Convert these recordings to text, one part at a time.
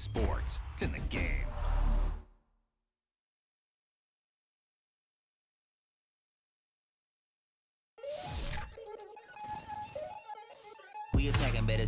sports. It's in the game. We attacking better.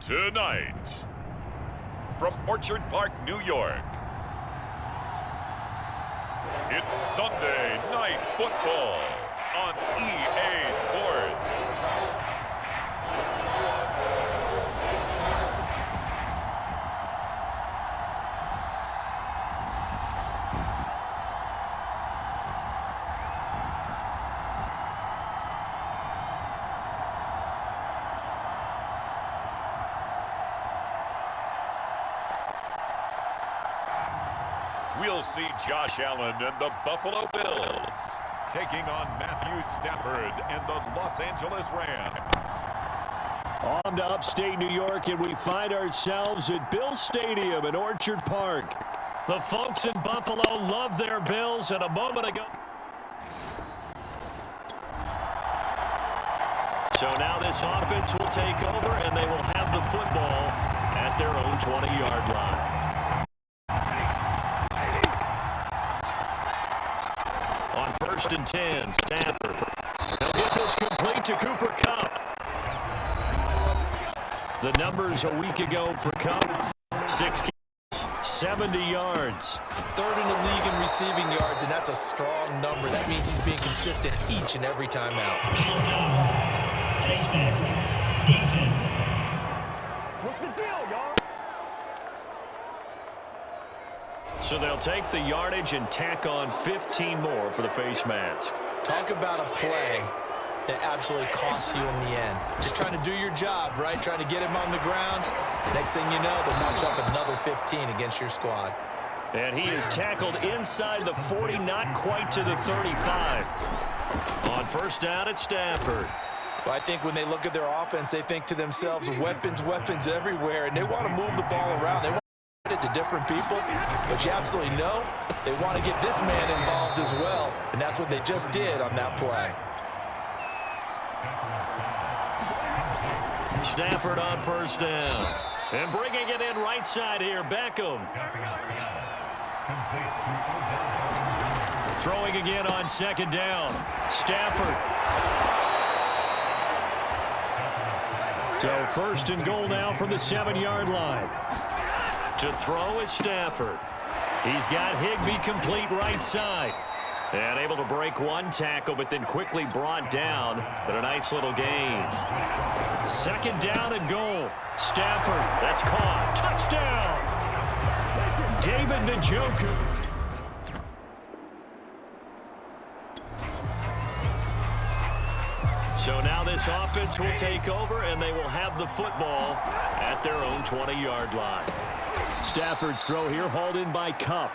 Tonight, from Orchard Park, New York, it's Sunday Night Football on EA Sports. We'll see Josh Allen and the Buffalo Bills taking on Matthew Stafford and the Los Angeles Rams. On to upstate New York, and we find ourselves at Bill Stadium in Orchard Park. The folks in Buffalo love their Bills, and a moment ago. So now this offense will take over, and they will have the football at their own 20-yard line. first and 10. Stafford. They'll get this complete to Cooper Kupp. The numbers a week ago for Kupp: 6 carries, 70 yards. Third in the league in receiving yards, and that's a strong number. That means he's being consistent each and every time out. Defense. What's the deal, y'all? So they'll take the yardage and tack on 15 more for the face mask. Talk about a play that absolutely costs you in the end. Just trying to do your job, right? Trying to get him on the ground. Next thing you know, they'll notch up another 15 against your squad. And he is tackled inside the 40, not quite to the 35. On first down at Stafford. Well, I think when they look at their offense, they think to themselves, weapons, weapons everywhere, and they want to move the ball around. They want to get it to different people, but you absolutely know they want to get this man involved as well, and that's what they just did on that play. Stafford on first down. And bringing it in right side here, Beckham. Throwing again on second down. Stafford. So first and goal now from the 7-yard line. To throw is Stafford. He's got Higbee complete right side. And able to break one tackle, but then quickly brought down. But a nice little gain. Second down and goal. Stafford, that's caught. Touchdown! David Njoku. So now this offense will take over, and they will have the football at their own 20-yard line. Stafford's throw here hauled in by Kupp.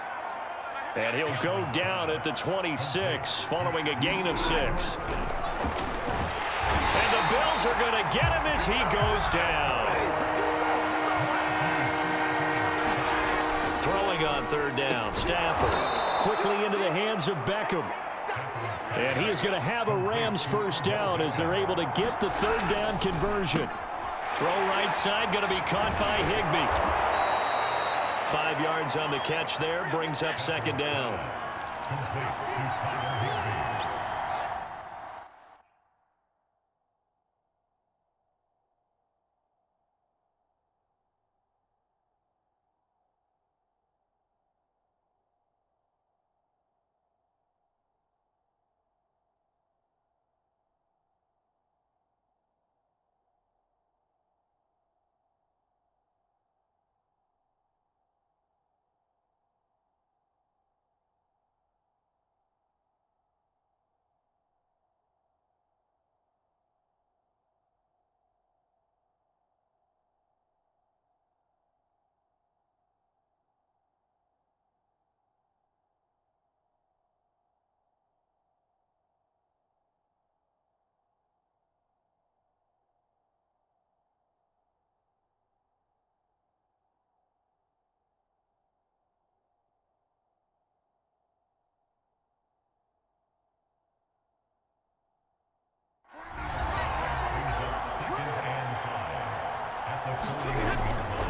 And he'll go down at the 26 following a gain of 6. And the Bills are going to get him as he goes down. Throwing on third down, Stafford quickly into the hands of Beckham. And he is going to have a Rams first down as they're able to get the third down conversion. Throw right side, going to be caught by Higbee. 5 yards on the catch there, brings up second down.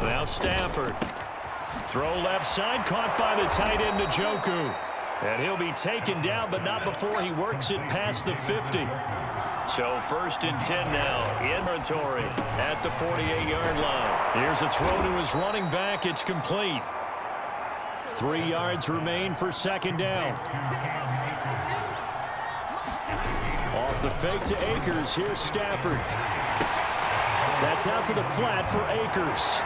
Now Stafford. Throw left side, caught by the tight end Njoku. And he'll be taken down, but not before he works it past the 50. So first and 10 now. Inventory at the 48-yard line. Here's a throw to his running back. It's complete. 3 yards remain for second down. Off the fake to Akers. Here's Stafford. That's out to the flat for Akers.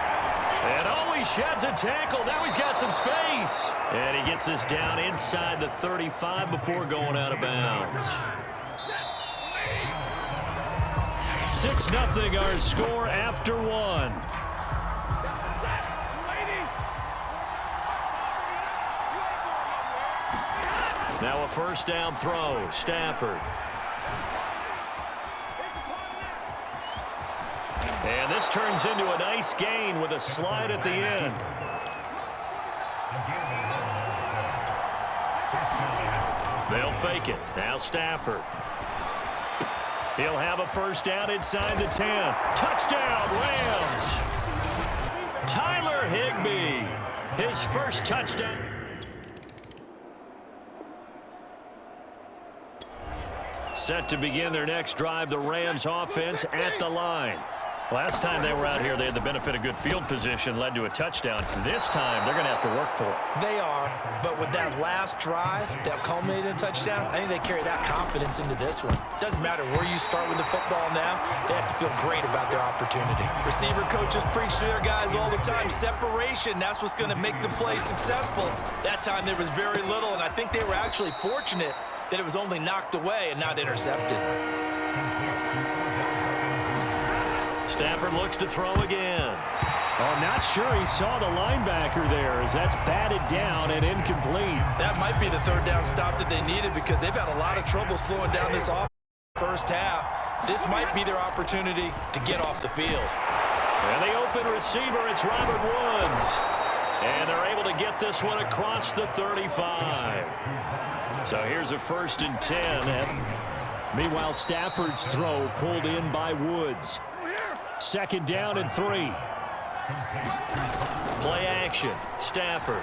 And oh, he sheds a tackle. Now he's got some space. And he gets us down inside the 35 before going out of bounds. 6-0 our score after one. Now a first down throw. Stafford. And this turns into a nice gain with a slide at the end. They'll fake it. Now Stafford. He'll have a first down inside the 10. Touchdown, Rams. Tyler Higbee, his first touchdown. Set to begin their next drive, the Rams offense at the line. Last time they were out here, they had the benefit of good field position, led to a touchdown. This time, they're going to have to work for it. They are, but with that last drive that culminated in a touchdown, I think they carry that confidence into this one. Doesn't matter where you start with the football now, they have to feel great about their opportunity. Receiver coaches preach to their guys all the time, separation, that's what's going to make the play successful. That time there was very little, and I think they were actually fortunate that it was only knocked away and not intercepted. Stafford looks to throw again. I'm not sure he saw the linebacker there as that's batted down and incomplete. That might be the third down stop that they needed because they've had a lot of trouble slowing down this offense first half. This might be their opportunity to get off the field. And the open receiver, it's Robert Woods. And they're able to get this one across the 35. So here's a 1st and 10. Meanwhile, Stafford's throw pulled in by Woods. 2nd down and 3. Play action. Stafford.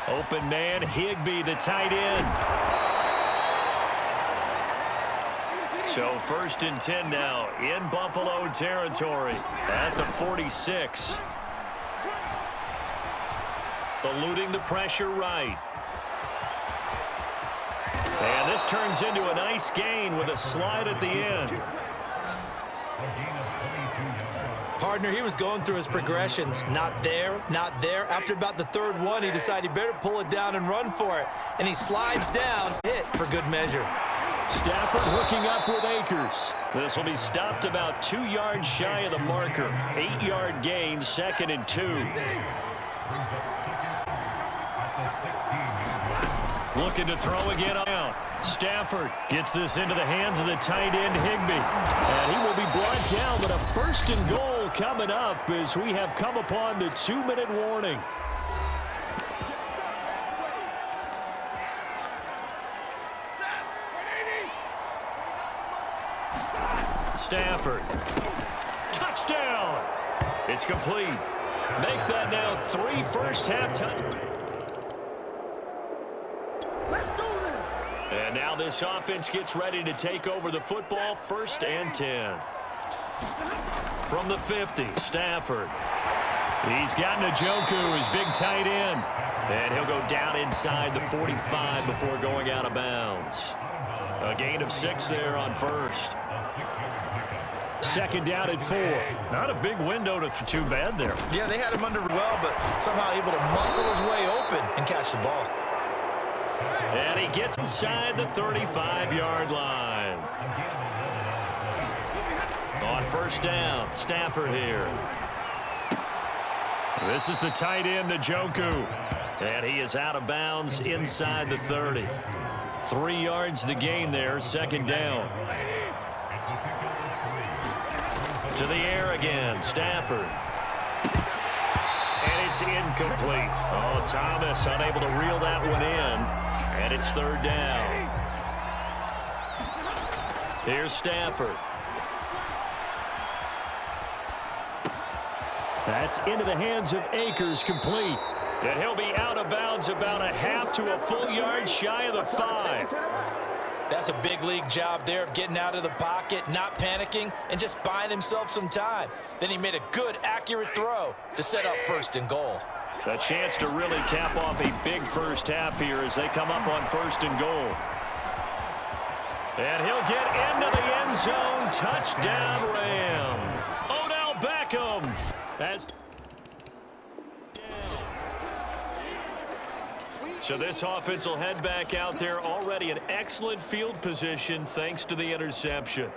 Open man, Higbee, the tight end. So 1st and 10 now in Buffalo territory at the 46. Eluding the pressure right. And this turns into a nice gain with a slide at the end. Partner, he was going through his progressions. Not there, not there. After about the 3rd one, he decided he better pull it down and run for it. And he slides down, hit for good measure. Stafford hooking up with Akers. This will be stopped about 2 yards shy of the marker. 8-yard gain, 2nd and 2. Looking to throw again out. Stafford gets this into the hands of the tight end, Higbee. And he will be brought down, but a 1st and goal coming up as we have come upon the 2-minute warning. Stafford. Touchdown! It's complete. Make that now 3 first-half touchdowns. And now this offense gets ready to take over the football. 1st and 10. From the 50, Stafford. He's got Njoku, his big tight end. And he'll go down inside the 45 before going out of bounds. A gain of 6 there on 1st. 2nd down and 4. Not a big window to too bad there. Yeah, they had him under well, but somehow able to muscle his way open and catch the ball. And he gets inside the 35-yard line. On 1st down, Stafford here. This is the tight end, Njoku. And he is out of bounds inside the 30. 3 yards the gain there, 2nd down. To the air again, Stafford. And it's incomplete. Oh, Thomas unable to reel that one in. And it's 3rd down. Here's Stafford. That's into the hands of Akers, complete. And he'll be out of bounds about a half to a full yard shy of the 5. That's a big league job there of getting out of the pocket, not panicking, and just buying himself some time. Then he made a good, accurate throw to set up 1st and goal. A chance to really cap off a big first half here as they come up on 1st and goal. And he'll get into the end zone. Touchdown, Rams. Odell Beckham. So this offense will head back out there, already in excellent field position thanks to the interception.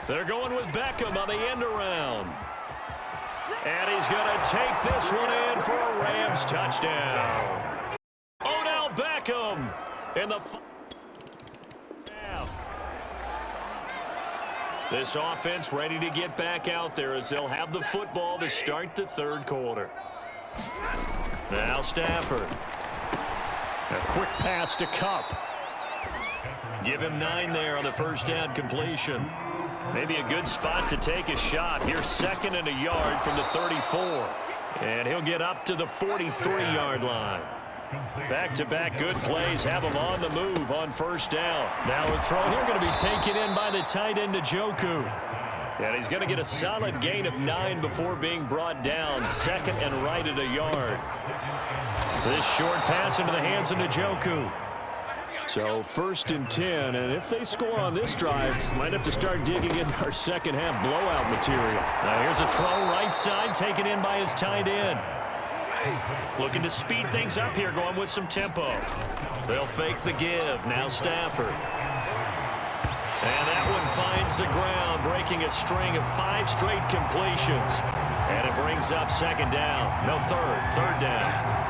They're going with Beckham on the end around. And he's going to take this one in for a Rams touchdown. Odell Beckham in the half. This offense ready to get back out there as they'll have the football to start the 3rd quarter. Now Stafford. A quick pass to Kupp. Give him 9 there on the 1st down completion. Maybe a good spot to take a shot. Here's 2nd and a yard from the 34. And he'll get up to the 43-yard line. Back-to-back good plays have him on the move on 1st down. Now a throw here going to be taken in by the tight end, Njoku. And he's going to get a solid gain of 9 before being brought down. 2nd and right at a yard. This short pass into the hands of Njoku. So 1st and 10, and if they score on this drive, might have to start digging in our second half blowout material. Now here's a throw right side taken in by his tight end. Looking to speed things up here, going with some tempo. They'll fake the give. Now Stafford. And that one finds the ground, breaking a string of 5 straight completions. And it brings up 2nd down. No, 3rd down.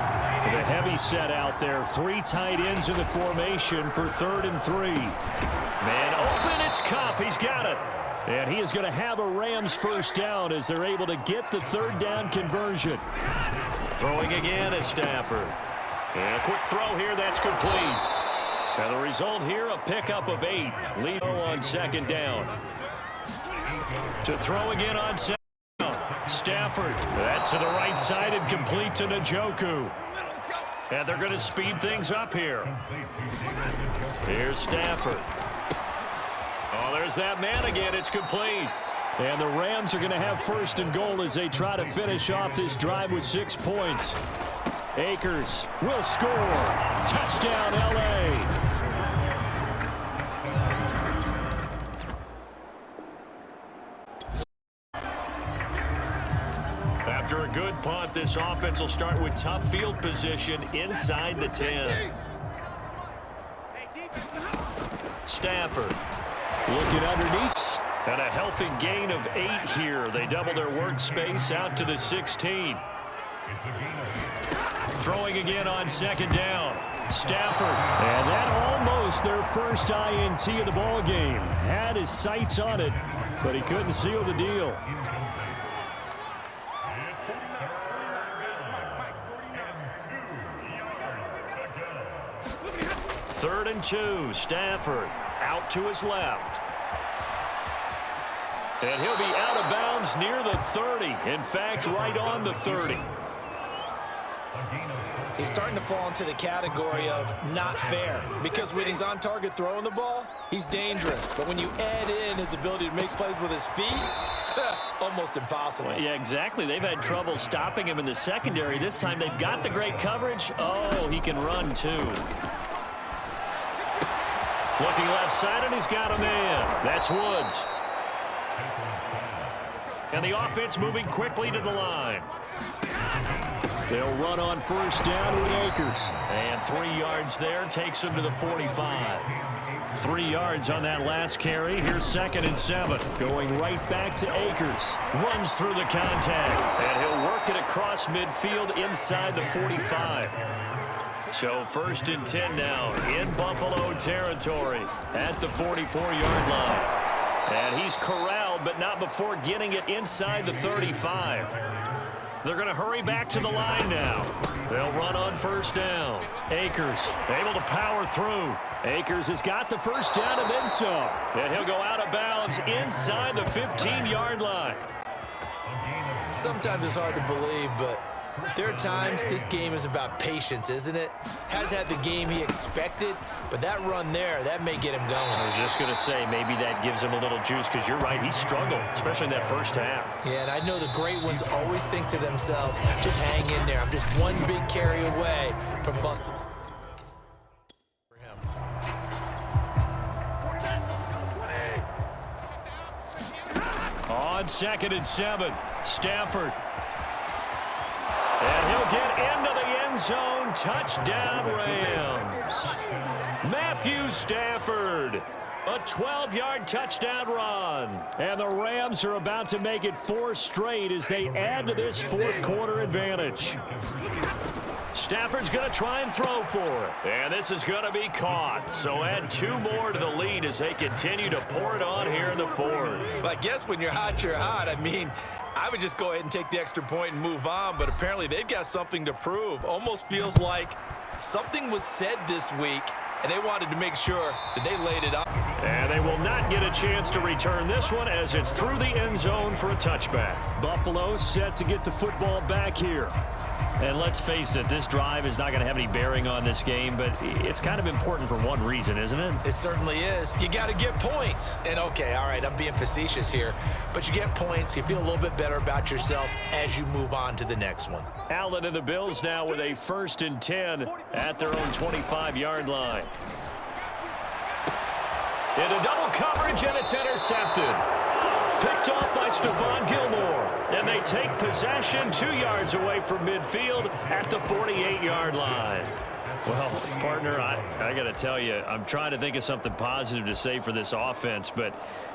The heavy set out there. 3 tight ends in the formation for 3rd and 3. Man open, it's Kupp. He's got it. And he is going to have a Rams 1st down as they're able to get the 3rd down conversion. Throwing again at Stafford. And a quick throw here, that's complete. And the result here, a pickup of 8. Lead on 2nd down. To throw again on 2nd down. Stafford. That's to the right side and complete to Njoku. And they're going to speed things up here. Here's Stafford. Oh, there's that man again. It's complete. And the Rams are going to have 1st and goal as they try to finish off this drive with 6 points. Akers will score. Touchdown, L.A. After a good punt, this offense will start with tough field position inside the 10. Stafford looking underneath. And a healthy gain of 8 here. They double their workspace out to the 16. Throwing again on 2nd down. Stafford. And that almost their first INT of the ball game. Had his sights on it, but he couldn't seal the deal. 3rd and 2. Stafford out to his left. And he'll be out of bounds near the 30. In fact, right on the 30. He's starting to fall into the category of not fair, because when he's on target throwing the ball, he's dangerous. But when you add in his ability to make plays with his feet, almost impossible. Well, yeah, exactly. They've had trouble stopping him in the secondary. This time they've got the great coverage. Oh, he can run too. Looking left side, and he's got a man. That's Woods. And the offense moving quickly to the line. They'll run on 1st down with Akers. And 3 yards there takes him to the 45. 3 yards on that last carry. Here's 2nd and 7. Going right back to Akers. Runs through the contact. And he'll work it across midfield inside the 45. So 1st and 10 now in Buffalo territory at the 44-yard line. And he's corralled, but not before getting it inside the 35. They're going to hurry back to the line now. They'll run on 1st down. Akers able to power through. Akers has got the 1st down and then some. And he'll go out of bounds inside the 15-yard line. Sometimes it's hard to believe, but there are times this game is about patience, isn't it? Has had the game he expected, but that run there, that may get him going. I was just going to say, maybe that gives him a little juice, because you're right, he struggled, especially in that 1st half. Yeah, and I know the great ones always think to themselves, just hang in there. I'm just one big carry away from busting. On 2nd and 7, Stafford. And he'll get into the end zone. Touchdown, Rams. Matthew Stafford. A 12-yard touchdown run. And the Rams are about to make it 4 straight as they add to this 4th quarter advantage. Stafford's going to try and throw for it. And this is going to be caught. So add 2 more to the lead as they continue to pour it on here in the 4th. Well, I guess when you're hot, you're hot. I mean, I would just go ahead and take the extra point and move on, but apparently they've got something to prove. Almost feels like something was said this week, and they wanted to make sure that they laid it on. And they will not get a chance to return this one as it's through the end zone for a touchback. Buffalo set to get the football back here. And let's face it, this drive is not going to have any bearing on this game, but it's kind of important for one reason, isn't it? It certainly is. You got to get points. And okay, all right, I'm being facetious here, but you get points, you feel a little bit better about yourself as you move on to the next one. Allen and the Bills now with a 1st and 10 at their own 25-yard line. Into double coverage, and it's intercepted. Picked off by Stephon Gilmore. And they take possession 2 yards away from midfield at the 48-yard line. Well, partner, I got to tell you, I'm trying to think of something positive to say for this offense, but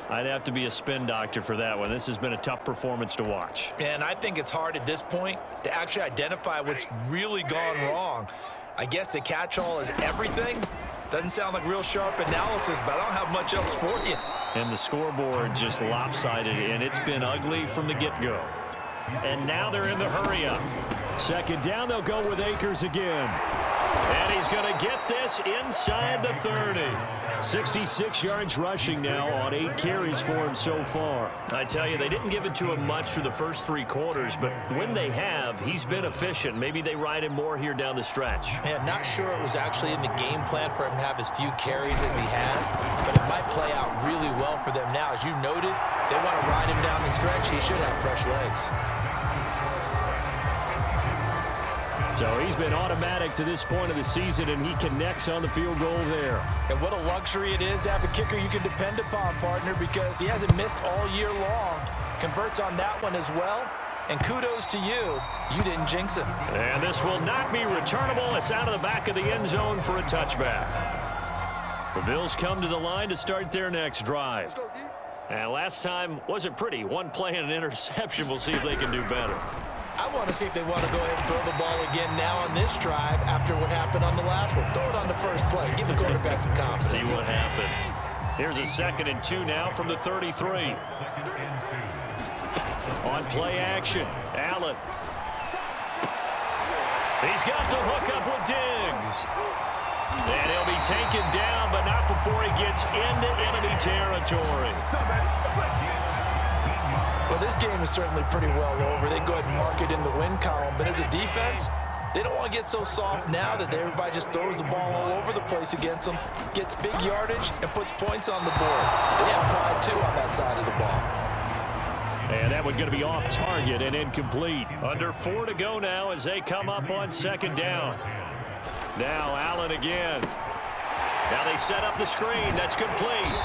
I'd have to be a spin doctor for that one. This has been a tough performance to watch. And I think it's hard at this point to actually identify what's really gone wrong. I guess the catch-all is everything. Doesn't sound like real sharp analysis, but I don't have much else for you. And the scoreboard just lopsided, and it's been ugly from the get-go. And now they're in the hurry-up. 2nd down, they'll go with Akers again. And he's going to get this inside the 30. 66 yards rushing now on 8 carries for him so far. I tell you, they didn't give it to him much through the first 3 quarters, but when they have, he's been efficient. Maybe they ride him more here down the stretch. Yeah, not sure it was actually in the game plan for him to have as few carries as he has, but it might play out really well for them now. As you noted, if they want to ride him down the stretch, he should have fresh legs. So he's been automatic to this point of the season, and he connects on the field goal there. And what a luxury it is to have a kicker you can depend upon, partner, because he hasn't missed all year long. Converts on that one as well. And kudos to you. You didn't jinx him. And this will not be returnable. It's out of the back of the end zone for a touchback. The Bills come to the line to start their next drive. And last time wasn't pretty. 1 play and an interception. We'll see if they can do better. I want to see if they want to go ahead and throw the ball again now on this drive after what happened on the last one. Throw it on the first play. Give the quarterback some confidence. See what happens. Here's a 2nd and 2 now from the 33. On play action, Allen. He's got the hook up with Diggs. And he'll be taken down, but not before he gets into enemy territory. Well, this game is certainly pretty well over. They go ahead and mark it in the win column. But as a defense, they don't want to get so soft now that everybody just throws the ball all over the place against them, gets big yardage, and puts points on the board. They have pride, too, on that side of the ball. And that one going to be off target and incomplete. Under 4 to go now as they come up on 2nd down. Now Allen again. Now they set up the screen. That's complete.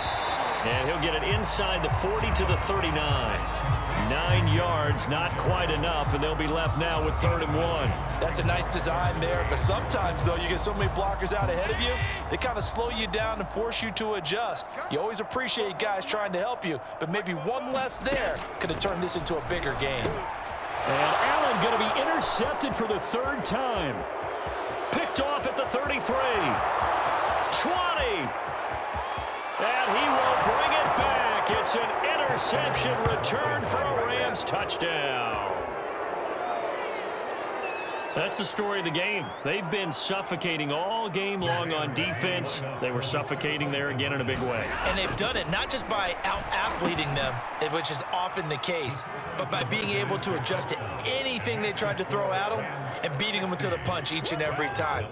And he'll get it inside the 40 to the 39. 9 yards, not quite enough, and they'll be left now with 3rd and 1. That's a nice design there, but sometimes, though, you get so many blockers out ahead of you, they kind of slow you down and force you to adjust. You always appreciate guys trying to help you, but maybe one less there could have turned this into a bigger game. And Allen going to be intercepted for the 3rd time. Picked off at the 33. 20. And he will bring it back. It's an interception return for a Rams touchdown. That's the story of the game. They've been suffocating all game long on defense. They were suffocating there again in a big way. And they've done it not just by out-athleting them, which is often the case, but by being able to adjust to anything they tried to throw at them and beating them to the punch each and every time.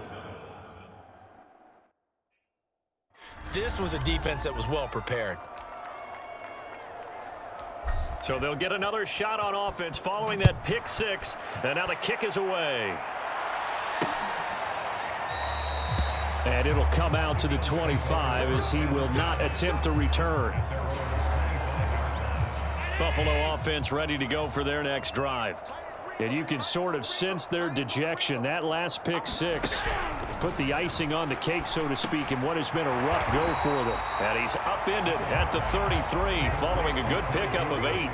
This was a defense that was well prepared. So they'll get another shot on offense following that pick 6. And now the kick is away. And it'll come out to the 25 as he will not attempt a return. Buffalo offense ready to go for their next drive. And you can sort of sense their dejection. That last pick 6 put the icing on the cake, so to speak, in what has been a rough go for them. And he's upended at the 33 following a good pickup of 8.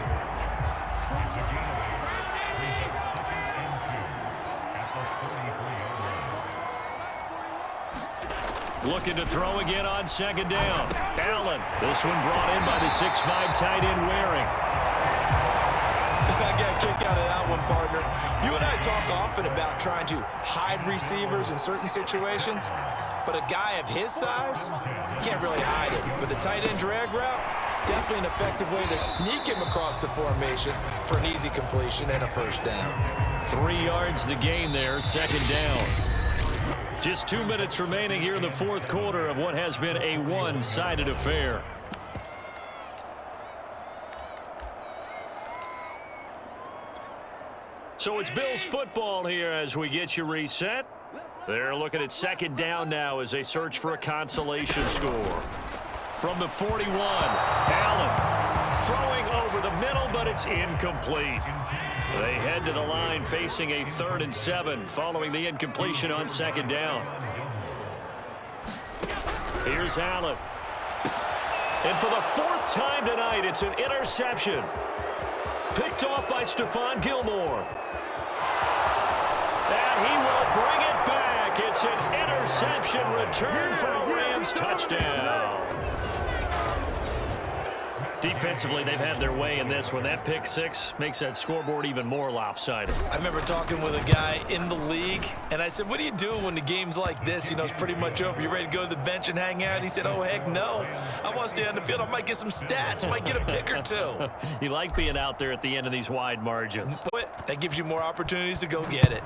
Looking to throw again on 2nd down. Allen. This one brought in by the 6'5" tight end Waring. got a kick out of that one, partner. You and I talk often about trying to hide receivers in certain situations, but a guy of his size can't really hide it. But the tight end drag route, definitely an effective way to sneak him across the formation for an easy completion and a first down. 3 yards the gain there, second down. Just 2 minutes remaining here in the fourth quarter of what has been a one-sided affair. So it's Bills football here as we get you reset. They're looking at second down now as they search for a consolation score. From the 41, Allen throwing over the middle, but it's incomplete. They head to the line facing a 3rd and 7 following the incompletion on second down. Here's Allen. And for the 4th time tonight, it's an interception. Picked off by Stephon Gilmore. And he will bring it back. It's an interception return for a Rams touchdown. Defensively, they've had their way in this one. That pick six makes that scoreboard even more lopsided. I remember talking with a guy in the league, and I said, what do you do when the game's like this? You know, it's pretty much over. You ready to go to the bench and hang out? And he said, oh, heck no. I want to stay on the field. I might get some stats. Might get a pick or two. You like being out there at the end of these wide margins. But that gives you more opportunities to go get it.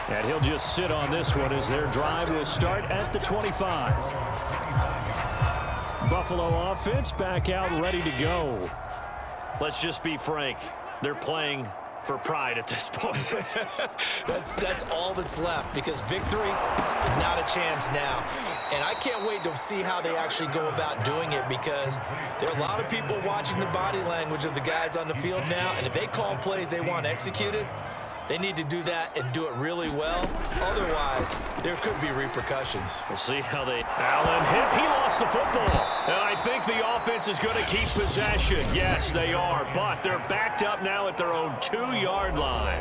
And he'll just sit on this one as their drive will start at the 25. Buffalo offense back out ready to go. Let's just be frank. They're playing for pride at this point. That's all that's left, because victory, not a chance now. And I can't wait to see how they actually go about doing it, because there are a lot of people watching the body language of the guys on the field now, and if they call plays they want executed, they need to do that and do it really well. Otherwise, there could be repercussions. We'll see how they... Allen hit. He lost the football. And I think the offense is going to keep possession. Yes, they are. But they're backed up now at their own 2-yard line.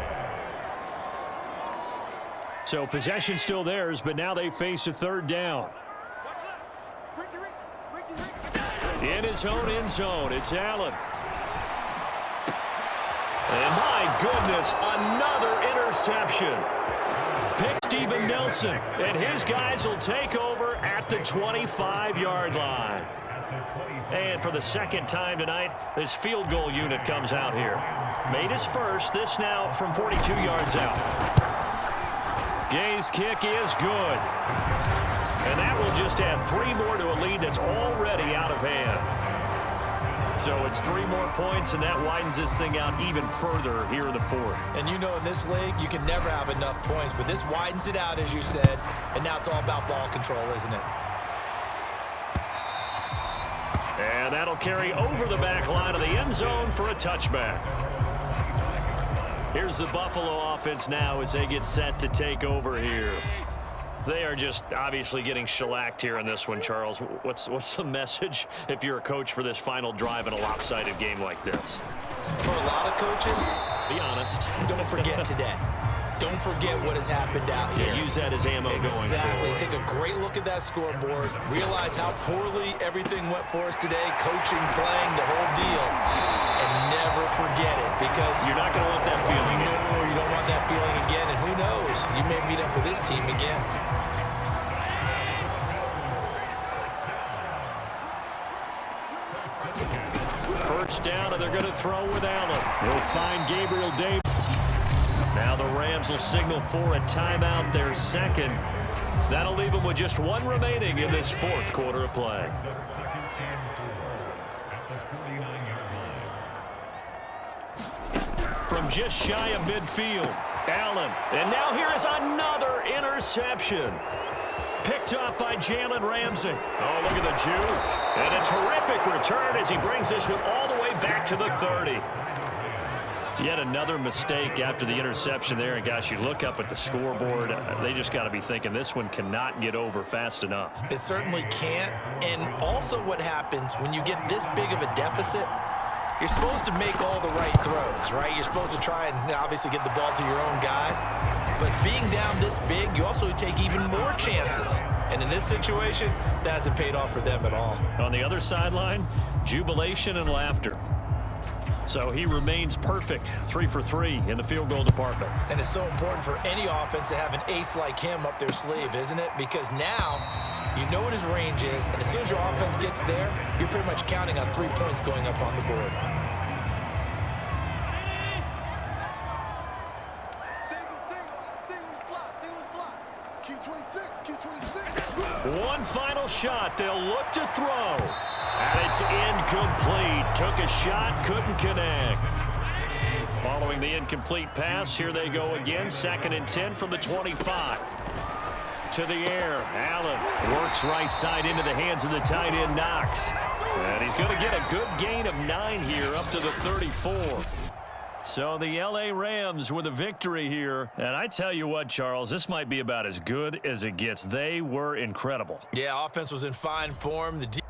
So possession still theirs, but now they face a 3rd down. In his own end zone, it's Allen. And my goodness, another interception. Pick Steven Nelson, and his guys will take over at the 25-yard line. And for the 2nd time tonight, this field goal unit comes out here. Made his first, this now from 42 yards out. Gay's kick is good. And that will just add 3 more to a lead that's already out of hand. So it's 3 more points, and that widens this thing out even further here in the 4th. And you know, in this league, you can never have enough points, but this widens it out, as you said, and now it's all about ball control, isn't it? And that'll carry over the back line of the end zone for a touchback. Here's the Buffalo offense now as they get set to take over here. They are just obviously getting shellacked here in this one, Charles. What's the message if you're a coach for this final drive in a lopsided game like this? For a lot of coaches, be honest. Don't forget today. Don't forget what has happened out here. Yeah, use that as ammo going forward. Exactly. Take a great look at that scoreboard. Realize how poorly everything went for us today. Coaching, playing, the whole deal. And never forget it, because you're not going to want that feeling. No, you don't want that feeling again. And who knows? You may meet up with this team again. First down, and they're going to throw with Allen. He'll find Gabriel Davis. Now the Rams will signal for a timeout, their 2nd. That'll leave them with just 1 remaining in this 4th quarter of play. From just shy of midfield, Allen. And now here is another interception. Picked up by Jalen Ramsey. Oh, look at the juke. And a terrific return as he brings this one all the way back to the 30. Yet another mistake after the interception there. And, gosh, you look up at the scoreboard. They just got to be thinking this one cannot get over fast enough. It certainly can't. And also what happens when you get this big of a deficit, you're supposed to make all the right throws, right? You're supposed to try and obviously get the ball to your own guys. But being down this this big, you also take even more chances. And in this situation, that hasn't paid off for them at all. On the other sideline, jubilation and laughter. So he remains perfect, 3 for 3 in the field goal department. And it's so important for any offense to have an ace like him up their sleeve, isn't it? Because now you know what his range is, and as soon as your offense gets there, you're pretty much counting on 3 points going up on the board. One final shot. They'll look to throw. And it's incomplete. Took a shot, couldn't connect. Following the incomplete pass, here they go again. 2nd and 10 from the 25. To the air. Allen works right side into the hands of the tight end, Knox. And he's going to get a good gain of 9 here up to the 34. So the L.A. Rams with a victory here. And I tell you what, Charles, this might be about as good as it gets. They were incredible. Yeah, offense was in fine form. The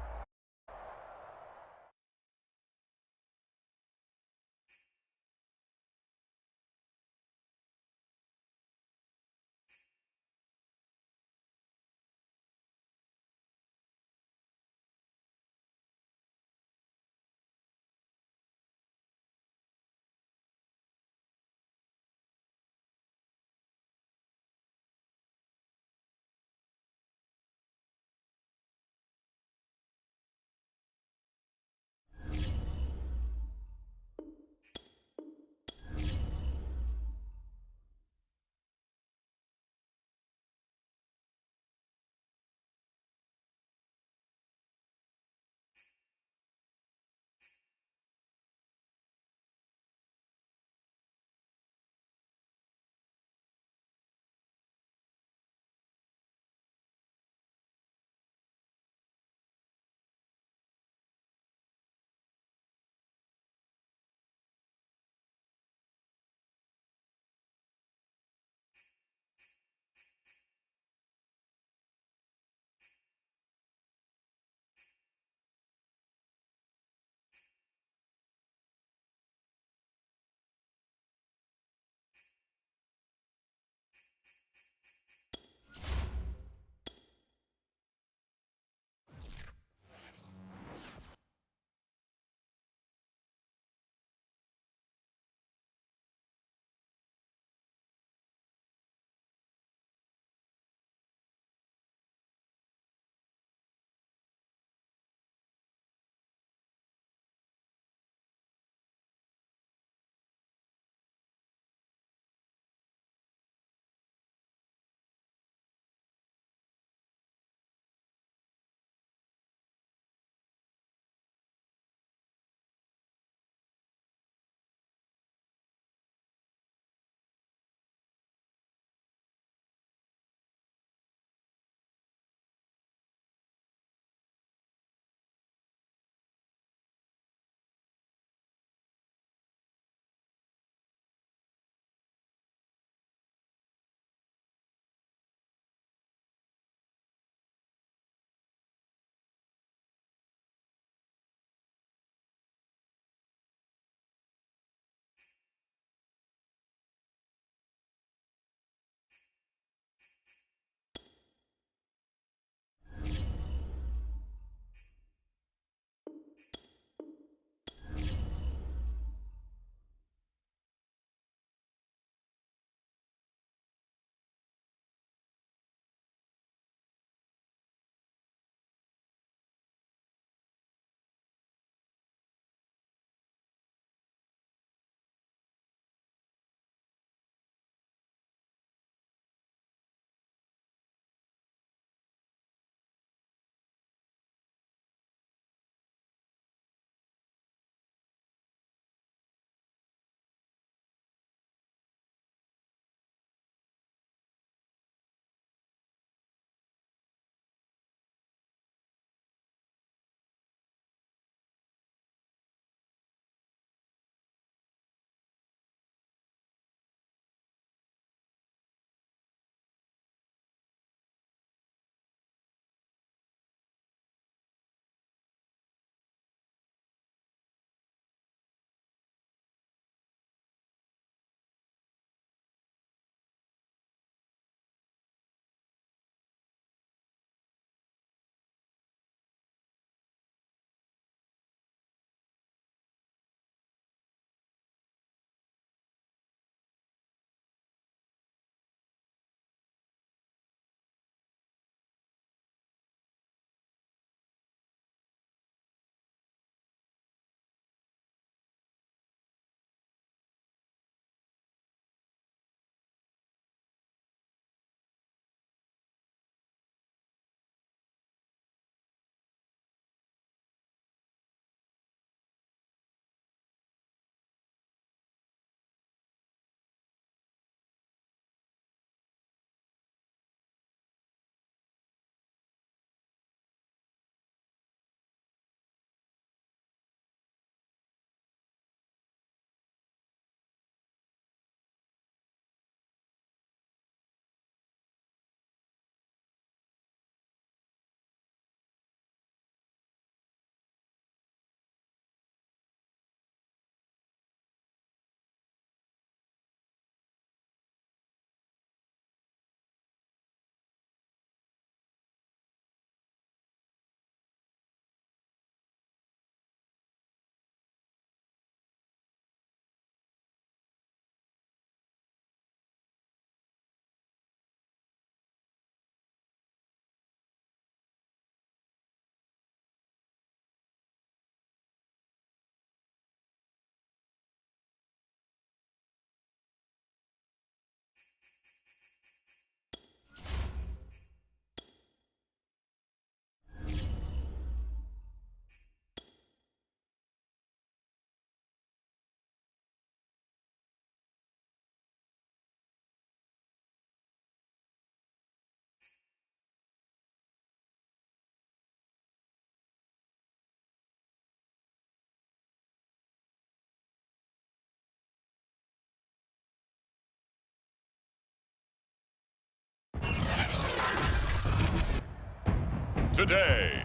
today.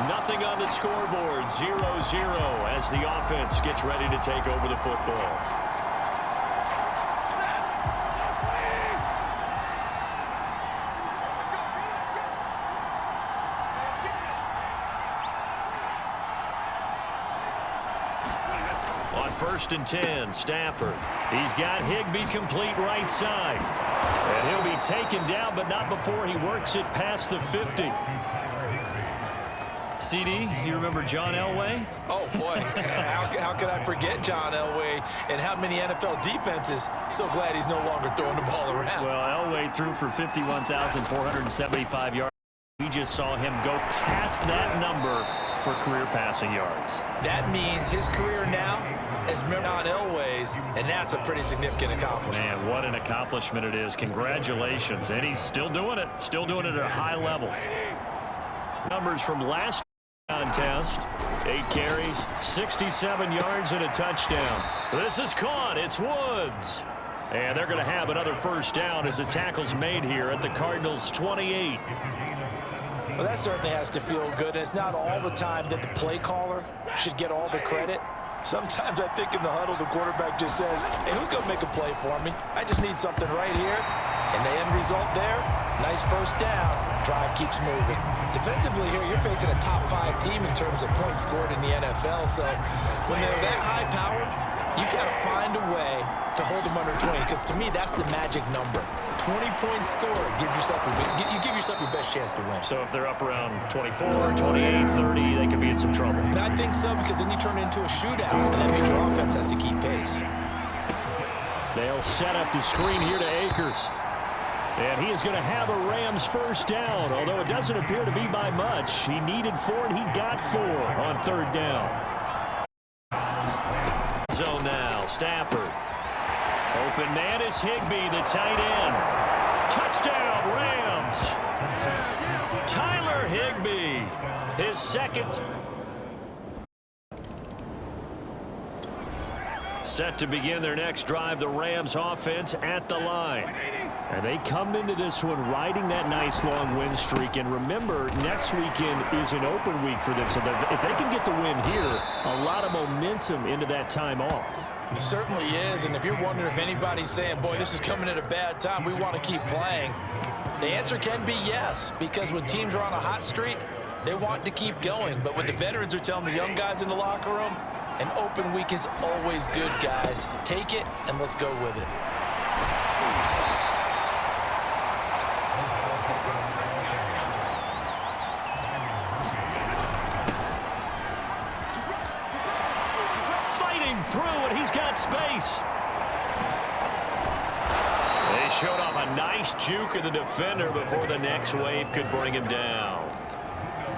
Nothing on the scoreboard, 0-0 as the offense gets ready to take over the football. On 1st and 10, Stafford. He's got Higbee complete right side. And he'll be taken down, but not before he works it past the 50. CD, you remember John Elway? Oh, boy. How could I forget John Elway and how many NFL defenses? So glad he's no longer throwing the ball around. Well, Elway threw for 51,475 yards. We just saw him go past that number for career passing yards. That means his career now is John Elway's, and that's a pretty significant accomplishment. Man, what an accomplishment it is. Congratulations. And he's still doing it. Still doing it at a high level. Numbers from last contest. 8 carries, 67 yards, and a touchdown. This is caught. It's Woods. And they're going to have another first down as the tackle's made here at the Cardinals' 28. Well, that certainly has to feel good. It's not all the time that the play caller should get all the credit. Sometimes I think in the huddle, the quarterback just says, hey, who's going to make a play for me? I just need something right here. And the end result there, nice first down. Drive keeps moving. Defensively here, you're facing a top 5 team in terms of points scored in the NFL. So when they're that high powered, you got to find a way to hold them under 20, because to me, that's the magic number. 20 points scored gives yourself you give yourself your best chance to win. So if they're up around 24, 28, 30, they could be in some trouble. I think so, because then you turn it into a shootout, and that means your offense has to keep pace. They'll set up the screen here to Akers. And he is going to have a Rams first down, although it doesn't appear to be by much. He needed 4, and he got 4 on 3rd down. Zone now, Stafford. Open man is Higbee, the tight end. Touchdown, Rams. Tyler Higbee, his second. Set to begin their next drive, the Rams offense at the line. And they come into this one riding that nice long win streak. And remember, next weekend is an open week for them. So if they can get the win here, a lot of momentum into that time off. He certainly is, and if you're wondering if anybody's saying, boy, this is coming at a bad time, we want to keep playing, the answer can be yes, because when teams are on a hot streak, they want to keep going. But what the veterans are telling the young guys in the locker room, an open week is always good, guys. Take it, and let's go with it. Through, and he's got space. They showed off a nice juke of the defender before the next wave could bring him down.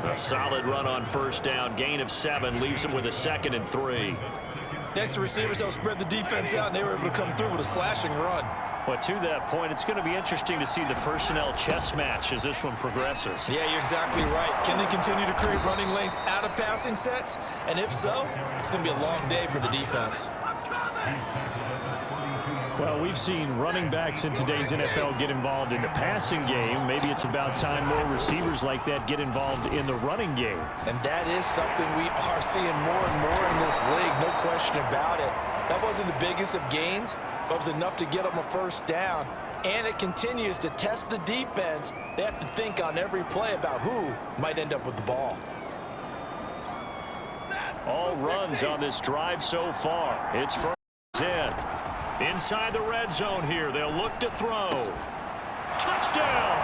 A solid run on first down, gain of 7, leaves him with a 2nd and 3. Next, the receivers helped spread the defense out, and they were able to come through with a slashing run. But to that point, it's going to be interesting to see the personnel chess match as this one progresses. Yeah, you're exactly right. Can they continue to create running lanes out of passing sets? And if so, it's going to be a long day for the defense. Well, we've seen running backs in today's NFL get involved in the passing game. Maybe it's about time more receivers like that get involved in the running game. And that is something we are seeing more and more in this league, no question about it. That wasn't the biggest of gains, but it was enough to get them a first down. And it continues to test the defense. They have to think on every play about who might end up with the ball. All runs on this drive so far. It's first and 10. Inside the red zone here, they'll look to throw. Touchdown!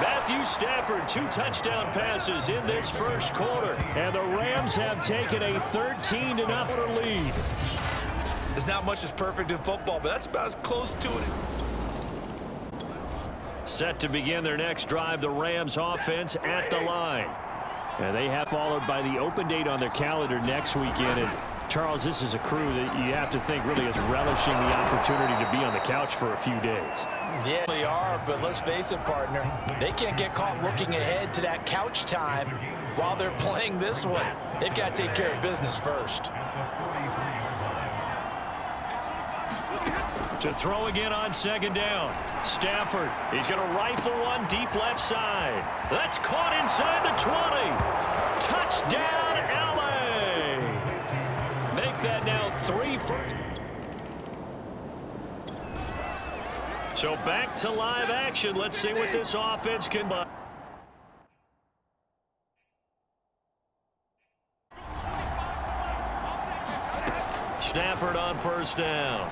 Matthew Stafford, 2 touchdown passes in this first quarter. And the Rams have taken a 13-0 lead. There's not much that's perfect in football, but that's about as close to it. Set to begin their next drive, the Rams offense at the line. And they have followed by the open date on their calendar next weekend. And Charles, this is a crew that you have to think really is relishing the opportunity to be on the couch for a few days. Yeah, they are, but let's face it, partner. They can't get caught looking ahead to that couch time while they're playing this one. They've got to take care of business first. To throw again on second down. Stafford, he's going to rifle one deep left side. That's caught inside the 20. Touchdown, L.A. Make that now 3 first. So back to live action. Let's see what this offense can buy. Stafford on first down.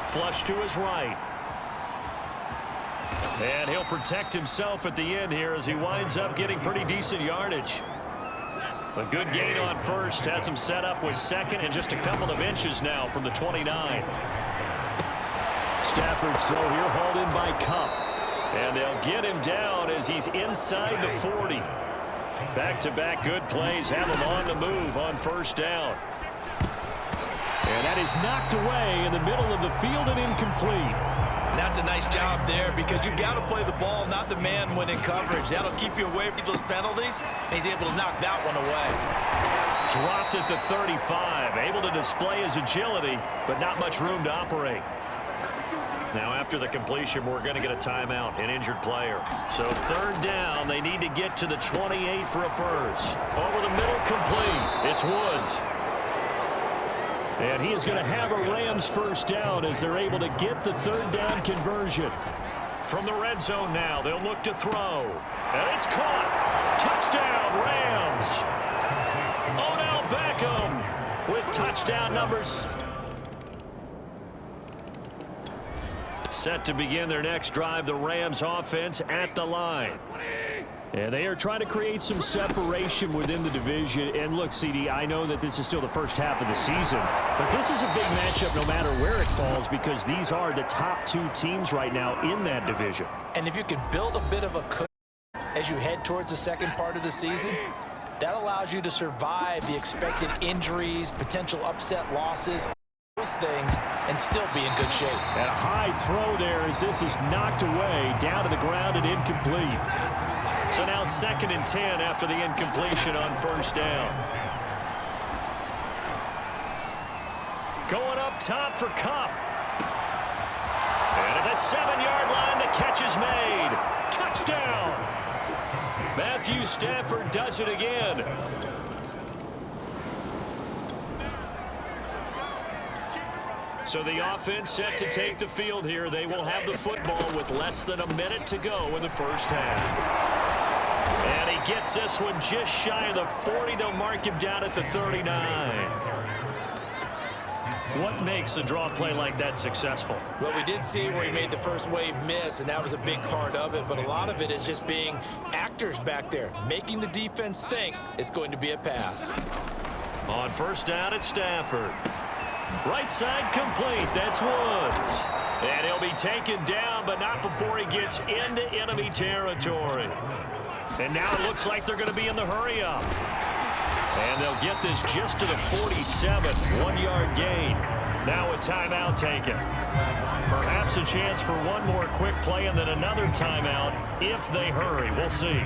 Flush to his right. And he'll protect himself at the end here as he winds up getting pretty decent yardage. A good gain on first has him set up with second and just a couple of inches now from the 29. Stafford's throw here hauled in by Cup. And they'll get him down as he's inside the 40. Back-to-back good plays have him on the move on first down. And that is knocked away in the middle of the field and incomplete. And that's a nice job there because you've got to play the ball, not the man when in coverage. That'll keep you away from those penalties, and he's able to knock that one away. Dropped at the 35, able to display his agility, but not much room to operate. Now after the completion, we're going to get a timeout, an injured player. So third down, they need to get to the 28 for a first. Over the middle, complete. It's Woods. And he is going to have a Rams first down as they're able to get the third down conversion. From the red zone now, they'll look to throw. And it's caught. Touchdown, Rams. Odell Beckham with touchdown numbers. Set to begin their next drive, the Rams offense at the line. And they are trying to create some separation within the division. And look, CD, I know that this is still the first half of the season, but this is a big matchup no matter where it falls because these are the top two teams right now in that division. And if you can build a bit of a cushion as you head towards the second part of the season, that allows you to survive the expected injuries, potential upset losses, those things, and still be in good shape. And a high throw there as this is knocked away, down to the ground and incomplete. So now 2nd and 10 after the incompletion on first down. Going up top for Cup. And at the 7-yard line, the catch is made. Touchdown! Matthew Stafford does it again. So the offense set to take the field here. They will have the football with less than a minute to go in the first half. And he gets this one just shy of the 40. They'll mark him down at the 39. What makes a draw play like that successful? Well, we did see where he made the first wave miss, and that was a big part of it. But a lot of it is just being actors back there, making the defense think it's going to be a pass. On first down, it's Stafford. Right side complete. That's Woods. And he'll be taken down, but not before he gets into enemy territory. And now it looks like they're going to be in the hurry-up. And they'll get this just to the 47, 1-yard gain. Now a timeout taken. Perhaps a chance for one more quick play and then another timeout if they hurry. We'll see.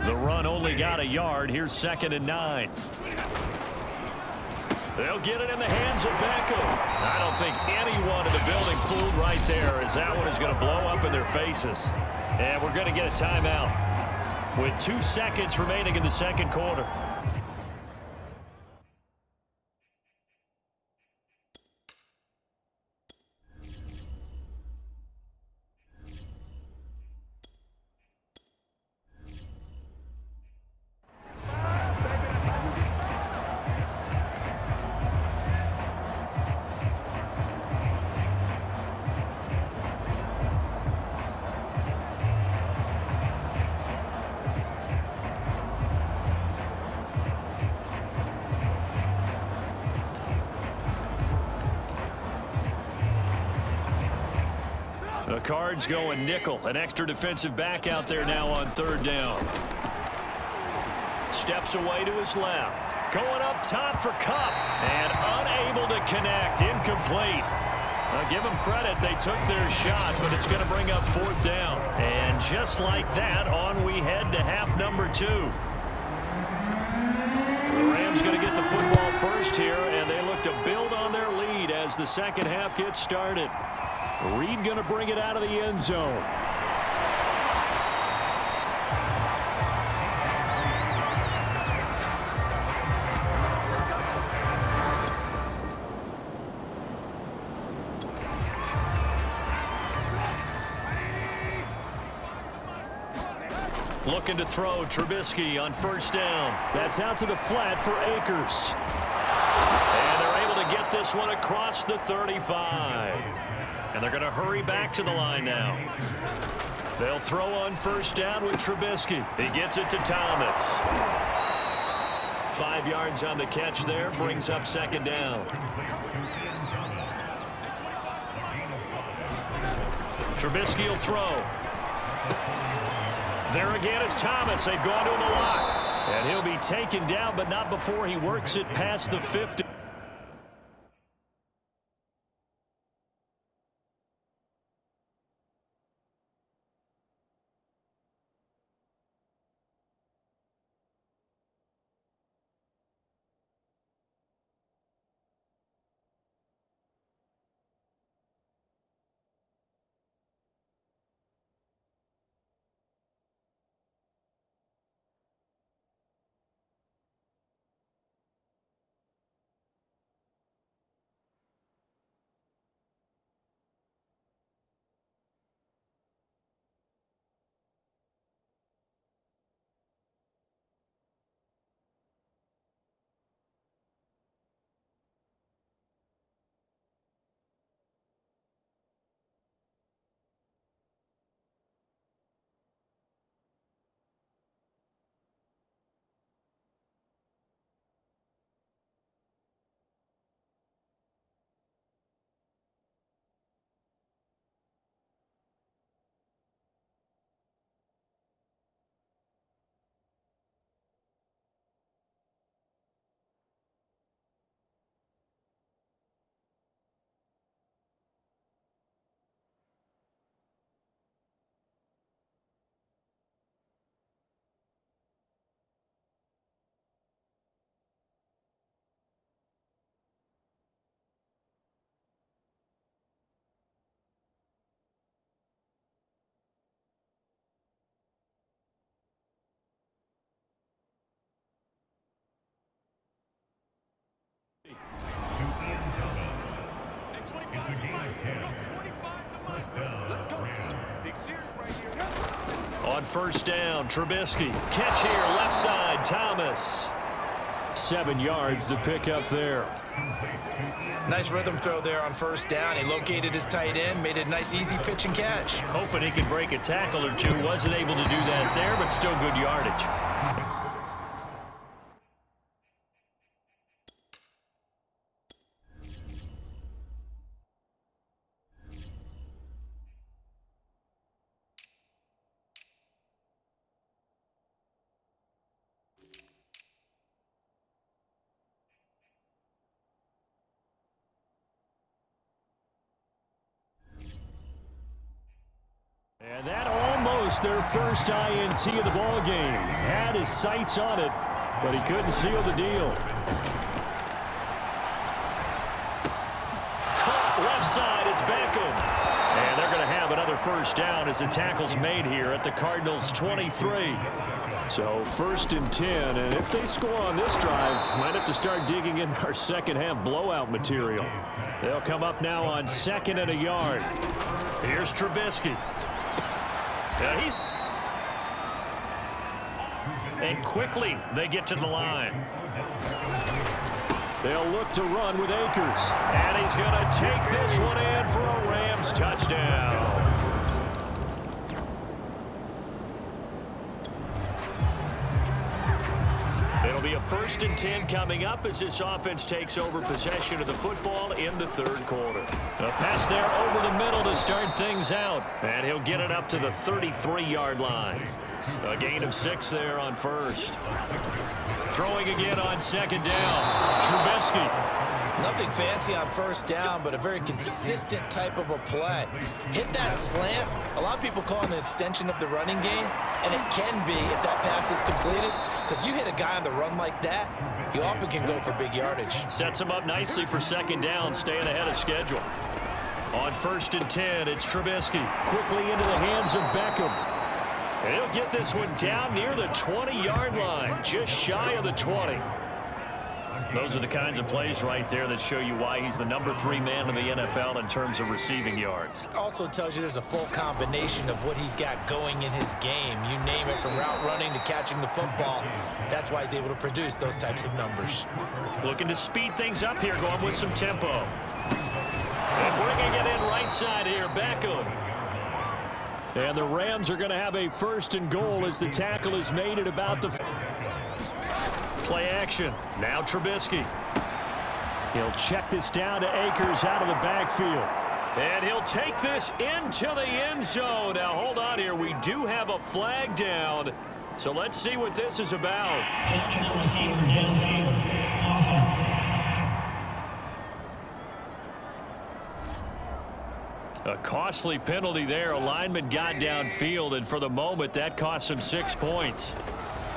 The run only got a yard. Here's 2nd and 9. They'll get it in the hands of Beckham. I don't think anyone in the building fooled right there as that one is going to blow up in their faces. And we're going to get a timeout with 2 seconds remaining in the second quarter. The Cards going nickel. An extra defensive back out there now on third down. Steps away to his left. Going up top for Cup. And unable to connect. Incomplete. Give them credit. They took their shot, but it's going to bring up fourth down. And just like that, on we head to half number 2. The Rams going to get the football first here, and they look to build on their lead as the second half gets started. Reed going to bring it out of the end zone. Looking to throw, Trubisky on first down. That's out to the flat for Akers. And they're able to get this one across the 35. And they're going to hurry back to the line now. They'll throw on first down with Trubisky. He gets it to Thomas. 5 yards on the catch there, brings up second down. Trubisky will throw. There again is Thomas. They've gone to him a lot. And he'll be taken down, but not before he works it past the 50. On first down, Trubisky. Catch here, left side, Thomas. 7 yards, the pickup there. Nice rhythm throw there on first down. He located his tight end, made it a nice, easy pitch and catch. Hoping he could break a tackle or two. Wasn't able to do that there, but still good yardage. And that almost their first INT of the ball game. Had his sights on it, but he couldn't seal the deal. Caught left side, it's Beckham. And they're going to have another first down as the tackle's made here at the Cardinals' 23. So first and 10, and if they score on this drive, might have to start digging in our second half blowout material. They'll come up now on 2nd and a yard. Here's Trubisky. And quickly they get to the line. They'll look to run with Akers. And he's going to take this one in for a Rams touchdown. It'll be a 1st and 10 coming up as this offense takes over possession of the football in the 3rd quarter. A pass there over the middle to start things out. And he'll get it up to the 33-yard line. A gain of 6 there on first. Throwing again on 2nd down. Trubisky. Nothing fancy on first down, but a very consistent type of a play. Hit that slant. A lot of people call it an extension of the running game, and it can be if that pass is completed, because you hit a guy on the run like that, you often can go for big yardage. Sets him up nicely for second down, staying ahead of schedule. On 1st and 10, it's Trubisky. Quickly into the hands of Beckham. And he'll get this one down near the 20-yard line, just shy of the 20. Those are the kinds of plays right there that show you why he's the number 3 man in the NFL in terms of receiving yards. Also tells you there's a full combination of what he's got going in his game. You name it, from route running to catching the football. That's why he's able to produce those types of numbers. Looking to speed things up here, going with some tempo. And bringing it in right side here, Beckham. And the Rams are going to have a 1st and goal as the tackle is made at about the... Play action. Now Trubisky. He'll check this down to Akers out of the backfield. And he'll take this into the end zone. Now, hold on here. We do have a flag down. So let's see what this is about. Electrical receiver downfield. Offense. A costly penalty there. A lineman got downfield, and for the moment, that cost him 6 points.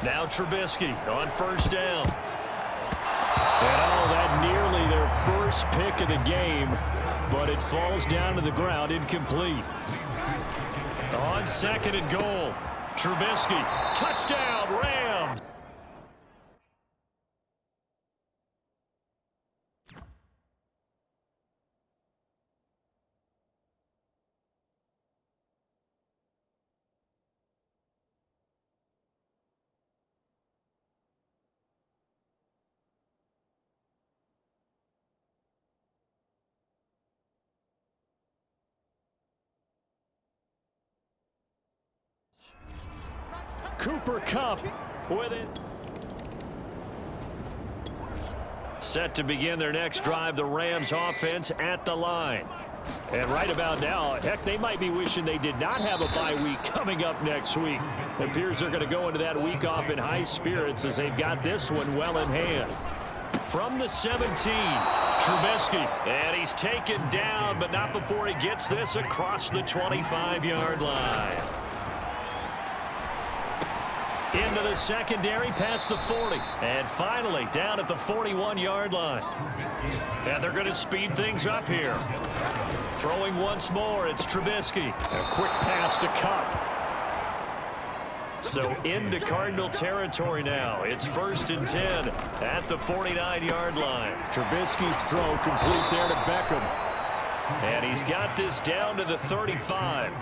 Now Trubisky on 1st down. And that nearly their first pick of the game, but it falls down to the ground, incomplete. On 2nd and goal, Trubisky, touchdown, Rams. Cooper Kupp with it. Set to begin their next drive, the Rams offense at the line. And right about now, heck, they might be wishing they did not have a bye week coming up next week. It appears they're going to go into that week off in high spirits as they've got this one well in hand. From the 17, Trubisky, and he's taken down, but not before he gets this across the 25-yard line. Into the secondary, past the 40. And finally, down at the 41-yard line. And they're going to speed things up here. Throwing once more, it's Trubisky. A quick pass to Kupp. So into Cardinal territory now. It's 1st and 10 at the 49-yard line. Trubisky's throw complete there to Beckham. And he's got this down to the 35.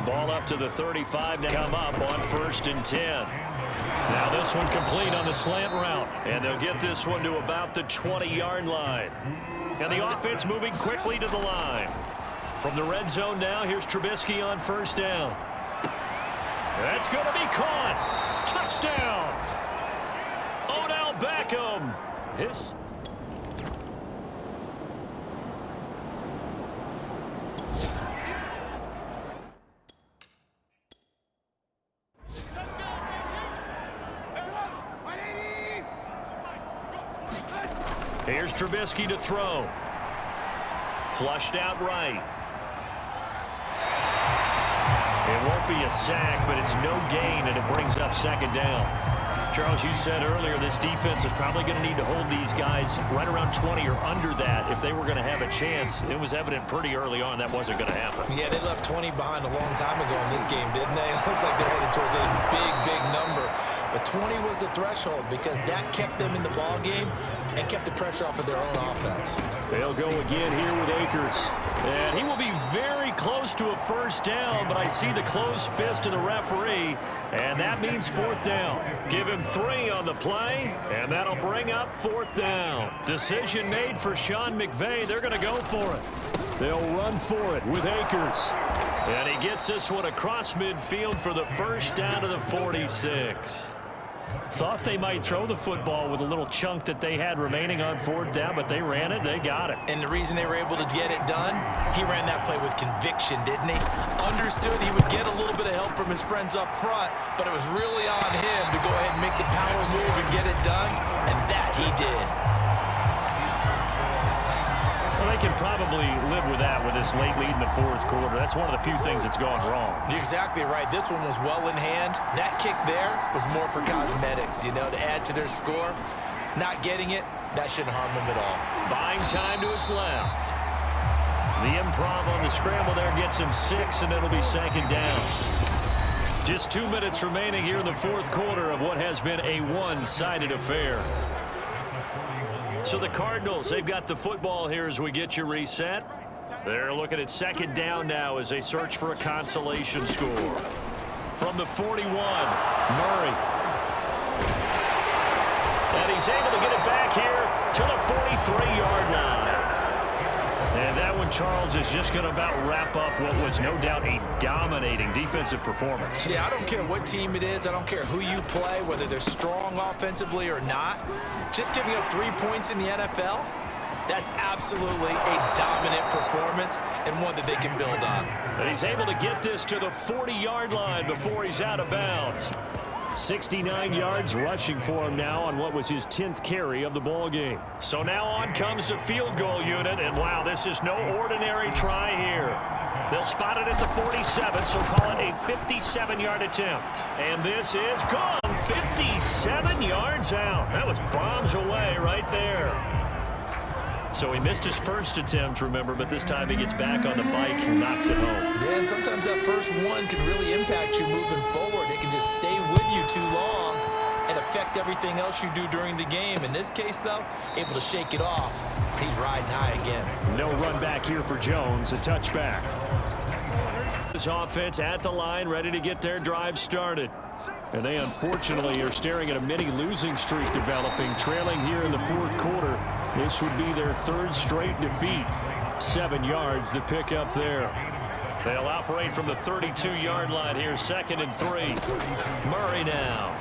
Ball up to the 35 to come up on 1st and 10. Now this one complete on the slant route. And they'll get this one to about the 20-yard line. And the offense moving quickly to the line. From the red zone now, here's Trubisky on 1st down. That's going to be caught. Touchdown. Odell Beckham. Here's Trubisky to throw. Flushed out right. It won't be a sack, but it's no gain, and it brings up 2nd down. Charles, you said earlier this defense is probably going to need to hold these guys right around 20 or under that if they were going to have a chance. It was evident pretty early on that wasn't going to happen. Yeah, they left 20 behind a long time ago in this game, didn't they? It looks like they're headed towards a big number. But 20 was the threshold because that kept them in the ball game and kept the pressure off of their own offense. They'll go again here with Akers. And he will be very close to a 1st down, but I see the closed fist of the referee, and that means 4th down. Give him 3 on the play, and that'll bring up 4th down. Decision made for Sean McVay. They're going to go for it. They'll run for it with Akers. And he gets this one across midfield for the 1st down to the 46. Thought they might throw the football with a little chunk that they had remaining on 4th down, but they ran it, they got it. And the reason they were able to get it done, he ran that play with conviction, didn't he? Understood he would get a little bit of help from his friends up front, but it was really on him to go ahead and make the power move and get it done, and that he did. they can probably live with that with this late lead in the fourth quarter. That's one of the few things that's gone wrong. You're exactly right. This one was well in hand. That kick there was more for cosmetics, to add to their score. Not getting it, that shouldn't harm them at all. Buying time to his left. The improv on the scramble there gets him 6, and it'll be second down. Just 2 minutes remaining here in the fourth quarter of what has been a one-sided affair. So the Cardinals, they've got the football here as we get you reset. They're looking at second down now as they search for a consolation score. From the 41, Murray. And he's able to get it back here to the 43-yard line. And that one, Charles, is just going to about wrap up what was no doubt a dominating defensive performance. Yeah, I don't care what team it is. I don't care who you play, whether they're strong offensively or not. Just giving up 3 points in the NFL, that's absolutely a dominant performance and one that they can build on. And he's able to get this to the 40-yard line before he's out of bounds. 69 yards rushing for him now on what was his 10th carry of the ball game. So now on comes the field goal unit, and wow, this is no ordinary try here. They'll spot it at the 47, so call it a 57-yard attempt. And this is gone, 57 yards out. That was bombs away right there. So he missed his first attempt, remember, but this time he gets back on the bike and knocks it home. Yeah, and sometimes that first one can really impact you moving forward. It can just stay with you too long and affect everything else you do during the game. In this case, though, able to shake it off. He's riding high again. No run back here for Jones, a touchback. This offense at the line, ready to get their drive started. And they unfortunately are staring at a mini losing streak developing, trailing here in the fourth quarter. This would be their third straight defeat. 7 yards the pick up there. They'll operate from the 32-yard line here, 2nd and 3. Murray now.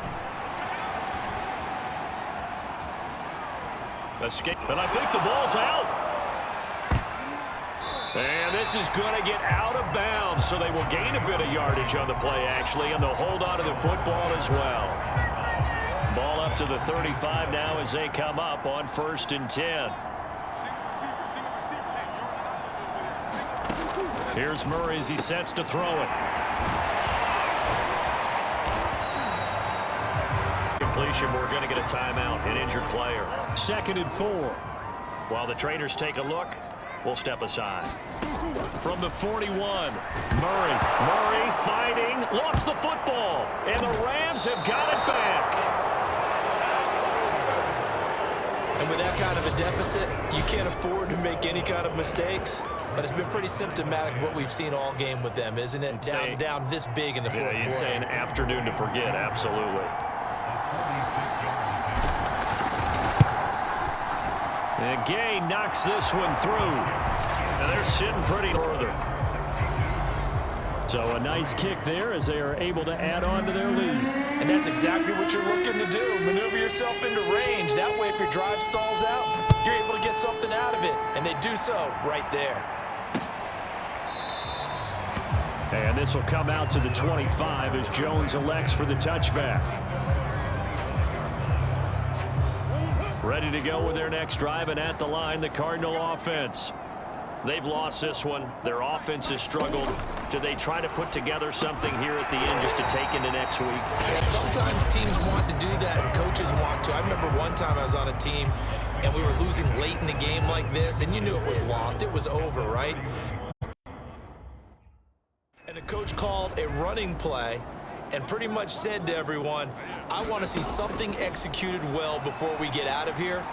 Escape, and I think the ball's out. And this is going to get out of bounds, so they will gain a bit of yardage on the play, actually, and they'll hold on to the football as well. Ball up to the 35 now as they come up on 1st and 10. Here's Murray as he sets to throw it. Completion, we're going to get a timeout, an injured player. 2nd and 4. While the traders take a look, we'll step aside. From the 41, Murray. Murray fighting, lost the football, and the Rams have got it back. And with that kind of a deficit, you can't afford to make any kind of mistakes. But it's been pretty symptomatic of what we've seen all game with them, isn't it? Down this big in the fourth quarter. You'd say an afternoon to forget, absolutely. And Gay knocks this one through. And they're sitting pretty northern. So a nice kick there as they are able to add on to their lead. And that's exactly what you're looking to do. Maneuver yourself into range. That way, if your drive stalls out, you're able to get something out of it. And they do so right there. And this will come out to the 25 as Jones elects for the touchback. Ready to go with their next drive, and at the line, the Cardinal offense. They've lost this one. Their offense has struggled. Do they try to put together something here at the end just to take into next week? Yeah, sometimes teams want to do that, and coaches want to. I remember one time I was on a team, and we were losing late in the game like this, and you knew it was lost. It was over, right? And the coach called a running play and pretty much said to everyone, I want to see something executed well before we get out of here.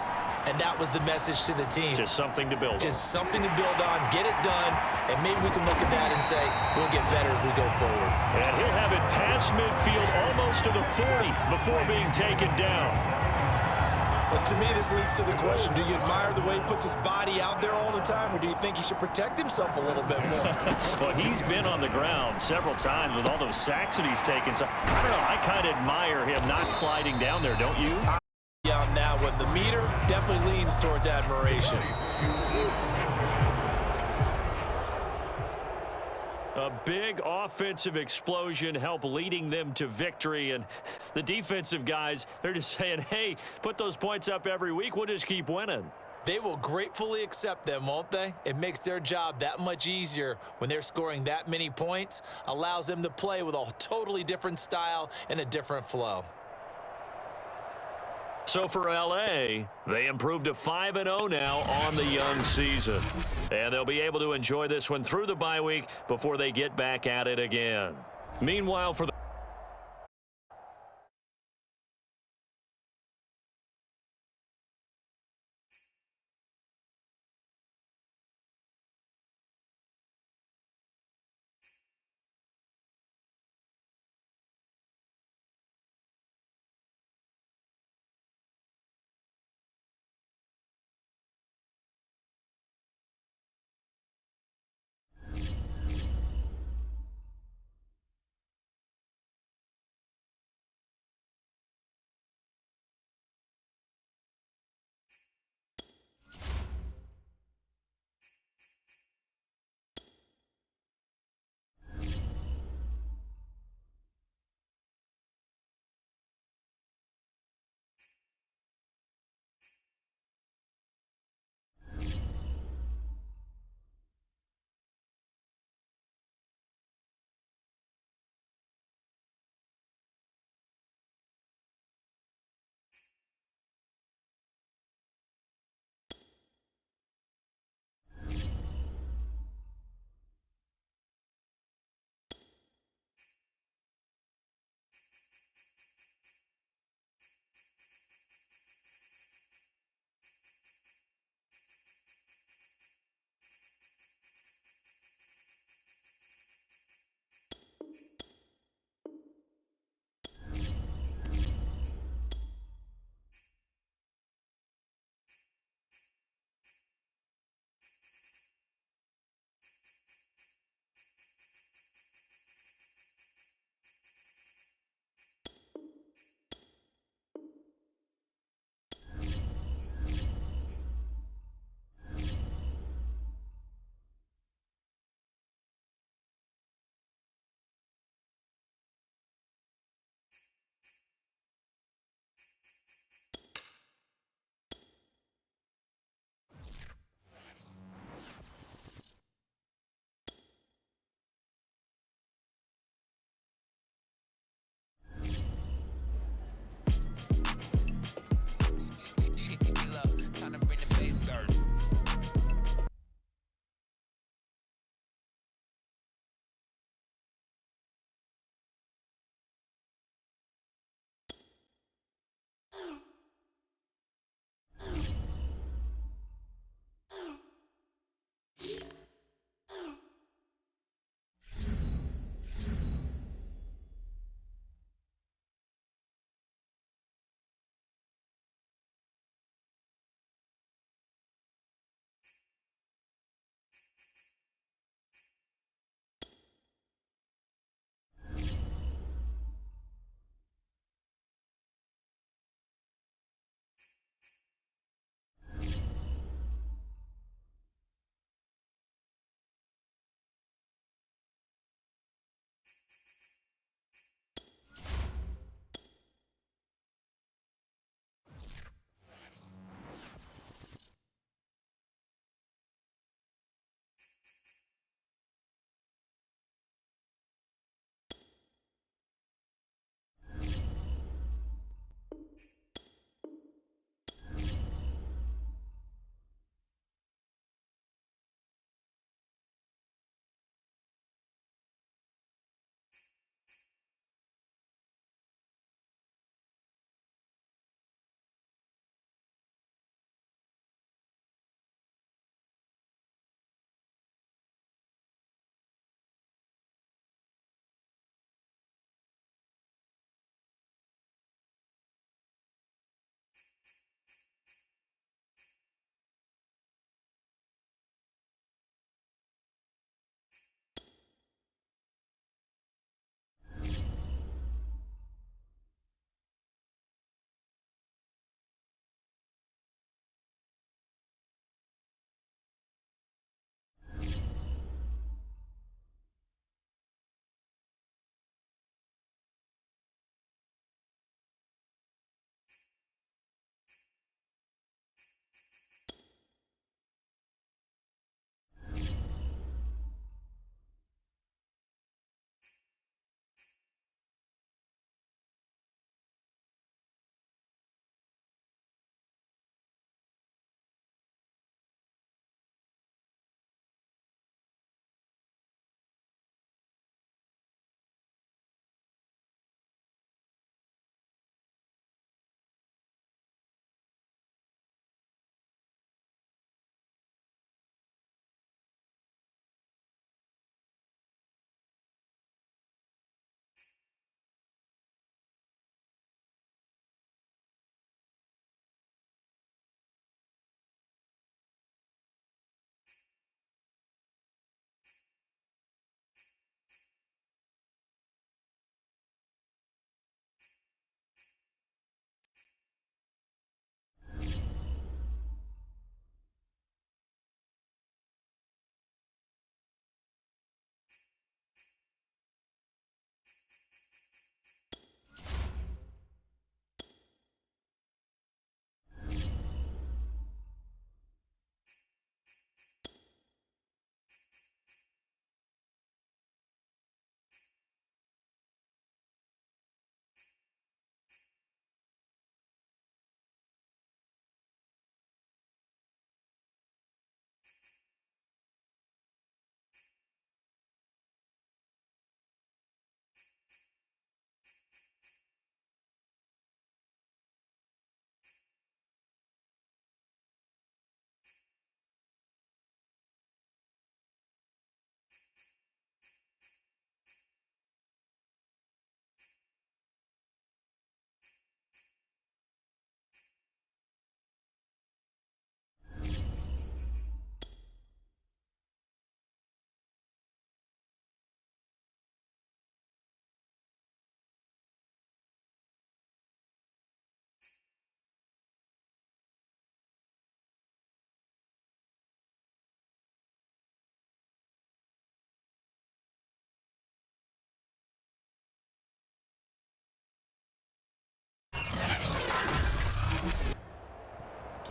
And that was the message to the team. Just something to build on. Just something to build on, get it done, and maybe we can look at that and say, we'll get better as we go forward. And he'll have it past midfield almost to the 40 before being taken down. Well, to me, this leads to the question, do you admire the way he puts his body out there all the time, or do you think he should protect himself a little bit more? Well, he's been on the ground several times with all those sacks that he's taken. So, I don't know, I kind of admire him not sliding down there, don't you? On that one, the meter definitely leans towards admiration. A big offensive explosion helped leading them to victory, and the defensive guys, they're just saying, hey, put those points up every week, we'll just keep winning. They will gratefully accept them, won't they? It makes their job that much easier when they're scoring that many points, allows them to play with a totally different style and a different flow. So for L.A., they improved to 5-0 now on the young season. And they'll be able to enjoy this one through the bye week before they get back at it again. Meanwhile, for the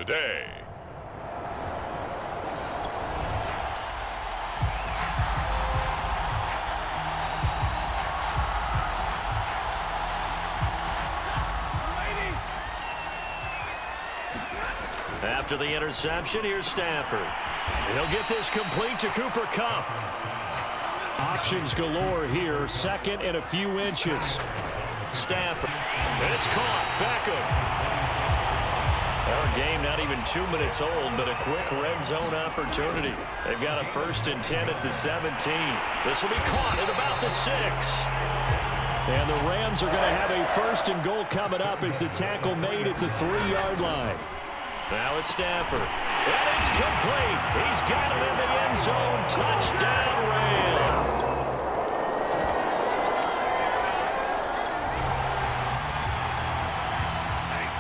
today. After the interception, here's Stafford. He'll get this complete to Cooper Kupp. Options galore here. Second and a few inches. Stafford. And it's caught. Beckham. Our game not even 2 minutes old, but a quick red zone opportunity. They've got a 1st and 10 at the 17. This will be caught at about the 6. And the Rams are going to have a 1st and goal coming up as the tackle made at the 3-yard line. Now it's Stafford. And it's complete. He's got it in the end zone. Touchdown, Rams.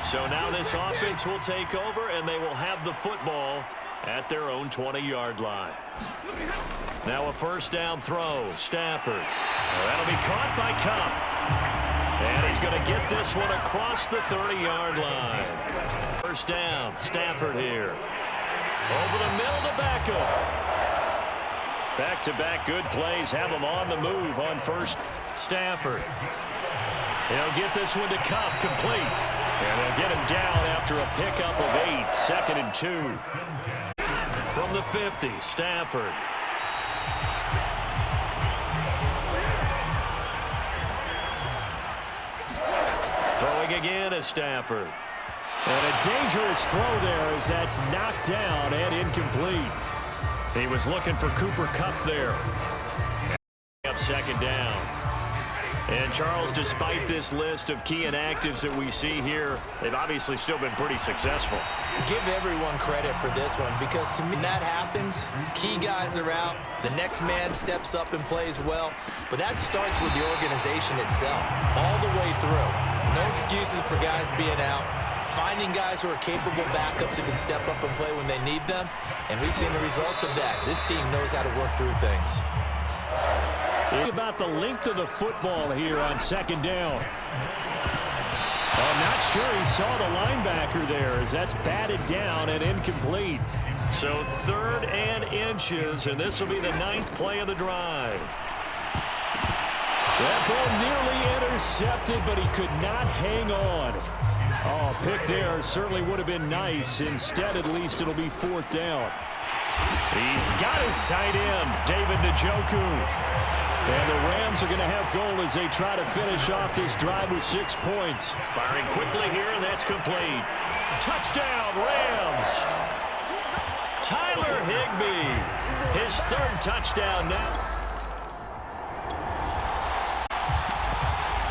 So now this offense will take over, and they will have the football at their own 20-yard line. Now a 1st down throw. Stafford. That'll be caught by Kupp. And he's going to get this one across the 30-yard line. 1st down. Stafford here. Over the middle to Beckham. Back-to-back good plays have him on the move on 1st. Stafford. He'll get this one to Kupp, complete. And they'll get him down after a pickup of 8. 2nd and 2. From the 50, Stafford. Throwing again is Stafford. And a dangerous throw there as that's knocked down and incomplete. He was looking for Cooper Kupp there. Up 2nd down. And Charles, despite this list of key inactives that we see here, they've obviously still been pretty successful. Give everyone credit for this one, because to me, when that happens, key guys are out, the next man steps up and plays well, but that starts with the organization itself, all the way through. No excuses for guys being out, finding guys who are capable backups who can step up and play when they need them, and we've seen the results of that. This team knows how to work through things. Think about the length of the football here on 2nd down. I'm not sure he saw the linebacker there as that's batted down and incomplete. So 3rd and inches, and this will be the 9th play of the drive. That ball nearly intercepted, but he could not hang on. Oh, a pick there certainly would have been nice. Instead, at least it'll be 4th down. He's got his tight end, David Njoku. And the Rams are going to have goal as they try to finish off this drive with 6 points. Firing quickly here, and that's complete. Touchdown, Rams. Tyler Higbee, his 3rd touchdown now.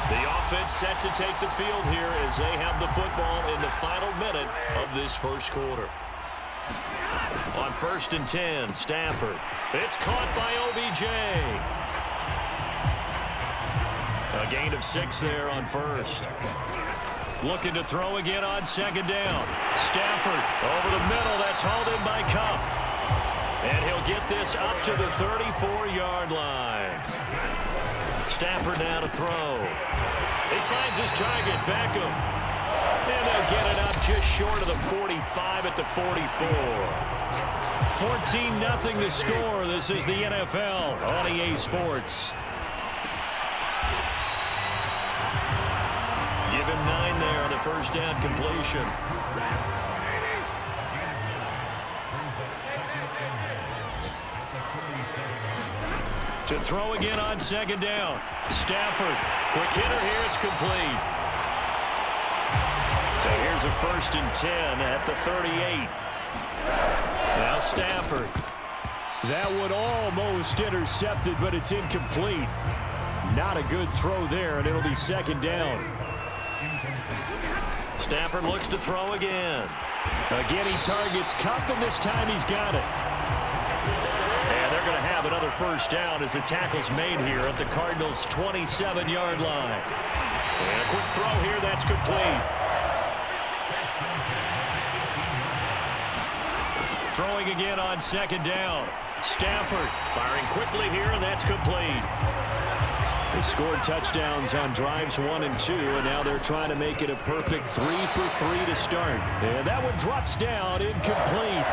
The offense set to take the field here as they have the football in the final minute of this 1st quarter. On 1st and 10, Stafford. It's caught by OBJ. A gain of 6 there on 1st. Looking to throw again on 2nd down. Stafford over the middle. That's hauled in by Kupp. And he'll get this up to the 34-yard line. Stafford now to throw. He finds his target, Beckham. And they'll get it up just short of the 45 at the 44. 14-0 the score. This is the NFL on EA Sports. Give him 9 there on the 1st down completion. To throw again on 2nd down. Stafford. Quick hitter here. It's complete. So here's a 1st and 10 at the 38. Now Stafford. That one almost intercepted, but it's incomplete. Not a good throw there, and it'll be 2nd down. Stafford looks to throw again. Again, he targets Kupp, and this time he's got it. And they're going to have another 1st down as the tackle's made here at the Cardinals' 27-yard line. And a quick throw here, that's complete. Throwing again on 2nd down. Stafford firing quickly here, and that's complete. They scored touchdowns on drives 1 and 2, and now they're trying to make it a perfect 3 for 3 to start. And that one drops down, incomplete.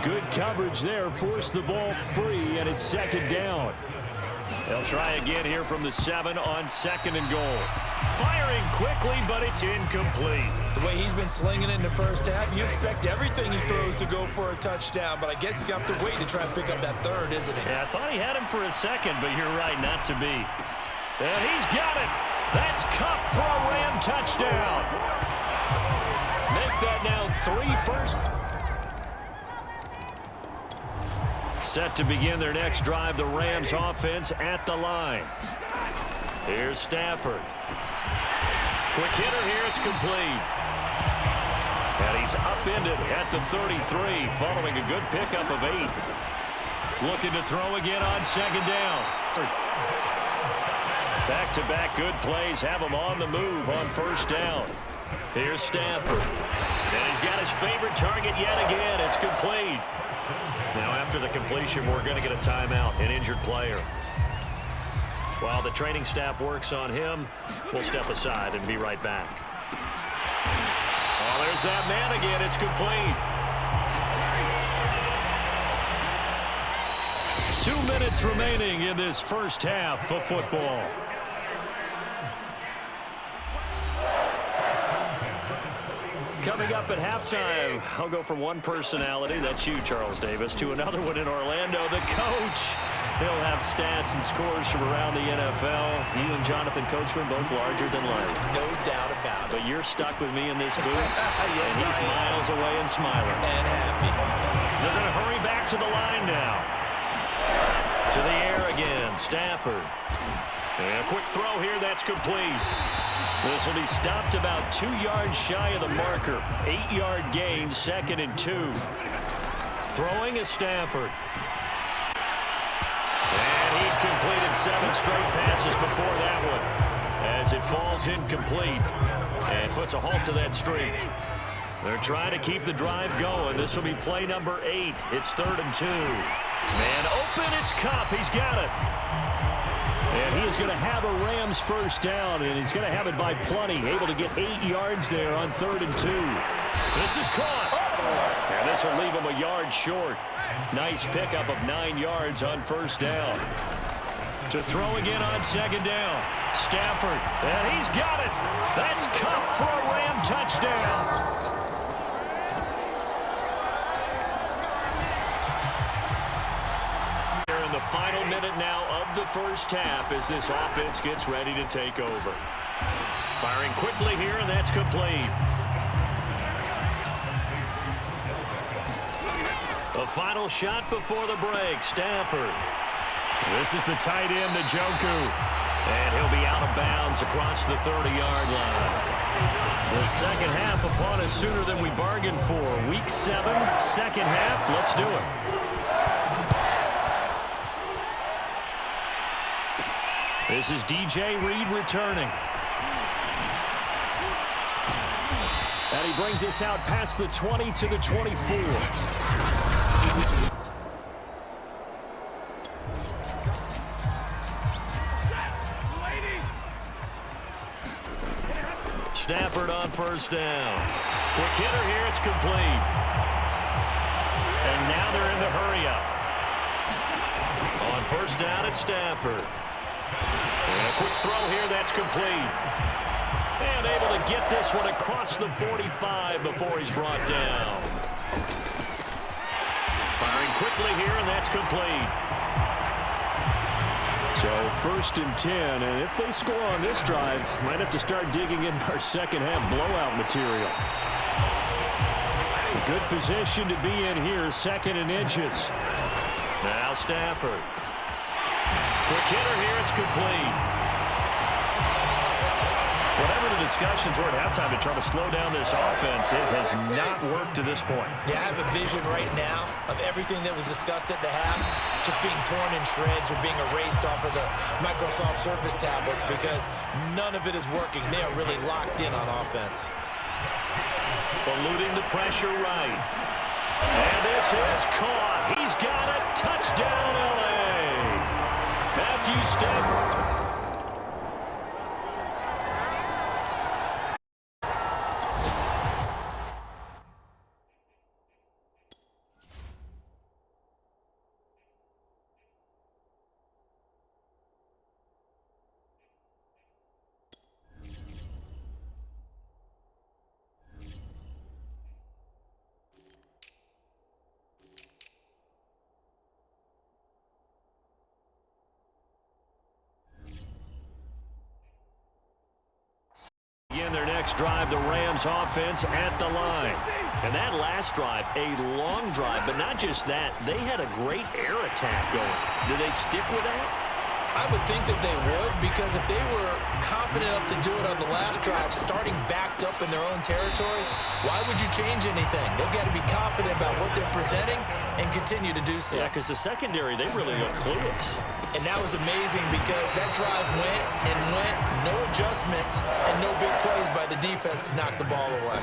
Good coverage there, forced the ball free, and it's second down. They'll try again here from the 7 on 2nd and goal. Firing quickly, but it's incomplete. The way he's been slinging it in the first half, you expect everything he throws to go for a touchdown, but I guess he's going to have to wait to try and pick up that third, isn't he? Yeah, I thought he had him for a second, but you're right, not to be. And he's got it. That's Cup for a Ram touchdown. Make that now 3 first. Set to begin their next drive, the Rams offense at the line. Here's Stafford. Quick hitter here, it's complete. And he's upended at the 33, following a good pickup of 8. Looking to throw again on 2nd down. Back-to-back good plays have him on the move on 1st down. Here's Stafford. And he's got his favorite target yet again. It's complete. Now, after the completion, we're going to get a timeout, an injured player. While the training staff works on him, we'll step aside and be right back. Oh, there's that man again. It's complete. 2 minutes remaining in this first half of football. Coming up at halftime, I'll go from one personality, that's you, Charles Davis, to another one in Orlando, the coach. He'll have stats and scores from around the NFL. You and Jonathan Coachman, both larger than life. No doubt about it. But you're stuck with me in this booth, Yes, and he's miles away and smiling. And happy. They're going to hurry back to the line now. To the air again, Stafford. And a quick throw here, that's complete. This will be stopped about 2 yards shy of the marker. 8-yard gain, 2nd and 2. Throwing is Stafford. And he completed 7 straight passes before that one, as it falls incomplete and puts a halt to that streak. They're trying to keep the drive going. This will be play number 8. It's 3rd and 2. Man open, it's Cup. He's got it. And he is going to have a Rams first down, and he's going to have it by plenty. Able to get 8 yards there on 3rd and 2. This is caught. And this will leave him a yard short. Nice pickup of 9 yards on 1st down. To throw again on 2nd down. Stafford, and he's got it. That's Cup for a Ram touchdown. The final minute now of the first half as this offense gets ready to take over. Firing quickly here, and that's complete. The final shot before the break, Stafford. This is the tight end, Njoku. And he'll be out of bounds across the 30-yard line. The second half upon us sooner than we bargained for. Week 7, second half. Let's do it. This is DJ Reed returning. And he brings us out past the 20 to the 24. Stafford on 1st down. Quick hitter here, it's complete. And now they're in the hurry up. On 1st down, it's Stafford. And a quick throw here, that's complete. And able to get this one across the 45 before he's brought down. Firing quickly here, and that's complete. So 1st and 10, and if they score on this drive, might have to start digging in our second half blowout material. A good position to be in here, 2nd and inches. Now Stafford. Quick hitter here, it's complete. Whatever the discussions were at halftime to try to slow down this offense, it has not worked to this point. Yeah, I have a vision right now of everything that was discussed at the half just being torn in shreds or being erased off of the Microsoft Surface tablets because none of it is working. They are really locked in on offense. Eluding the pressure right. And this is caught. He's got it. Touchdown, L.A. Matthew Stafford. begin their next drive, the Rams offense at the line. And that last drive, a long drive, but not just that. They had a great air attack going. Do they stick with that? I would think that they would, because if they were confident enough to do it on the last drive, starting backed up in their own territory, why would you change anything? They've got to be confident about what they're presenting and continue to do so. Yeah, because the secondary, they really look clueless. And that was amazing because that drive went and went, no adjustments, and no big plays by the defense to knock the ball away.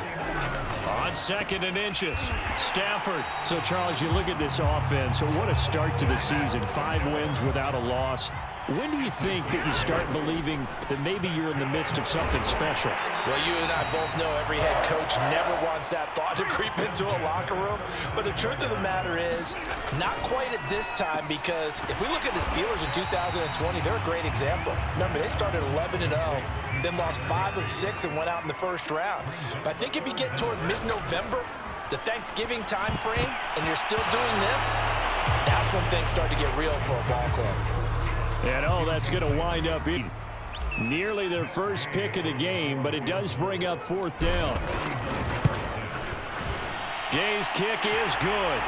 On 2nd and inches, Stafford. So, Charles, you look at this offense, what a start to the season. 5 wins without a loss. When do you think that you start believing that maybe you're in the midst of something special? Well, you and I both know every head coach never wants that thought to creep into a locker room. But the truth of the matter is, not quite at this time, because if we look at the Steelers in 2020, they're a great example. Remember, they started 11-0, then lost 5 of 6 and went out in the first round. But I think if you get toward mid-November, the Thanksgiving time frame, and you're still doing this, that's when things start to get real for a ball club. And, that's going to wind up in nearly their first pick of the game, but it does bring up 4th down. Gay's kick is good.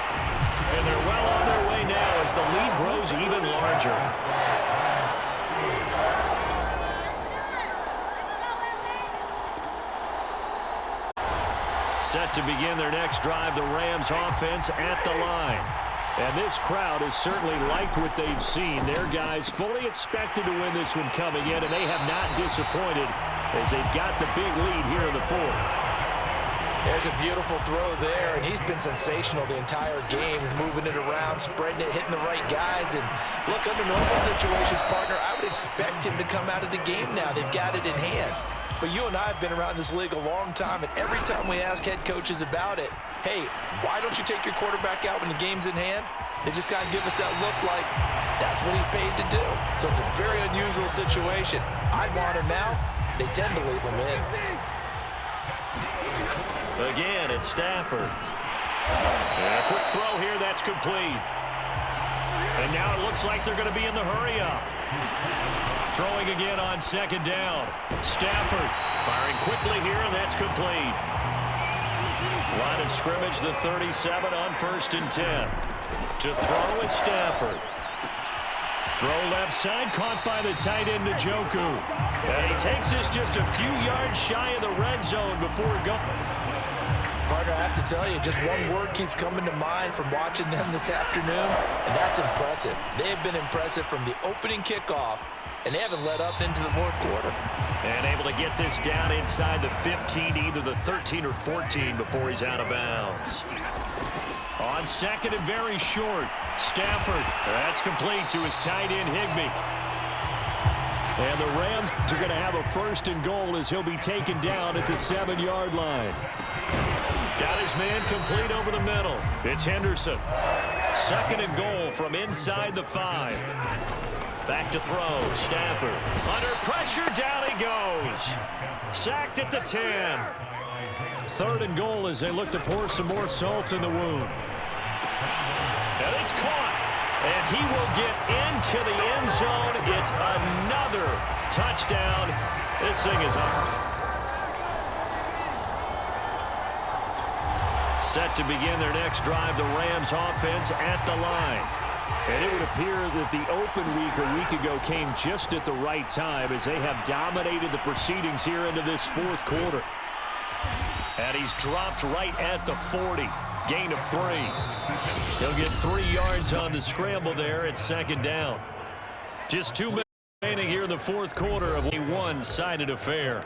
And they're well on their way now as the lead grows even larger. Set to begin their next drive, the Rams offense at the line. And this crowd has certainly liked what they've seen. Their guys fully expected to win this one coming in, and they have not disappointed as they've got the big lead here in the 4th. There's a beautiful throw there, and he's been sensational the entire game, moving it around, spreading it, hitting the right guys. And look, under normal situations, partner, I would expect him to come out of the game now. They've got it in hand. But you and I have been around this league a long time, and every time we ask head coaches about it, hey, why don't you take your quarterback out when the game's in hand? They just kind of give us that look like that's what he's paid to do. So it's a very unusual situation. I'd want him out. They tend to leave him in. Again, it's Stafford. And a quick throw here, that's complete. And now it looks like they're going to be in the hurry-up. Throwing again on 2nd down. Stafford firing quickly here, and that's complete. Line of scrimmage, the 37 on 1st and 10. To throw is Stafford. Throw left side, caught by the tight end, Njoku. And he takes this just a few yards shy of the red zone before it goes. Partner, I have to tell you, just one word keeps coming to mind from watching them this afternoon, and that's impressive. They have been impressive from the opening kickoff, and they haven't let up into the 4th quarter. And able to get this down inside the 15, either the 13 or 14 before he's out of bounds. On 2nd and very short, Stafford. That's complete to his tight end, Higbee. And the Rams are going to have a 1st and goal as he'll be taken down at the 7-yard line. Got his man complete over the middle. It's Henderson. 2nd and goal from inside the 5. Back to throw. Stafford. Under pressure. Down he goes. Sacked at the 10. 3rd and goal as they look to pour some more salt in the wound. And it's caught. And he will get into the end zone. It's another touchdown. This thing is up. Set to begin their next drive, the Rams offense at the line. And it would appear that the open week a week ago came just at the right time as they have dominated the proceedings here into this 4th quarter. And he's dropped right at the 40. Gain of 3. He'll get 3 yards on the scramble there at 2nd down. Just 2 minutes remaining here in the 4th quarter of a one-sided affair.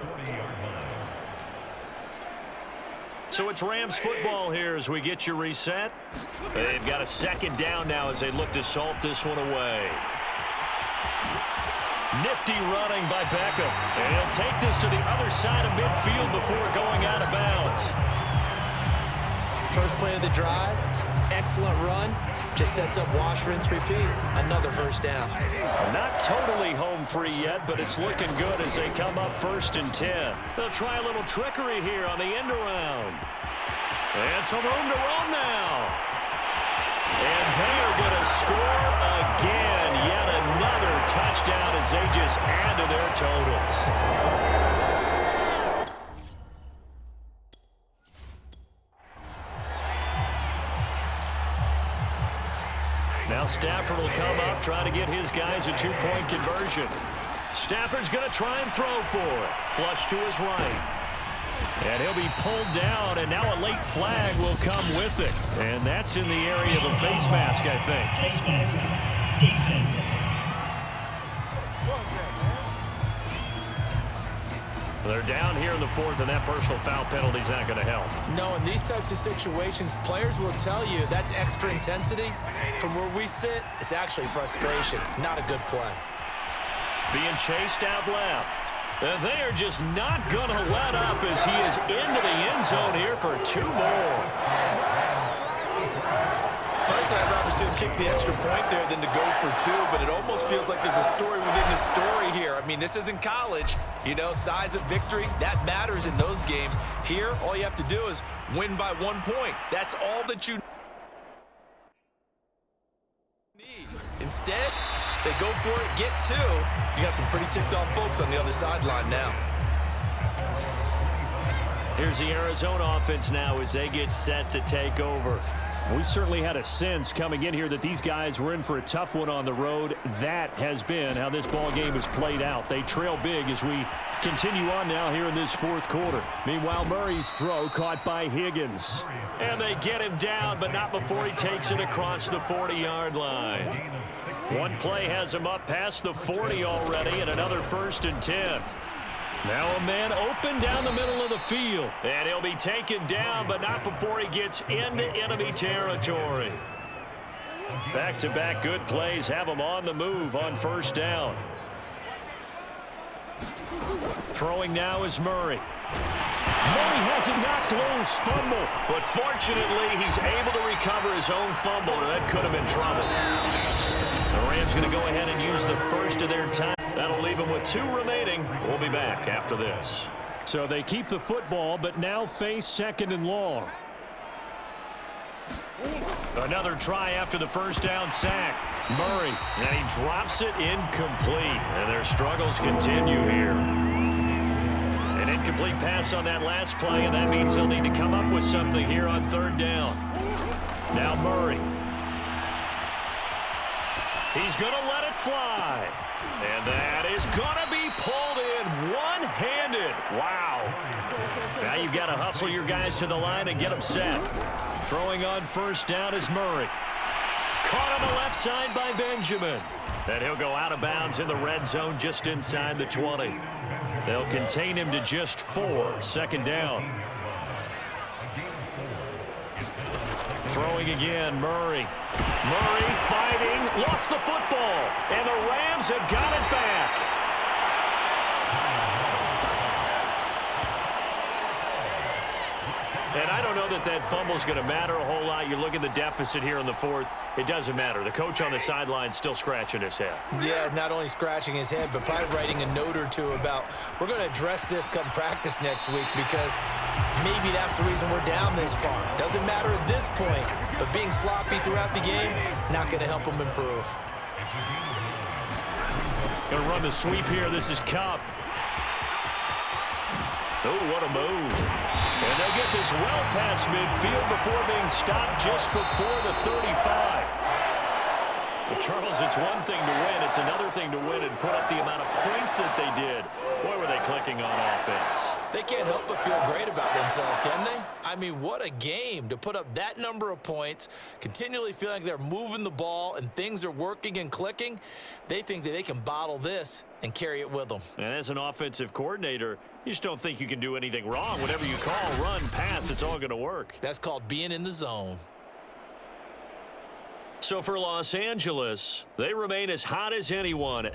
So it's Rams football here as we get you reset. They've got a 2nd down now as they look to salt this one away. Nifty running by Beckham. And he'll take this to the other side of midfield before going out of bounds. First play of the drive, excellent run. Just sets up wash, rinse, repeat. Another 1st down. Not totally home free yet, but it's looking good as they come up 1st and 10. They'll try a little trickery here on the end around. And some room to roam now. And they are going to score again. Yet another touchdown as they just add to their totals. Stafford will come up, try to get his guys a 2-point conversion. Stafford's going to try and throw for it. Flush to his right. And he'll be pulled down, and now a late flag will come with it. And that's in the area of a face mask, I think. Face mask. Defense. They're down here in the fourth, and that personal foul penalty is not going to help. No, in these types of situations, players will tell you that's extra intensity. From where we sit, it's actually frustration, not a good play. Being chased out left. And they are just not going to let up as he is into the end zone here for 2 more. Personally, I'd rather see him kick the extra point there than to go for 2, but it almost feels like there's a story within the story here. I mean, this isn't college. You know, size of victory, that matters in those games. Here, all you have to do is win by 1 point. That's all that you need. Instead, they go for it, get 2. You got some pretty ticked-off folks on the other sideline now. Here's the Arizona offense now as they get set to take over. We certainly had a sense coming in here that these guys were in for a tough one on the road. That has been how this ball game has played out. They trail big as we continue on now here in this fourth quarter. Meanwhile, Murray's throw caught by Higgins. And they get him down, but not before he takes it across the 40-yard line. One play has him up past the 40 already, and another 1st and 10. Now a man open down the middle of the field. And he'll be taken down, but not before he gets into enemy territory. Back-to-back good plays have him on the move on 1st down. Throwing now is Murray. Murray has it knocked loose. Fumble. But fortunately, he's able to recover his own fumble, or that could have been trouble. The Rams going to go ahead and use the first of their time. That'll leave them with 2 remaining. We'll be back after this. So they keep the football, but now face 2nd and long. Another try after the 1st down sack. Murray, and he drops it incomplete. And their struggles continue here. An incomplete pass on that last play, and that means they'll need to come up with something here on 3rd down. Now Murray. He's going to let it fly. And that is going to be pulled in one-handed. Wow. Now you've got to hustle your guys to the line and get them set. Throwing on 1st down is Murray. Caught on the left side by Benjamin. And he'll go out of bounds in the red zone just inside the 20. They'll contain him to just 4. 2nd down. Throwing again, Murray. Murray fighting, lost the football, and the Rams have got it back. And I don't know that that fumble is going to matter a whole lot. You look at the deficit here in the 4th, it doesn't matter. The coach on the sideline still scratching his head. Yeah, not only scratching his head, but probably writing a note or 2 about we're going to address this come practice next week because maybe that's the reason we're down this far. Doesn't matter at this point, but being sloppy throughout the game, not going to help them improve. Going to run the sweep here. This is Cup. Oh, what a move. And they'll get this well past midfield before being stopped just before the 35. But Charles, it's one thing to win. It's another thing to win and put up the amount of points that they did. Boy, were they clicking on offense. They can't help but feel great about themselves, can they? I mean, what a game to put up that number of points, continually feeling like they're moving the ball and things are working and clicking. They think that they can bottle this and carry it with them. And as an offensive coordinator, you just don't think you can do anything wrong. Whatever you call, run, pass, it's all going to work. That's called being in the zone. So for Los Angeles, they remain as hot as anyone.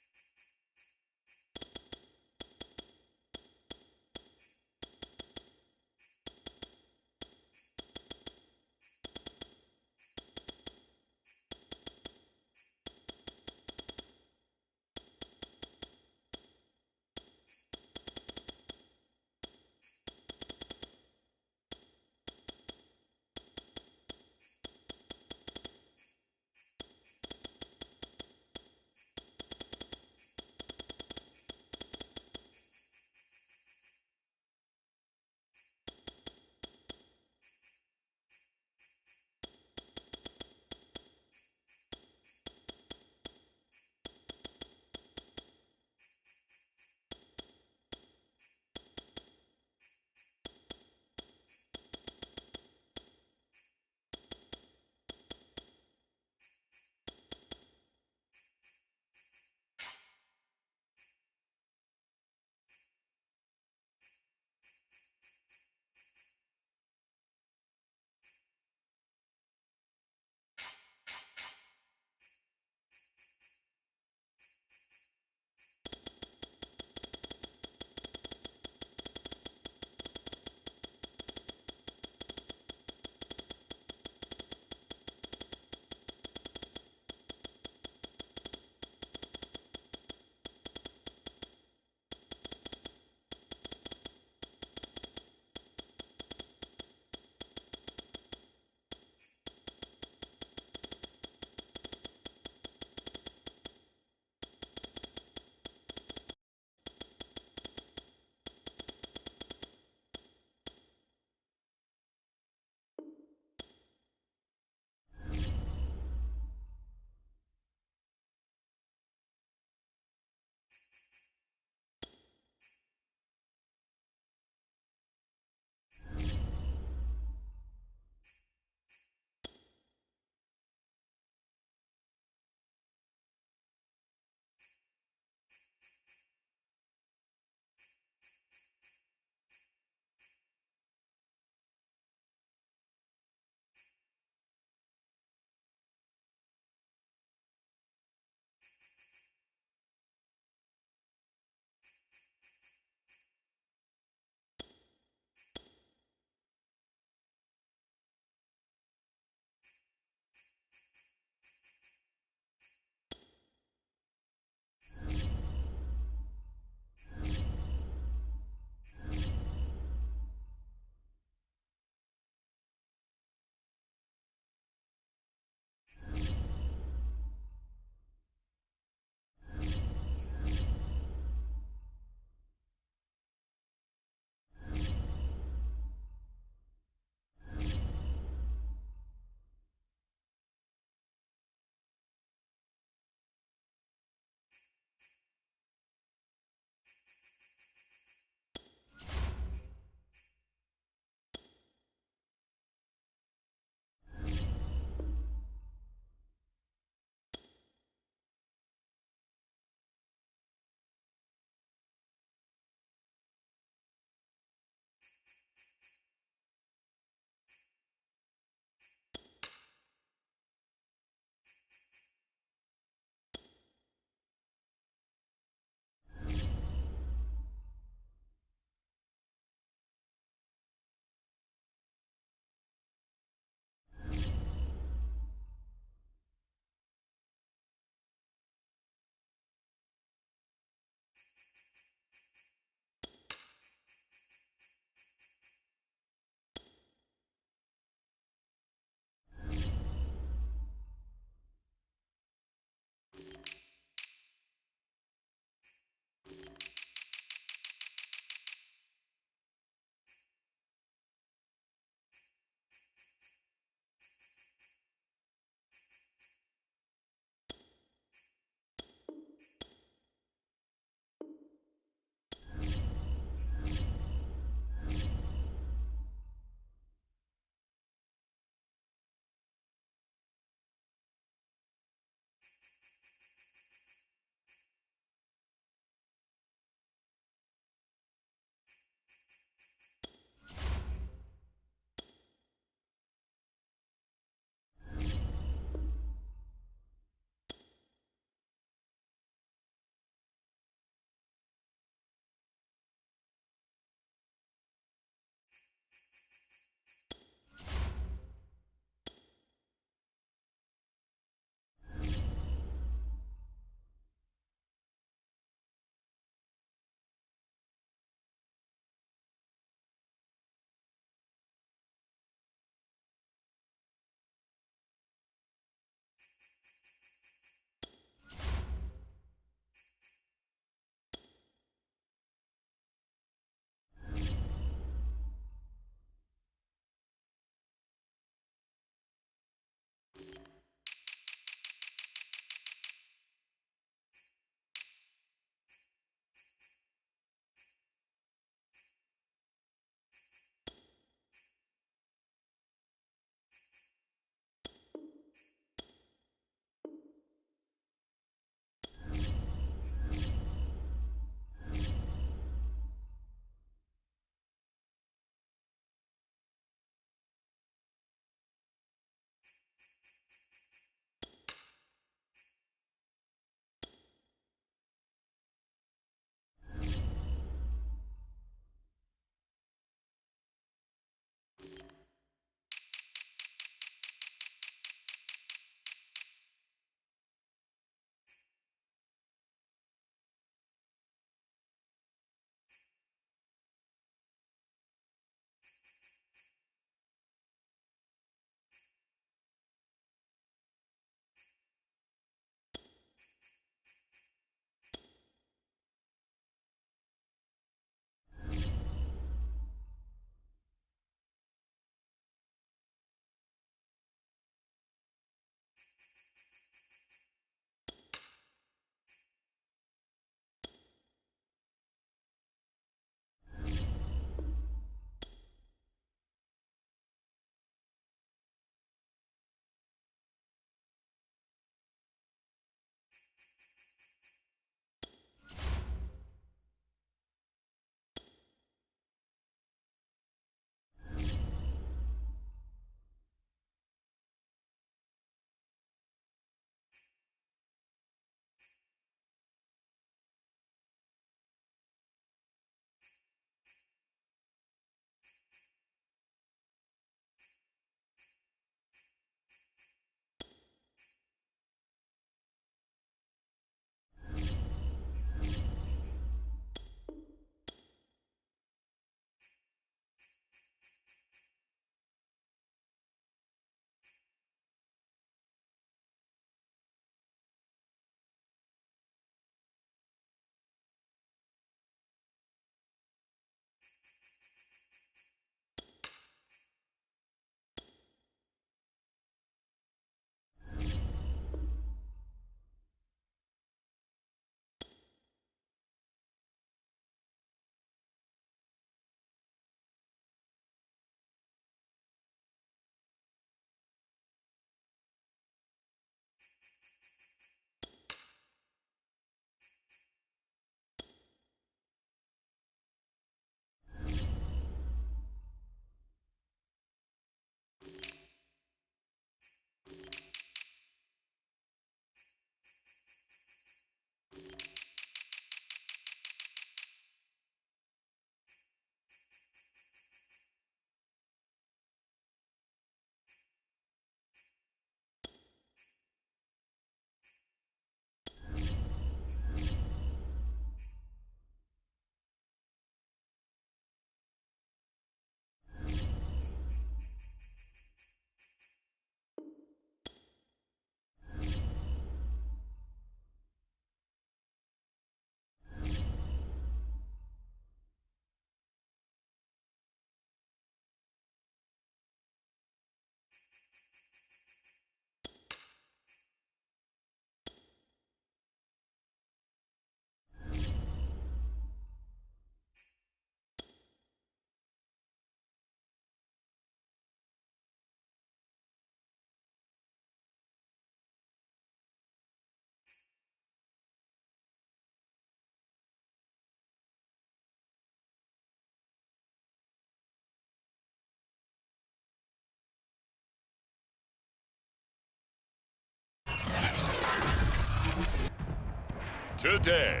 Today,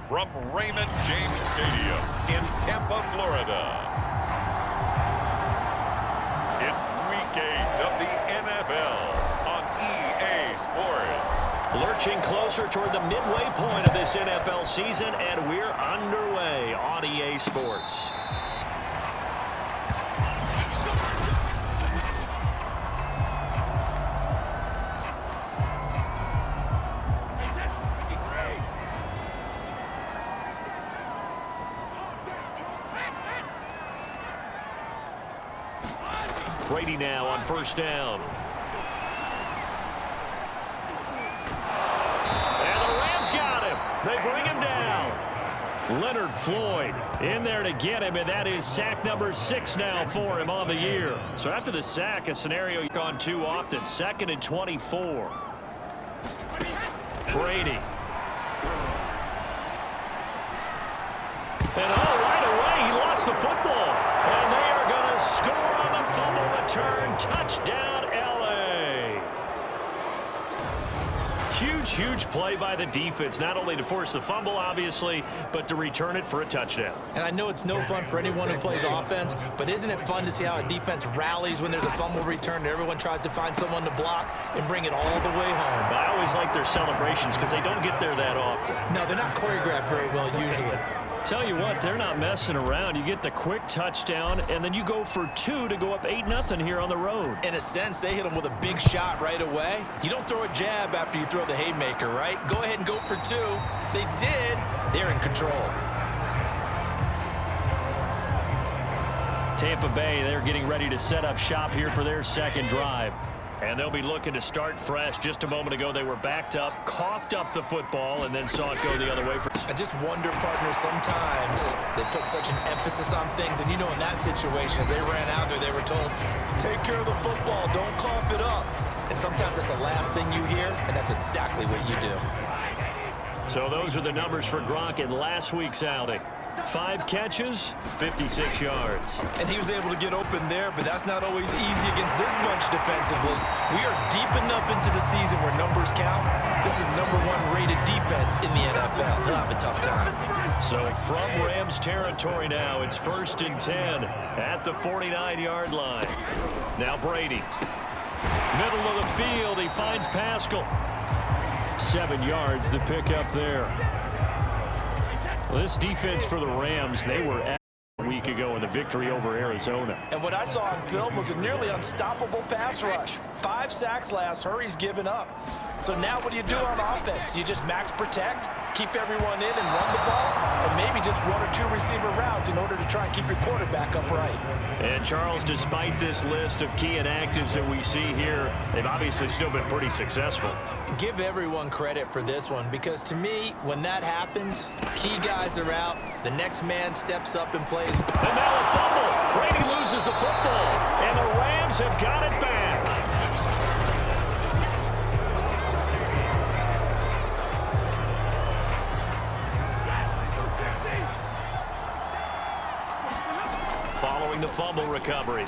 from Raymond James Stadium in Tampa, Florida, it's Week 8 of the NFL on EA Sports. Lurching closer toward the midway point of this NFL season, and we're underway on EA Sports. Brady now on first down. And the Rams got him. They bring him down. Leonard Floyd in there to get him, and that is sack number 6 now for him on the year. So after the sack, a scenario you've gone too often. 2nd and 24. Brady. And right away, he lost the football. And they are going to score on the fumble return. Touchdown, L.A. Huge play by the defense, not only to force the fumble, obviously, but to return it for a touchdown. And I know it's no fun for anyone who plays offense, but isn't it fun to see how a defense rallies when there's a fumble return and everyone tries to find someone to block and bring it all the way home? I always like their celebrations because they don't get there that often. No, they're not choreographed very well usually. Tell you what, they're not messing around. You get the quick touchdown, and then you go for 2 to go up 8-0 here on the road. In a sense, they hit them with a big shot right away. You don't throw a jab after you throw the haymaker, right? Go ahead and go for 2. They did. They're in control. Tampa Bay, they're getting ready to set up shop here for their second drive. And they'll be looking to start fresh. Just a moment ago, they were backed up, coughed up the football, and then saw it go the other way. I just wonder, partner, sometimes they put such an emphasis on things. And, you know, in that situation, as they ran out there, they were told, take care of the football, don't cough it up. And sometimes that's the last thing you hear, and that's exactly what you do. So those are the numbers for Gronk in last week's outing. 5 catches, 56 yards. And he was able to get open there, but that's not always easy against this bunch defensively. We are deep enough into the season where numbers count. This is #1 rated defense in the NFL. He'll have a tough time. So from Rams territory now, it's 1st and 10 at the 49-yard line. Now Brady. Middle of the field, he finds Pascal. 7 yards, the pickup there. Well, this defense for the Rams, they were at a week ago in the victory over Arizona. And what I saw on film was a nearly unstoppable pass rush. 5 sacks last, Hurry's given up. So now what do you do on offense? You just max protect, keep everyone in and run the ball, or maybe just 1 or 2 receiver routes in order to try and keep your quarterback upright. And Charles, despite this list of key inactives that we see here, they've obviously still been pretty successful. Give everyone credit for this one, because to me, when that happens, key guys are out, the next man steps up and plays. And now a fumble. Brady loses the football, and the Rams have got it back. Following the fumble recovery.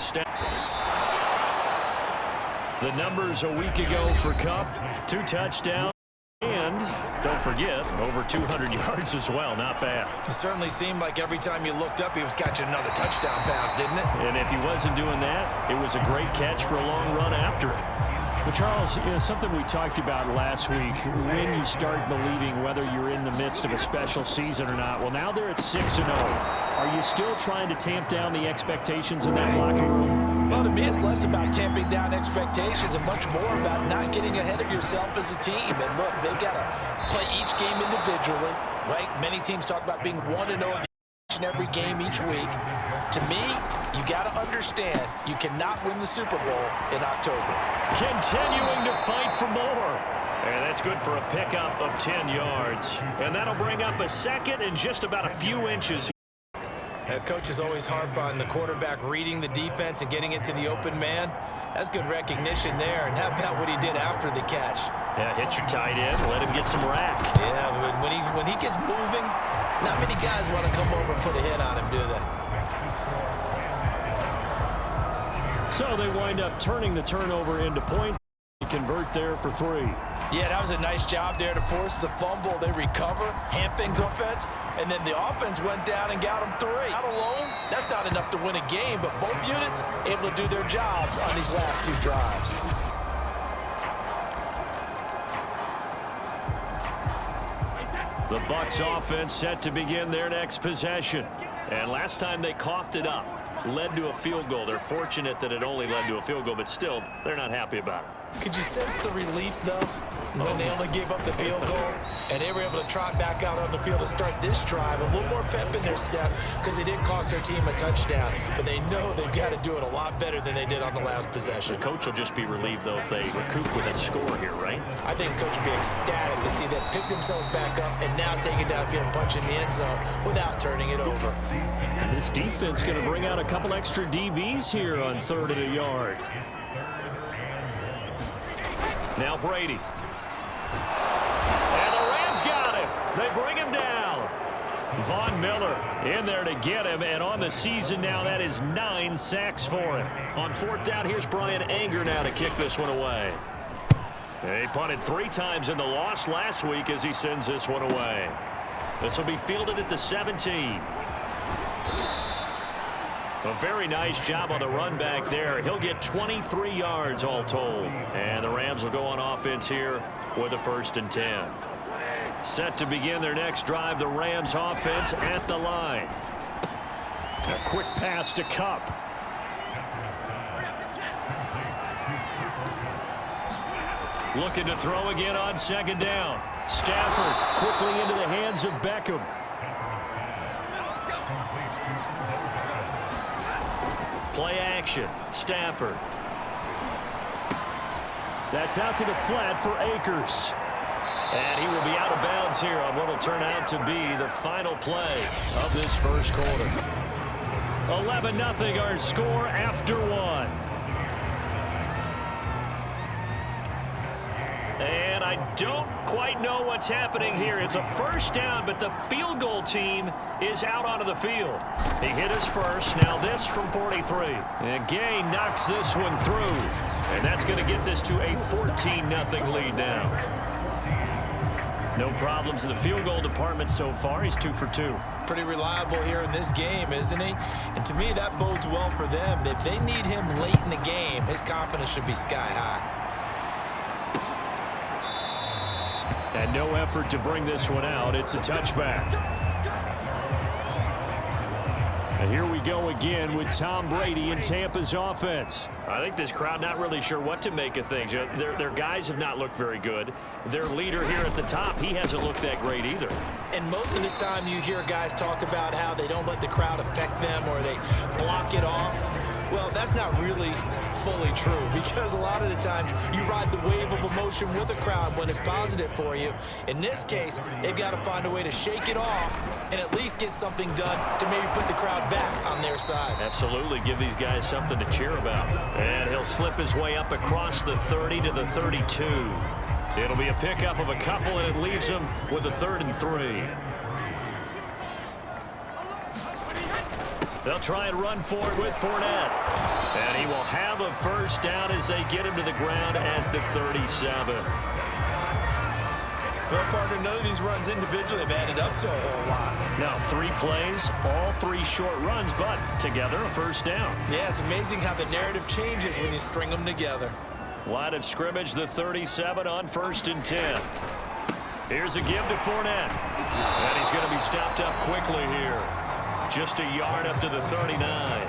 The numbers a week ago for Kupp, 2 touchdowns, and don't forget, over 200 yards as well. Not bad. It certainly seemed like every time you looked up, he was catching another touchdown pass, didn't it? And if he wasn't doing that, it was a great catch for a long run after it. But Charles, you know, something we talked about last week, when you start believing whether you're in the midst of a special season or not. Well, now they're at 6-0. Are you still trying to tamp down the expectations in that locker room? Well, to me, it's less about tamping down expectations and much more about not getting ahead of yourself as a team. And look, they've got to play each game individually, right? Many teams talk about being 1-0 each and every game each week. To me, you got to understand you cannot win the Super Bowl in October. Continuing to fight for more. And that's good for a pickup of 10 yards. And that'll bring up a 2nd and just about a few inches. Coaches always harp on the quarterback reading the defense and getting it to the open man. That's good recognition there. And how about what he did after the catch? Yeah, hit your tight end, let him get some rack. Yeah, when he gets moving, not many guys want to come over and put a hit on him, do they? So they wind up turning the turnover into points. Convert there for 3. Yeah, that was a nice job there to force the fumble. They recover, hand things offense, and then the offense went down and got them 3. Out alone, that's not enough to win a game, but both units able to do their jobs on these last 2 drives. The Bucs offense set to begin their next possession. And last time they coughed it up, led to a field goal. They're fortunate that it only led to a field goal, but still, they're not happy about it. Could you sense the relief, though, when they only gave up the field goal and they were able to trot back out on the field and start this drive? A little more pep in their step because they didn't cost their team a touchdown, but they know they've got to do it a lot better than they did on the last possession. The coach will just be relieved, though, if they recoup with a score here, right? I think the coach will be ecstatic to see them pick themselves back up and now take it downfield and punch in the end zone without turning it over. And this defense going to bring out a couple extra DBs here on 3rd and a yard. Now Brady. And the Rams got him. They bring him down. Von Miller in there to get him, and on the season now, that is 9 sacks for him. On 4th down, here's Brian Anger now to kick this one away. He punted 3 times in the loss last week as he sends this one away. This will be fielded at the 17. A very nice job on the run back there. He'll get 23 yards all told. And the Rams will go on offense here with a 1st and 10. Set to begin their next drive, the Rams offense at the line. A quick pass to Kupp. Looking to throw again on 2nd down. Stafford quickly into the hands of Beckham. Play action. Stafford. That's out to the flat for Akers. And he will be out of bounds here on what will turn out to be the final play of this 1st quarter. 11-0 our score after 1. And I don't quite know what's happening here. It's a 1st down, but the field goal team is out onto the field. He hit his first. Now this from 43. And Gay knocks this one through. And that's going to get this to a 14-0 lead now. No problems in the field goal department so far. He's 2 for 2. Pretty reliable here in this game, isn't he? And to me, that bodes well for them. If they need him late in the game, his confidence should be sky high. And no effort to bring this one out. It's a touchback. And here we go again with Tom Brady in Tampa's offense. I think this crowd not really sure what to make of things. Their guys have not looked very good. Their leader here at the top, he hasn't looked that great either. And most of the time you hear guys talk about how they don't let the crowd affect them or they block it off. Well, that's not really fully true because a lot of the times you ride the wave of emotion with the crowd when it's positive for you. In this case, they've got to find a way to shake it off and at least get something done to maybe put the crowd back on their side. Absolutely. Give these guys something to cheer about. And he'll slip his way up across the 30 to the 32. It'll be a pickup of a couple, and it leaves him with a 3rd and 3. They'll try and run for it with Fournette. And he will have a 1st down as they get him to the ground at the 37. Well, partner, none of these runs individually have added up to a whole lot. Now 3 plays, all 3 short runs, but together a 1st down. Yeah, it's amazing how the narrative changes when you string them together. Line of scrimmage, the 37 on 1st and 10. Here's a give to Fournette. And he's going to be stopped up quickly here. Just a yard up to the 39.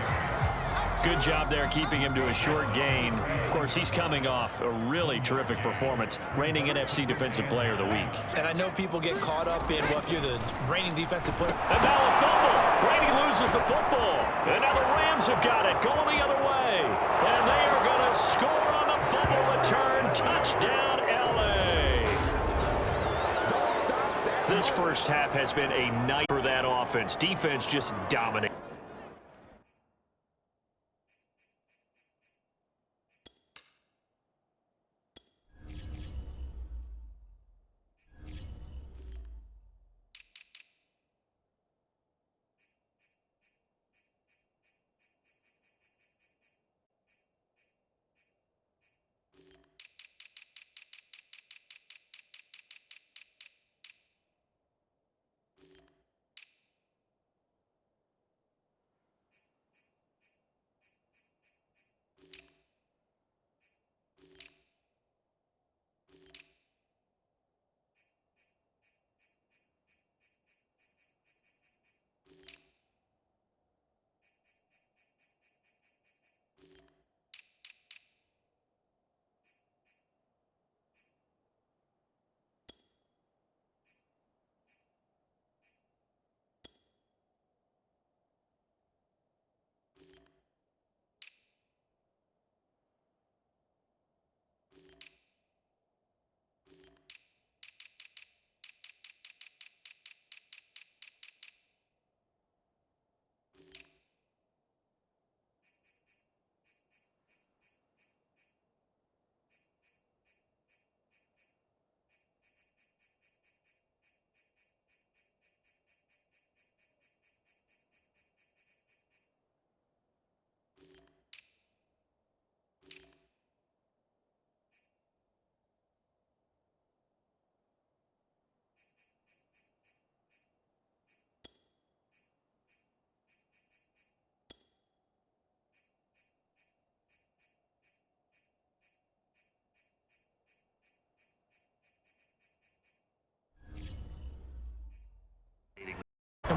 Good job there keeping him to a short gain. Of course, he's coming off a really terrific performance, reigning NFC Defensive Player of the Week. And I know people get caught up in, well, if you're the reigning defensive player. And now a fumble. Brady loses the football. And now the Rams have got it, going the other way. And they are going to score on the fumble return. Touchdown, L.A. This 1st half has been a night for that offense. Defense just dominating.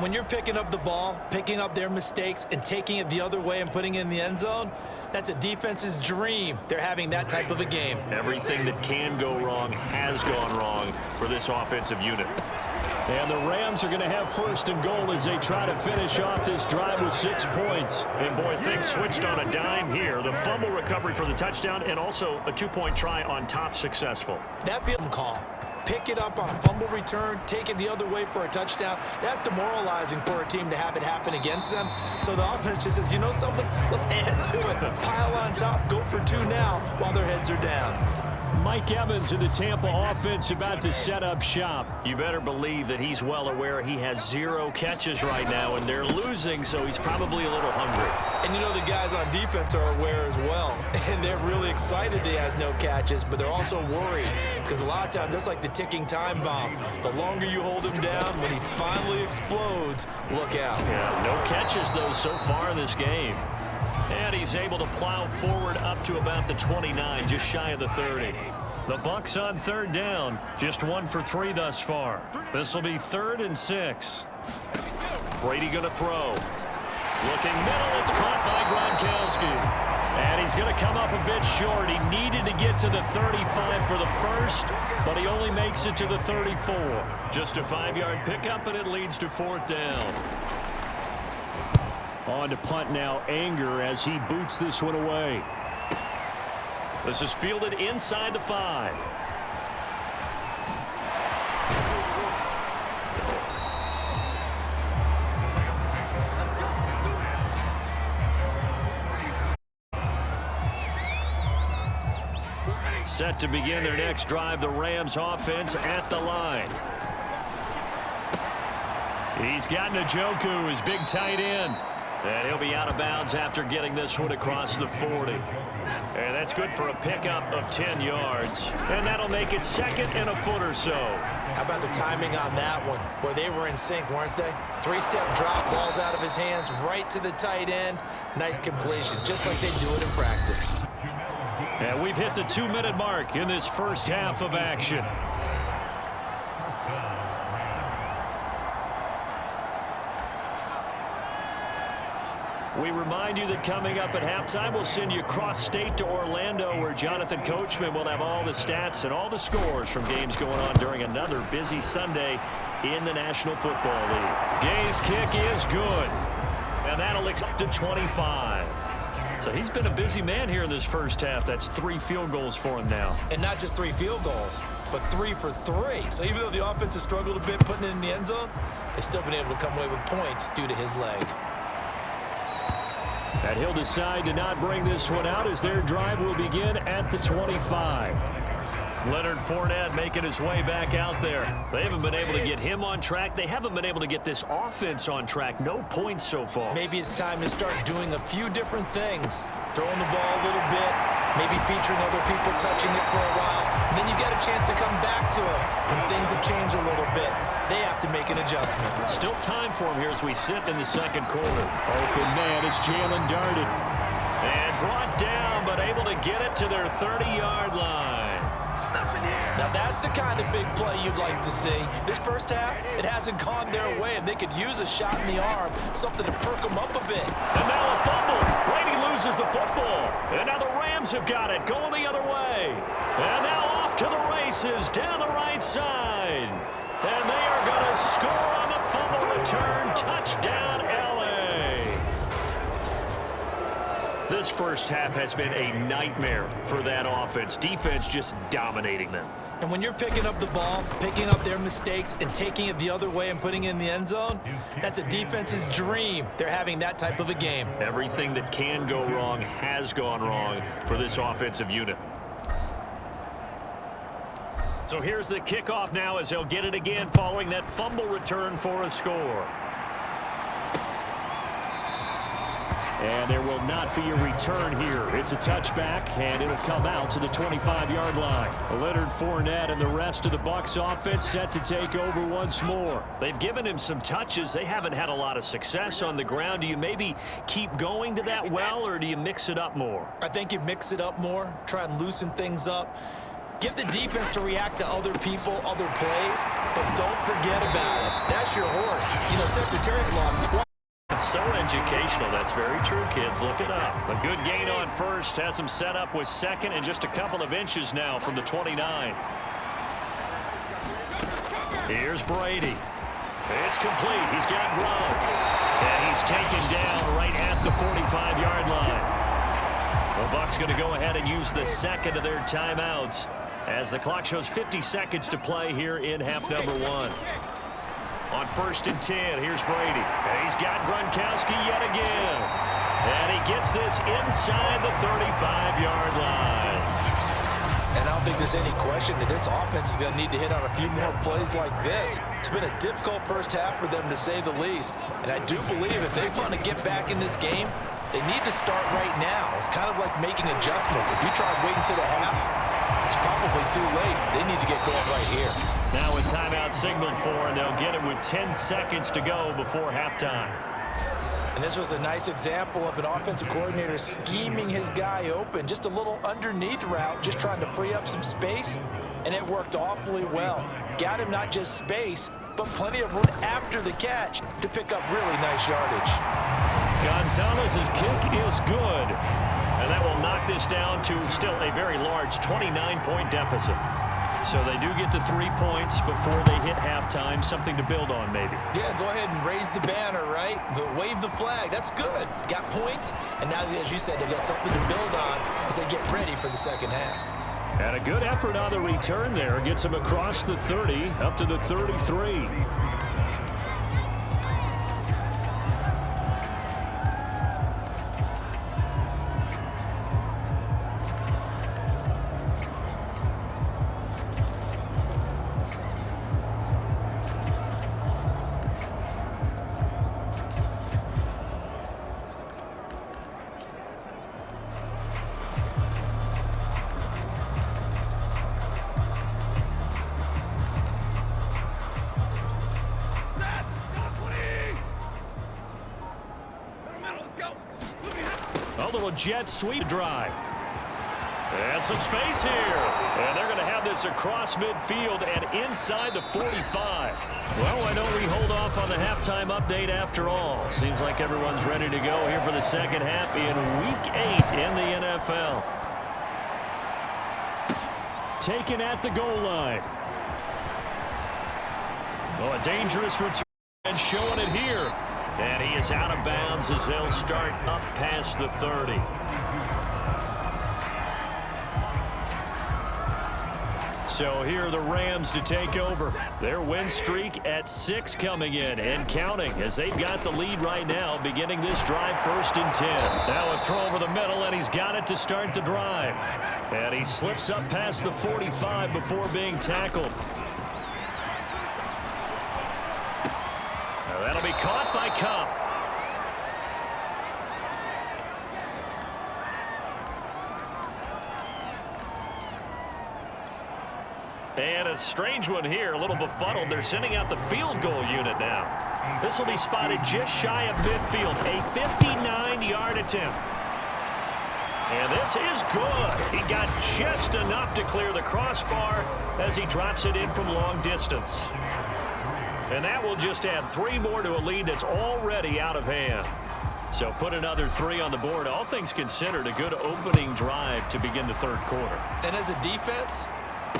when you're picking up the ball, picking up their mistakes, and taking it the other way and putting it in the end zone, that's a defense's dream. They're having that type of a game. Everything that can go wrong has gone wrong for this offensive unit. And the Rams are going to have first and goal as they try to finish off this drive with 6 points. And, boy, things switched on a dime here. The fumble recovery for the touchdown and also a 2-point try on top successful. That field call. Pick it up on a fumble return, take it the other way for a touchdown. That's demoralizing for a team to have it happen against them. So the offense just says, you know something? Let's add to it. Pile on top, go for 2 now while their heads are down. Mike Evans in the Tampa offense about to set up shop. You better believe that he's well aware he has 0 catches right now, and they're losing, so he's probably a little hungry. And you know the guys on defense are aware as well. And they're really excited he has no catches, but they're also worried because a lot of times that's like the ticking time bomb. The longer you hold him down, when he finally explodes, look out. Yeah, no catches, though, so far in this game. And he's able to plow forward up to about the 29, just shy of the 30. The Bucs on 3rd down, just 1 for 3 thus far. This will be 3rd and 6. Brady going to throw. Looking middle, it's caught by Gronkowski. And he's going to come up a bit short. He needed to get to the 35 for the first, but he only makes it to the 34. Just a 5-yard pickup, and it leads to 4th down. On to punt now, Anger as he boots this one away. This is fielded inside the 5. Set to begin their next drive, the Rams offense at the line. He's got Njoku, his big tight end. And he'll be out of bounds after getting this one across the 40. And that's good for a pickup of 10 yards. And that'll make it 2nd and a foot or so. How about the timing on that one? Boy, they were in sync, weren't they? 3-step drop, balls out of his hands, right to the tight end. Nice completion, just like they do it in practice. And we've hit the 2-minute mark in this first half of action. We remind you that coming up at halftime, we'll send you cross-state to Orlando, where Jonathan Coachman will have all the stats and all the scores from games going on during another busy Sunday in the National Football League. Gay's kick is good, and that'll up to 25. So he's been a busy man here in this first half. That's 3 field goals for him now. And not just 3 field goals, but 3 for 3. So even though the offense has struggled a bit putting it in the end zone, they've still been able to come away with points due to his leg. And he'll decide to not bring this one out as their drive will begin at the 25. Leonard Fournette making his way back out there. They haven't been able to get him on track. They haven't been able to get this offense on track. No points so far. Maybe it's time to start doing a few different things. Throwing the ball a little bit, maybe featuring other people touching it for a while. And then you get a chance to come back to it when things have changed a little bit. They have to make an adjustment. Still time for him here as we sit in the 2nd quarter. Open man, it's Jalen Darden. And brought down, but able to get it to their 30-yard line. Now that's the kind of big play you'd like to see. This first half, it hasn't gone their way, and they could use a shot in the arm, something to perk them up a bit. And now a fumble. Brady loses the football. And now the Rams have got it, going the other way. And now off to the races, down the right side. And they are going to score on the fumble return. Touchdown, L.A. This first half has been a nightmare for that offense. Defense just dominating them. And when you're picking up the ball, picking up their mistakes, and taking it the other way and putting it in the end zone, that's a defense's dream. They're having that type of a game. Everything that can go wrong has gone wrong for this offensive unit. So here's the kickoff now as they'll get it again following that fumble return for a score. And there will not be a return here. It's a touchback, and it'll come out to the 25-yard line. Leonard Fournette and the rest of the Bucs offense set to take over once more. They've given him some touches. They haven't had a lot of success on the ground. Do you maybe keep going to that well, or do you mix it up more? I think you mix it up more, try and loosen things up. Give the defense to react to other people, other plays, but don't forget about it. That's your horse. You know, Secretariat lost twice. So educational. That's very true, kids. Look it up. A good gain on first. Has him set up with second and just a couple of inches now from the 29. Here's Brady. It's complete. He's got Gronk. And he's taken down right at the 45-yard line. The Bucs going to go ahead and use the second of their timeouts as the clock shows 50 seconds to play here in half number 1. On 1st and 10, here's Brady. And he's got Gronkowski yet again. And he gets this inside the 35-yard line. And I don't think there's any question that this offense is going to need to hit on a few more plays like this. It's been a difficult first half for them, to say the least. And I do believe if they want to get back in this game, they need to start right now. It's kind of like making adjustments. If you try waiting to the half, it's probably too late. They need to get going right here. Now a timeout signaled for, and they'll get it with 10 seconds to go before halftime. And this was a nice example of an offensive coordinator scheming his guy open. Just a little underneath route, just trying to free up some space, and it worked awfully well. Got him not just space, but plenty of room after the catch to pick up really nice yardage. Gonzalez's kick is good, and that will knock this down to still a very large 29-point deficit. So they do get the 3 points before they hit halftime, something to build on maybe. Yeah, go ahead and raise the banner, right? Wave the flag. That's good. Got points, and now, as you said, they've got something to build on as they get ready for the second half. And a good effort on the return there. Gets him across the 30, up to the 33. A little jet sweep drive. And some space here. And they're going to have this across midfield and inside the 45. Well, why don't we hold off on the halftime update after all? Seems like everyone's ready to go here for the second half in Week 8 in the NFL. Taken at the goal line. Oh, a dangerous return and showing it here. And he is out of bounds as they'll start up past the 30. So here are the Rams to take over. Their win streak at 6 coming in and counting as they've got the lead right now beginning this drive 1st and 10. Now a throw over the middle, and he's got it to start the drive. And he slips up past the 45 before being tackled. That'll be caught by Cup. And a strange one here, a little befuddled. They're sending out the field goal unit now. This will be spotted just shy of midfield, a 59-yard attempt. And this is good. He got just enough to clear the crossbar as he drops it in from long distance. And that will just add 3 more to a lead that's already out of hand. So put another 3 on the board. All things considered, a good opening drive to begin the third quarter. And as a defense,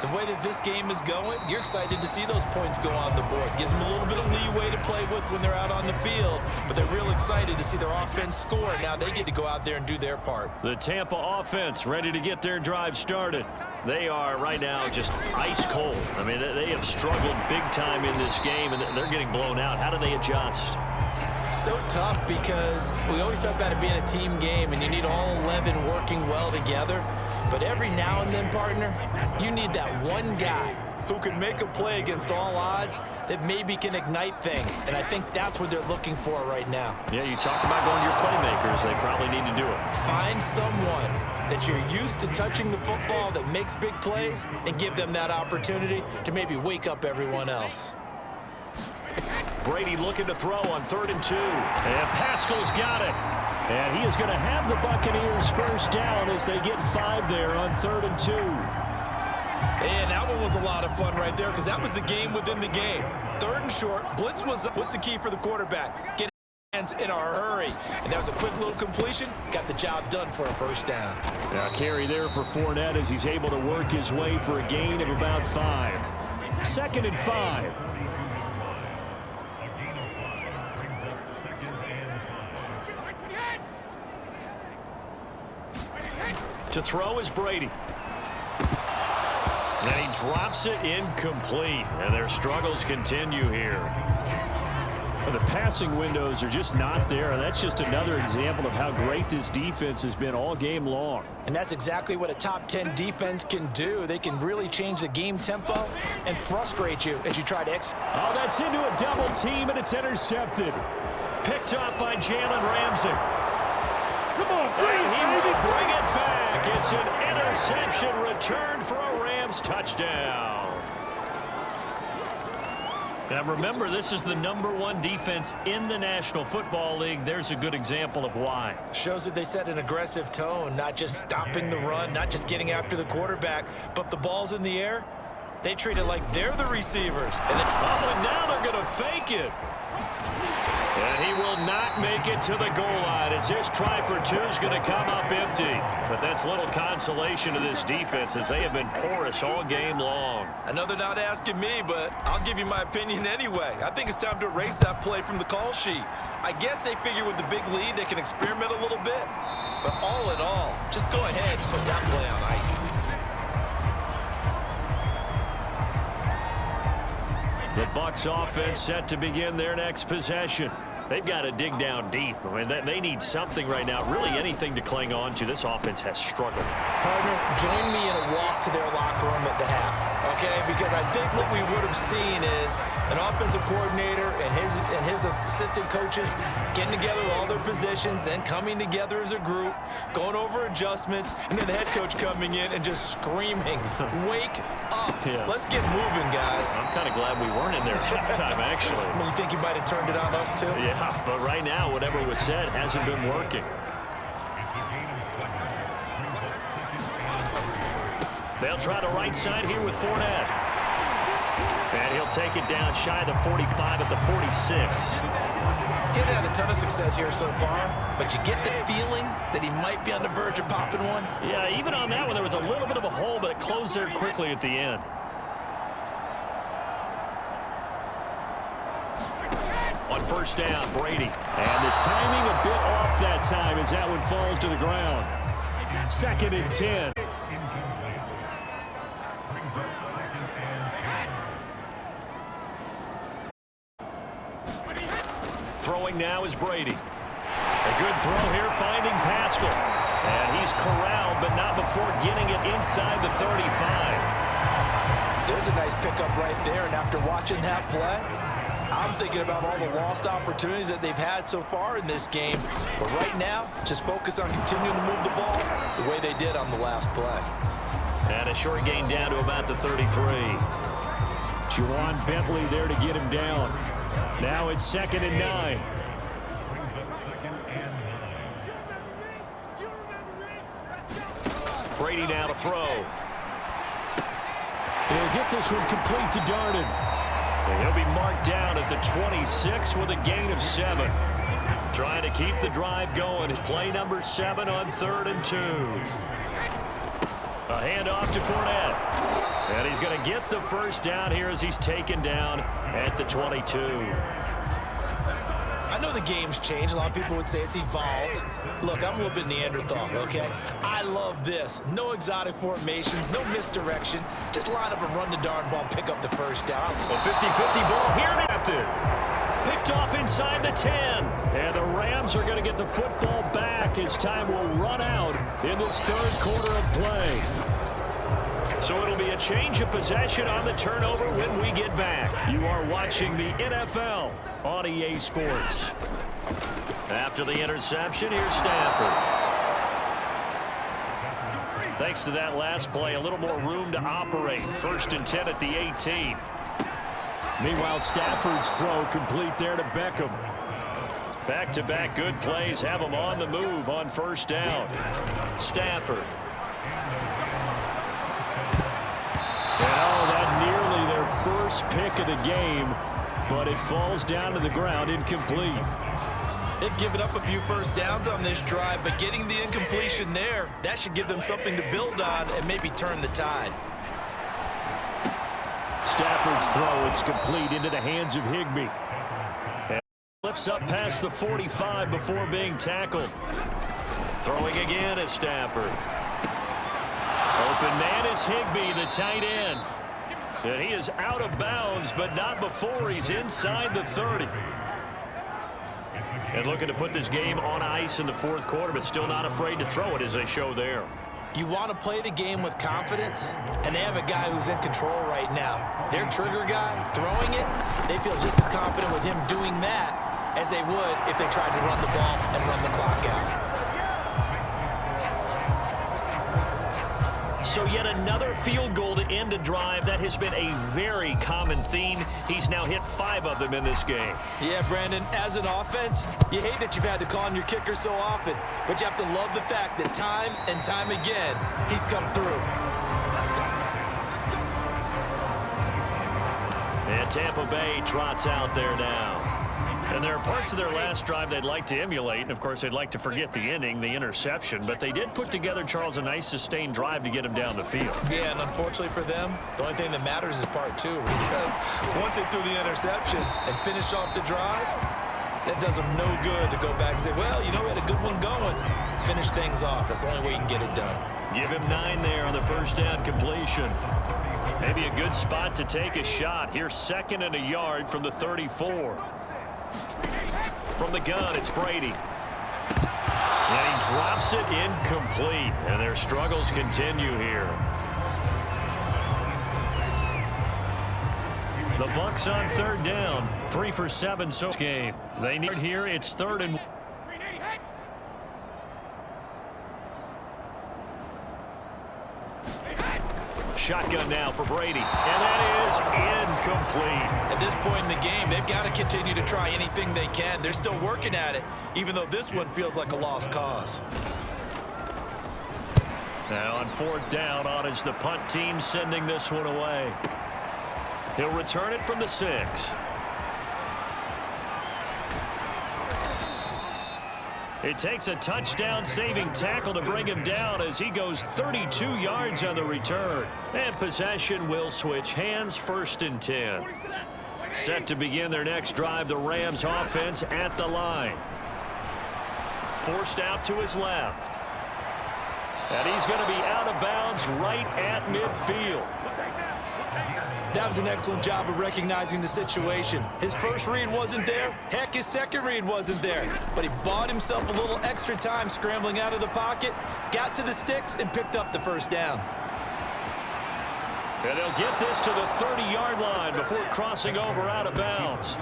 the way that this game is going, you're excited to see those points go on the board. Gives them a little bit of leeway to play with when they're out on the field, but they're real excited to see their offense score, and now they get to go out there and do their part. The Tampa offense ready to get their drive started. They are right now just ice cold. I mean, they have struggled big time in this game, and they're getting blown out. How do they adjust? So tough because we always talk about it being a team game, and you need all 11 working well together. But every now and then, partner, you need that one guy who can make a play against all odds that maybe can ignite things. And I think that's what they're looking for right now. Yeah, you talk about going to your playmakers. They probably need to do it. Find someone that you're used to touching the football that makes big plays and give them that opportunity to maybe wake up everyone else. Brady looking to throw on 3rd and 2. And Pascal's got it. And he is going to have the Buccaneers first down as they get 5 there on 3rd and 2. And that one was a lot of fun right there because that was the game within the game. 3rd and short. Blitz was what's the key for the quarterback? Get hands in a hurry. And that was a quick little completion. Got the job done for a first down. Now carry there for Fournette as he's able to work his way for a gain of about 5. 2nd and 5. To throw is Brady. And he drops it incomplete. And their struggles continue here. Well, the passing windows are just not there. And that's just another example of how great this defense has been all game long. And that's exactly what a top 10 defense can do. They can really change the game tempo and frustrate you as you try to execute. Oh, that's into a double team, and it's intercepted. Picked up by Jalen Ramsey. Come on, And he will bring it back. It's an interception returned for a Rams touchdown. Now remember, this is the #1 defense in the National Football League. There's a good example of why. Shows that they set an aggressive tone, not just stopping the run, not just getting after the quarterback, but the ball's in the air. They treat it like they're the receivers. And now they're going to fake it. And he will not make it to the goal line as his try for 2 is going to come up empty. But that's little consolation to this defense as they have been porous all game long. I know they're not asking me, but I'll give you my opinion anyway. I think it's time to erase that play from the call sheet. I guess they figure with the big lead they can experiment a little bit. But all in all, just go ahead and put that play on ice. The Bucs offense set to begin their next possession. They've got to dig down deep. I mean, they need something right now, really anything to cling on to. This offense has struggled. Partner, join me in a walk to their locker room at the half, okay? Because I think what we would have seen is an offensive coordinator and his assistant coaches getting together with all their positions, then coming together as a group, going over adjustments, and then the head coach coming in and just screaming, wake up. Yeah. Let's get moving, guys. I'm kind of glad we weren't in there at halftime, actually. I mean, you think he might have turned it on us, too? Yeah, but right now, whatever was said hasn't been working. They'll try the right side here with Fournette. And he'll take it down shy of the 45 at the 46. He's had a ton of success here so far, but you get the feeling that he might be on the verge of popping one. Yeah, even on that one, there was a little bit of a hole, but it closed there quickly at the end. On first down, Brady. And the timing a bit off that time as that one falls to the ground. 2nd and 10. Throwing now is Brady. A good throw here, finding Pascal. And he's corralled, but not before getting it inside the 35. There's a nice pickup right there, and after watching that play, I'm thinking about all the lost opportunities that they've had so far in this game. But right now, just focus on continuing to move the ball the way they did on the last play. And a short gain down to about the 33. Juwan Bentley there to get him down. Now it's 2nd and 9. Brady now to throw. He'll get this one complete to Darden. And he'll be marked down at the 26 with a gain of 7. Trying to keep the drive going is play number 7 on 3rd and 2. A handoff to Fournette. And he's going to get the first down here as he's taken down at the 22. I know the game's changed. A lot of people would say it's evolved. Look, I'm a little bit Neanderthal, okay? I love this. No exotic formations, no misdirection. Just line up and run the darn ball, pick up the first down. A 50-50 ball here adapted. Picked off inside the 10. And the Rams are going to get the football back as time will run out in this 3rd quarter of play. So it'll be a change of possession on the turnover when we get back. You are watching the NFL on EA Sports. After the interception, here's Stafford. Thanks to that last play, a little more room to operate. 1st and 10 at the 18. Meanwhile, Stafford's throw complete there to Beckham. Back-to-back good plays have him on the move on first down. Stafford. first pick of the game, but it falls down to the ground incomplete. They've given up a few first downs on this drive, but getting the incompletion there, that should give them something to build on and maybe turn the tide. Stafford's throw, it's complete into the hands of Higbee. And flips up past the 45 before being tackled. Throwing again is Stafford. Open man is Higbee, the tight end. And he is out of bounds, but not before he's inside the 30. And looking to put this game on ice in the fourth quarter, but still not afraid to throw it as they show there. You want to play the game with confidence, and they have a guy who's in control right now. Their trigger guy throwing it, they feel just as confident with him doing that as they would if they tried to run the ball and run the clock out. So yet another field goal to end a drive. That has been a very common theme. He's now hit 5 of them in this game. Yeah, Brandon, as an offense, you hate that you've had to call on your kicker so often, but you have to love the fact that time and time again, he's come through. And Tampa Bay trots out there now. And there are parts of their last drive they'd like to emulate. And, of course, they'd like to forget the ending, the interception. But they did put together, Charles, a nice sustained drive to get him down the field. Yeah, and unfortunately for them, the only thing that matters is part 2. Because once they threw the interception and finished off the drive, that does them no good to go back and say, well, you know, we had a good one going. Finish things off. That's the only way you can get it done. Give him 9 there on the first down completion. Maybe a good spot to take a shot. Here's 2nd and a yard from the 34. From the gun, it's Brady. And he drops it incomplete. And their struggles continue here. The Bucs on 3rd down. 3 for 7 so game. They need here. It's 3rd and... Shotgun now for Brady. And that is incomplete. At this point in the game, they've got to continue to try anything they can. They're still working at it, even though this one feels like a lost cause. Now on 4th down, on is the punt team sending this one away. He'll return it from the 6. It takes a touchdown-saving tackle to bring him down as he goes 32 yards on the return. And possession will switch hands, 1st and 10. Set to begin their next drive, the Rams offense at the line. Forced out to his left. And he's going to be out of bounds right at midfield. That was an excellent job of recognizing the situation. His first read wasn't there. Heck, his second read wasn't there. But he bought himself a little extra time scrambling out of the pocket, got to the sticks, and picked up the first down. And they'll get this to the 30-yard line before crossing over out of bounds.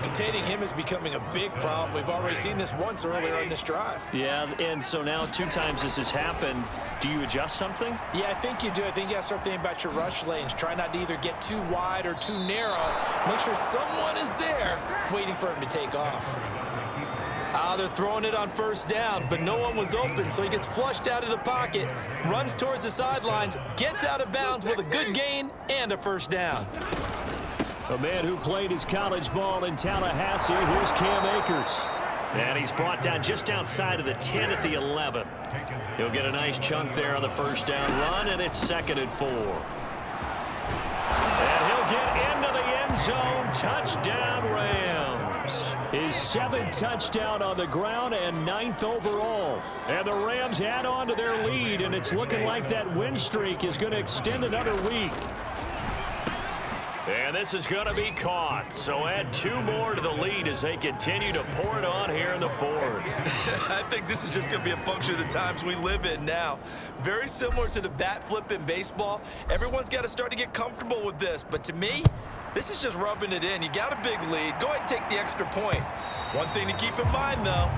Containing him is becoming a big problem. We've already seen this once earlier in this drive. Yeah, and so now 2 times this has happened. Do you adjust something? Yeah, I think you do. I think you got to start thinking about your rush lanes. Try not to either get too wide or too narrow. Make sure someone is there waiting for him to take off. They're throwing it on 1st down, but no one was open, so he gets flushed out of the pocket, runs towards the sidelines, gets out of bounds with a good gain and a 1st down. A man who played his college ball in Tallahassee, here's Cam Akers. And he's brought down just outside of the 10 at the 11. He'll get a nice chunk there on the 1st down run, and it's 2nd and 4. And he'll get into the end zone. Touchdown, Rams. His 7th touchdown on the ground and 9th overall. And the Rams add on to their lead, and it's looking like that win streak is going to extend another week. And this is going to be caught. So add 2 more to the lead as they continue to pour it on here in the 4th. I think this is just going to be a function of the times we live in now. Very similar to the bat flip in baseball. Everyone's got to start to get comfortable with this. But to me, this is just rubbing it in. You got a big lead. Go ahead and take the extra point. One thing to keep in mind, though,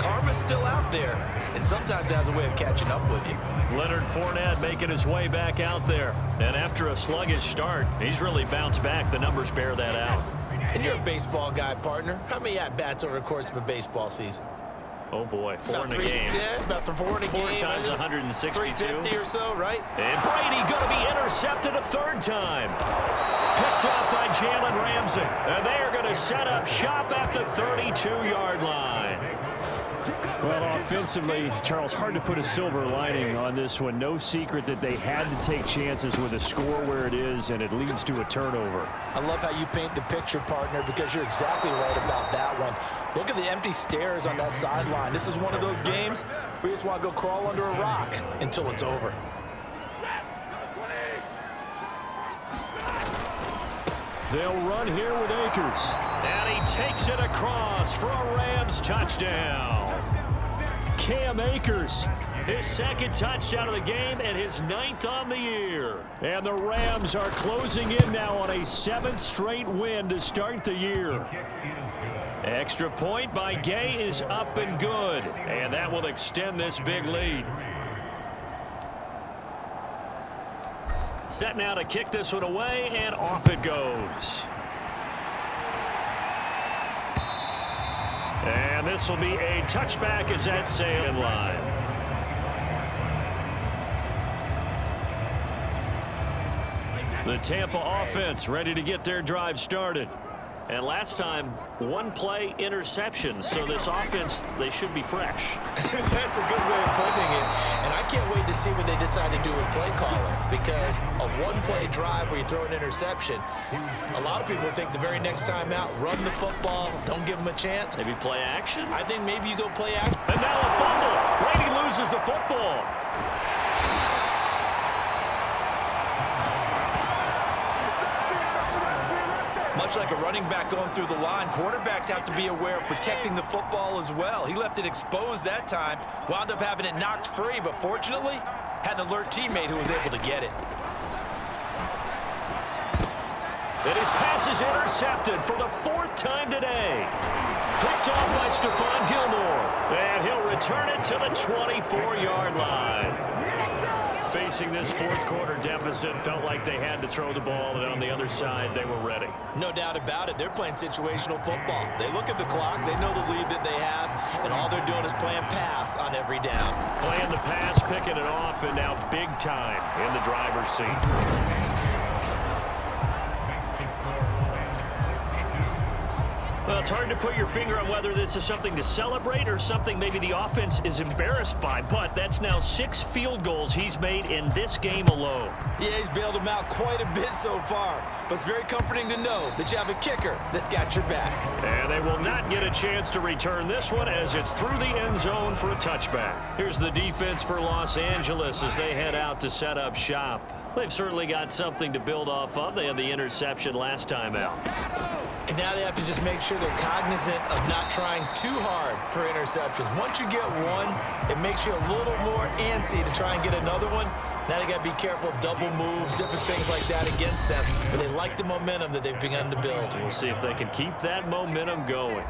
karma's still out there. And sometimes it has a way of catching up with you. Leonard Fournette making his way back out there. And after a sluggish start, he's really bounced back. The numbers bear that out. And you're a baseball guy, partner. How many at-bats over the course of a baseball season? Oh, boy, four in the three, game. Yeah, about 4 in a game. 4 times 162. 350 or so, right? And Brady going to be intercepted a third time. Picked up by Jalen Ramsey. And they are going to set up shop at the 32-yard line. Well, offensively, Charles, hard to put a silver lining on this one. No secret that they had to take chances with a score where it is, and it leads to a turnover. I love how you paint the picture, partner, because you're exactly right about that one. Look at the empty stares on that sideline. This is one of those games where you just want to go crawl under a rock until it's over. They'll run here with Akers. And he takes it across for a Rams touchdown. Cam Akers. His second touchdown of the game and his 9th on the year. And the Rams are closing in now on a 7th straight win to start the year. Extra point by Gay is up and good. And that will extend this big lead. Set now to kick this one away, and off it goes. And this will be a touchback as that sailing line. The Tampa offense ready to get their drive started. And last time, one play interception. So this offense, they should be fresh. That's a good way of putting it. And I can't wait to see what they decide to do with play calling, because a one-play drive where you throw an interception, a lot of people think the very next time out, run the football, don't give them a chance. Maybe play action? I think maybe you go play action. And now a fumble. Brady loses the football. Much like a running back going through the line, quarterbacks have to be aware of protecting the football as well. He left it exposed that time, wound up having it knocked free, but fortunately, had an alert teammate who was able to get it. And his pass is intercepted for the 4th time today. Picked off by Stephon Gilmore. And he'll return it to the 24-yard line. Facing this 4th quarter deficit, felt like they had to throw the ball, and on the other side, they were ready. No doubt about it. They're playing situational football. They look at the clock, they know the lead that they have, and all they're doing is playing pass on every down. Playing the pass, picking it off, and now big time in the driver's seat. Well, it's hard to put your finger on whether this is something to celebrate or something maybe the offense is embarrassed by, but that's now 6 field goals he's made in this game alone. Yeah, he's bailed them out quite a bit so far, but it's very comforting to know that you have a kicker that's got your back. And they will not get a chance to return this one as it's through the end zone for a touchback. Here's the defense for Los Angeles as they head out to set up shop. They've certainly got something to build off of. They had the interception last time out. And now they have to just make sure they're cognizant of not trying too hard for interceptions. Once you get one, it makes you a little more antsy to try and get another one. Now they got to be careful of double moves, different things like that against them. But they like the momentum that they've begun to build. We'll see if they can keep that momentum going.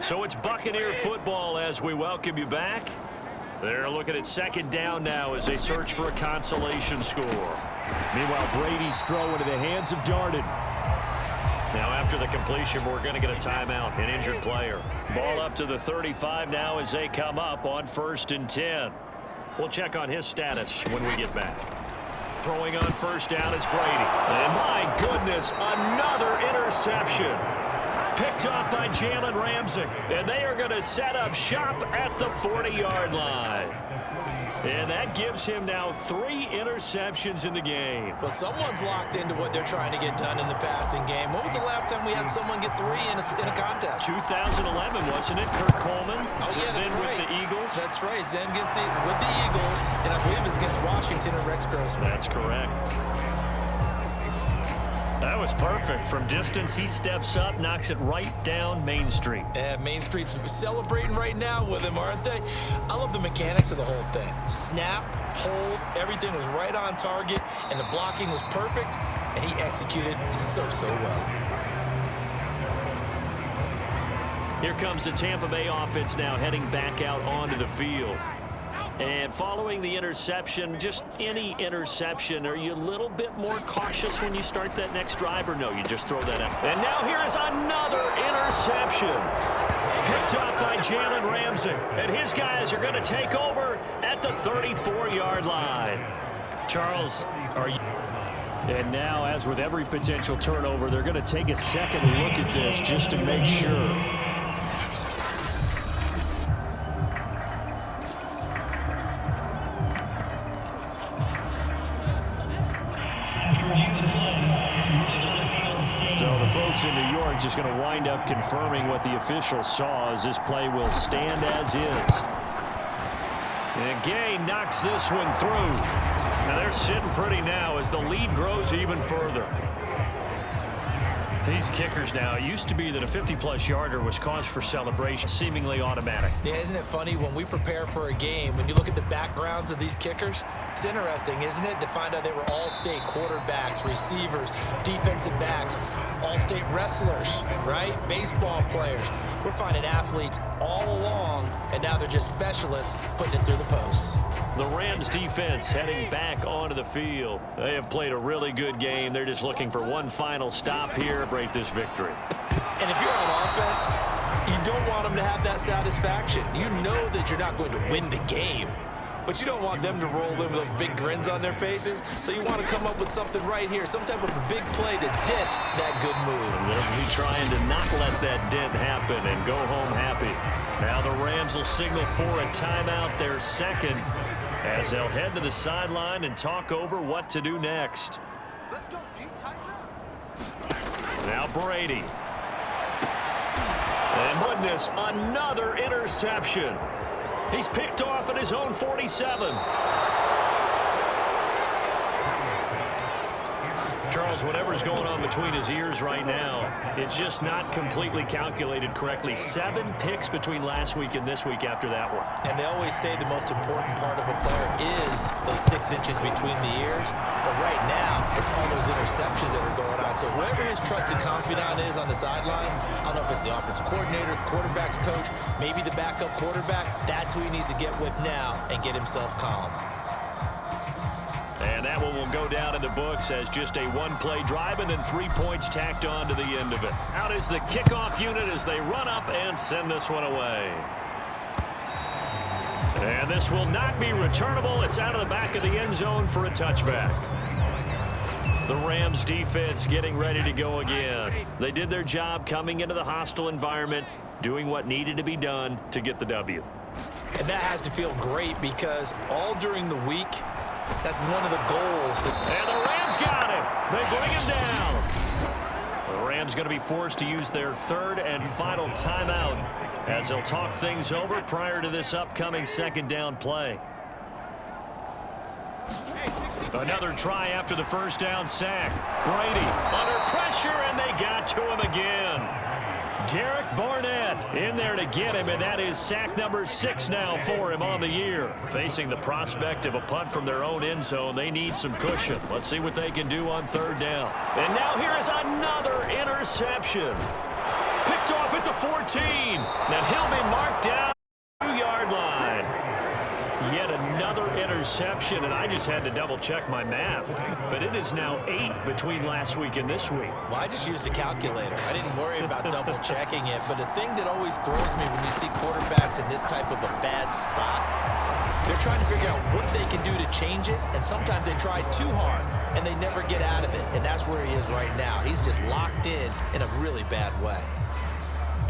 So it's Buccaneer football as we welcome you back. They're looking at 2nd down now as they search for a consolation score. Meanwhile, Brady's throw into the hands of Darden. Now after the completion, we're going to get a timeout, an injured player. Ball up to the 35 now as they come up on 1st and 10. We'll check on his status when we get back. Throwing on 1st down is Brady. And my goodness, another interception. Picked up by Jalen Ramsey. And they are going to set up shop at the 40-yard line. And that gives him now 3 interceptions in the game. Well, someone's locked into what they're trying to get done in the passing game. When was the last time we had someone get 3 in a contest? 2011, wasn't it? Kurt Coleman. Oh, yeah, that's then right. With the Eagles. That's right. He's then with the Eagles, and I believe it's against Washington and Rex Grossman. That's correct. That was perfect. From distance, he steps up, knocks it right down Main Street. Yeah, Main Street's celebrating right now with him, aren't they? I love the mechanics of the whole thing. Snap, hold, everything was right on target, and the blocking was perfect, and he executed so well. Here comes the Tampa Bay offense now heading back out onto the field. And following the interception, just any interception, are you a little bit more cautious when you start that next drive, or no, you just throw that out? And now here is another interception. picked off by Jalen Ramsey. And his guys are going to take over at the 34-yard line. Charles, are you... And now, as with every potential turnover, they're going to take a second look at this just to make sure. So the folks in New York just going to wind up confirming what the officials saw, as this play will stand as is. And Gay knocks this one through. Now they're sitting pretty now as the lead grows even further. These kickers now, it used to be that a 50-plus yarder was cause for celebration, seemingly automatic. Yeah, isn't it funny when we prepare for a game, when you look at the backgrounds of these kickers, it's interesting, isn't it, to find out they were all-state quarterbacks, receivers, defensive backs, all-state wrestlers, right? Baseball players. We're finding athletes all along, and now they're just specialists putting it through the posts. The Rams defense heading back onto the field. They have played a really good game. They're just looking for one final stop here, break this victory. And if you're on offense, you don't want them to have that satisfaction. You know that you're not going to win the game, but you don't want them to roll in with those big grins on their faces. So you want to come up with something right here, some type of a big play to dent that good move. And they'll be trying to not let that dent happen and go home happy. Now the Rams will signal for a timeout, their second, as they'll head to the sideline and talk over what to do next. Let's go, Pete. Tighten up. Now Brady. And goodness, another interception. He's picked off at his own 47. Charles, whatever's going on between his ears right now, it's just not completely calculated correctly. 7 picks between last week and this week after that one. And they always say the most important part of a player is those 6 inches between the ears. But right now, it's all those interceptions that are going on. So whoever his trusted confidant is on the sidelines, I don't know if it's the offensive coordinator, the quarterback's coach, maybe the backup quarterback, that's who he needs to get with now and get himself calm. And that one will go down in the books as just a one-play drive and then 3 points tacked on to the end of it. Out is the kickoff unit as they run up and send this one away. And this will not be returnable. It's out of the back of the end zone for a touchback. The Rams defense getting ready to go again. They did their job coming into the hostile environment, doing what needed to be done to get the W. And that has to feel great because all during the week, that's one of the goals. And the Rams got him. They bring him down. The Rams going to be forced to use their third and final timeout as they'll talk things over prior to this upcoming second down play. Another try after the first down sack. Brady under pressure, and they got to him again. Derek Barnett in there to get him, and that is sack number 6 now for him on the year. Facing the prospect of a punt from their own end zone, they need some cushion. Let's see what they can do on third down. And now here is another interception. Picked off at the 14. Now he'll be marked down at the 2-yard line. Yet another interception, and I just had to double-check my math. But it is now 8 between last week and this week. Well, I just used a calculator. I didn't worry about double-checking it. But the thing that always throws me when you see quarterbacks in this type of a bad spot, they're trying to figure out what they can do to change it, and sometimes they try too hard, and they never get out of it. And that's where he is right now. He's just locked in a really bad way.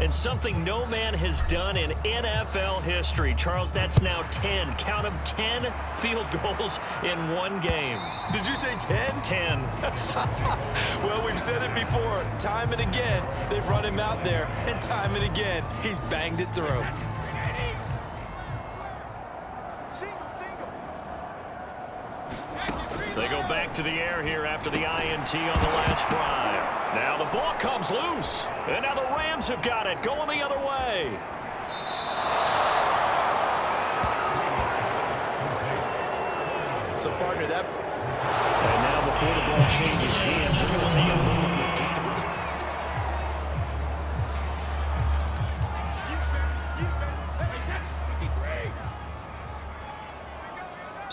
And something no man has done in NFL history. Charles, that's now 10. Count them, 10 field goals in one game. Did you say 10? 10. Well, we've said it before. Time and again, they've run him out there. And time and again, he's banged it through. They go back to the air here after the INT on the last drive. Now the ball comes loose. And now the Rams have got it, going the other way. So, partner, that... And now before the ball changes hands, they're going to take a look at this.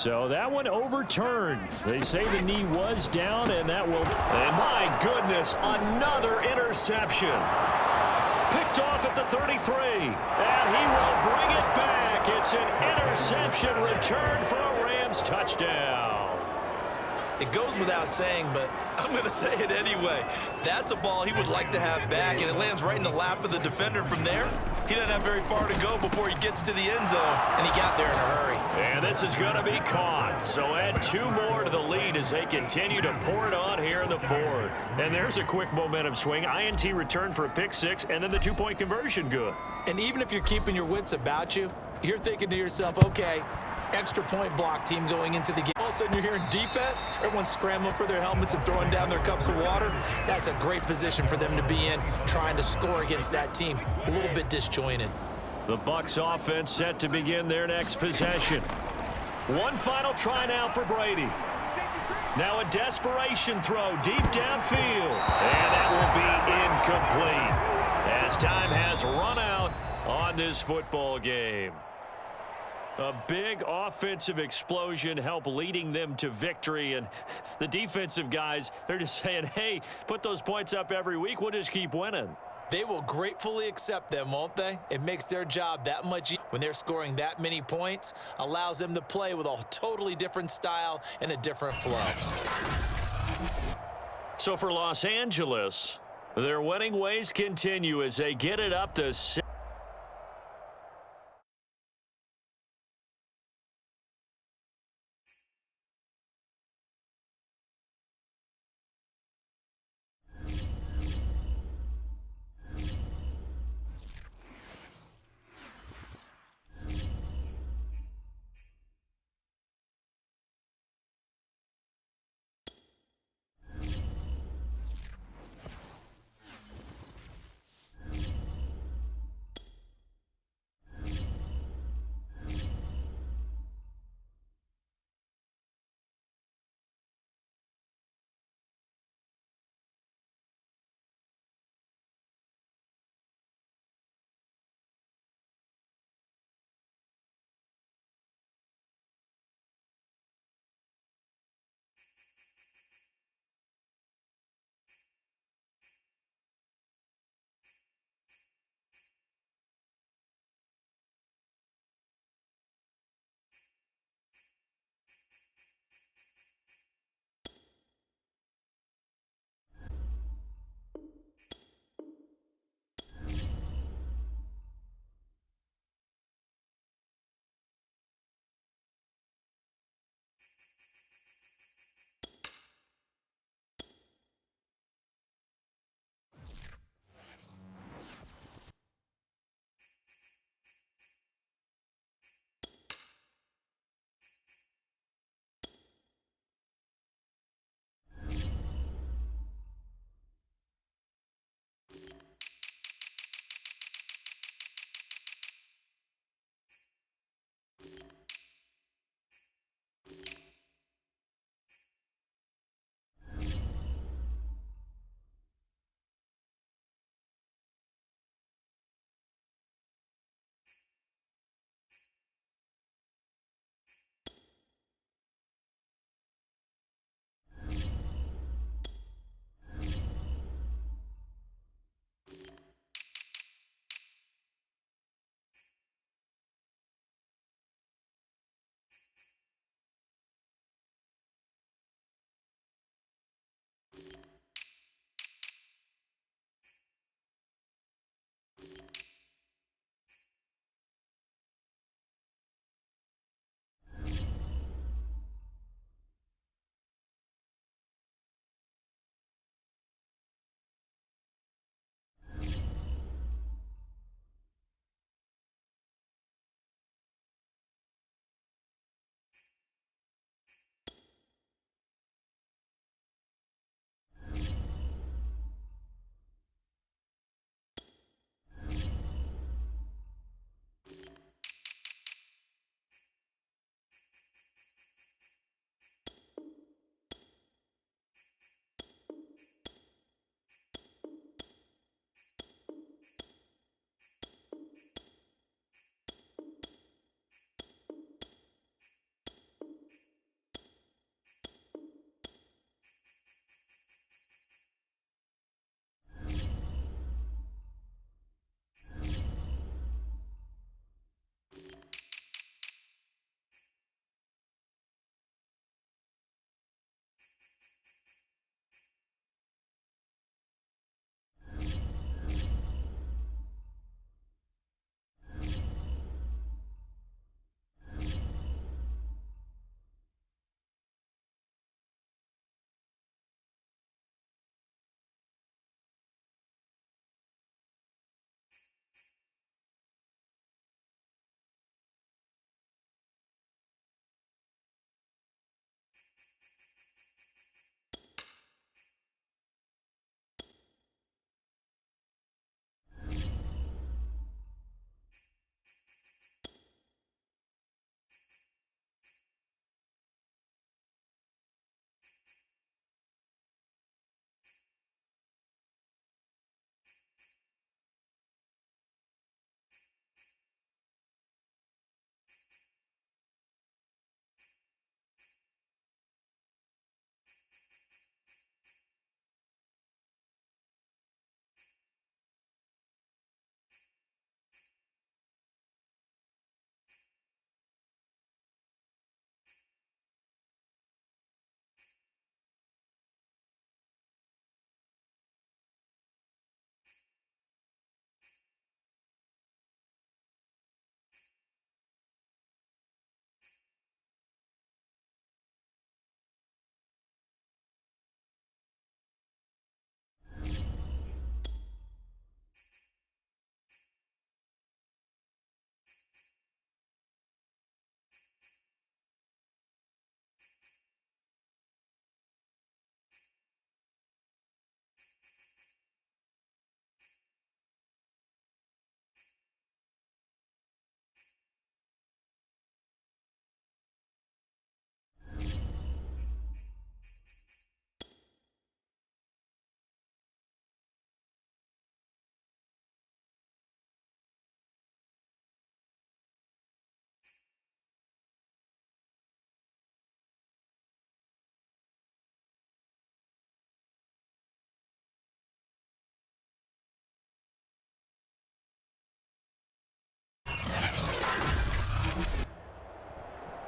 So that one overturned. They say the knee was down, and that will... And my goodness, another interception. Picked off at the 33. And he will bring it back. It's an interception return for a Rams touchdown. It goes without saying, but I'm going to say it anyway. That's a ball he would like to have back, and it lands right in the lap of the defender. From there, he doesn't have very far to go before he gets to the end zone, and he got there in a hurry. And this is going to be caught. So add 2 more to the lead as they continue to pour it on here in the 4th. And there's a quick momentum swing. INT return for a pick 6, and then the 2-point conversion good. And even if you're keeping your wits about you, you're thinking to yourself, okay, extra point block team going into the game. All of a sudden you're hearing defense. Everyone's scrambling for their helmets and throwing down their cups of water. That's a great position for them to be in, trying to score against that team. A little bit disjointed. The Bucs offense set to begin their next possession. One final try now for Brady. Now a desperation throw deep downfield. And that will be incomplete as time has run out on this football game. A big offensive explosion helped leading them to victory, and the defensive guys, they're just saying, hey, put those points up every week, we'll just keep winning. They will gratefully accept them, won't they? It makes their job that much easier when they're scoring that many points, allows them to play with a totally different style and a different flow. So for Los Angeles, their winning ways continue as they get it up to 6.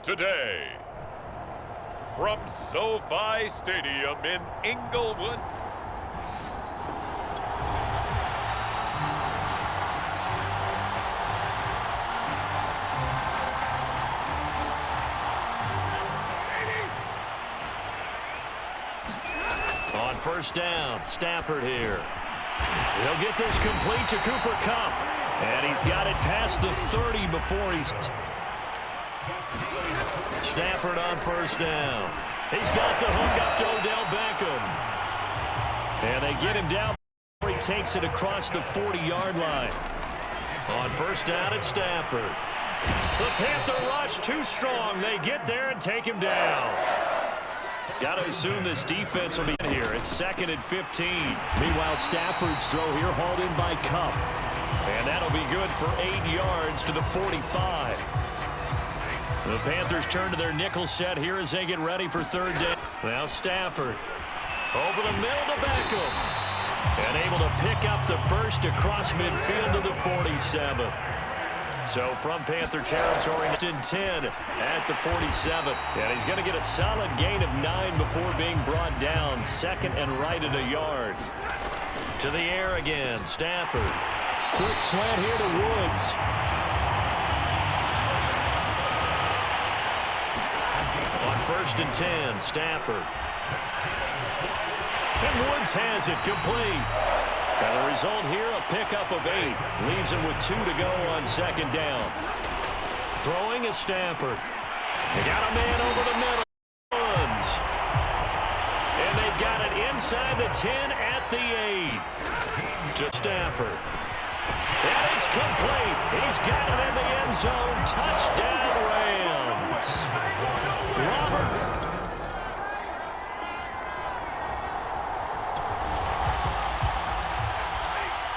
today. From SoFi Stadium in Inglewood, on first down, Stafford here. He'll get this complete to Cooper Kupp. And he's got it past the 30 before he's... Stafford on first down. He's got the hook up to Odell Beckham. And they get him down before he takes it across the 40-yard line. On first down, it's Stafford. The Panther rush too strong. They get there and take him down. Got to assume this defense will be in here. It's 2nd and 15. Meanwhile, Stafford's throw here hauled in by Kupp. And that'll be good for 8 yards to the 45. The Panthers turn to their nickel set here as they get ready for third down. Now Stafford over the middle to Beckham. And able to pick up the first across midfield to the 47. So from Panther territory, in 10 at the 47. And he's going to get a solid gain of 9 before being brought down. 2nd and right at a yard. To the air again, Stafford. Quick slant here to Woods. On 1st and 10, Stafford. And Woods has it complete. And the result here, a pickup of 8. Leaves him with 2 to go on 2nd down. Throwing is Stafford. They got a man over the middle. Woods. And they've got it inside the 10 at the 8. To Stafford. And it's complete. He's got it in the end zone. Touchdown, Rams. Robert.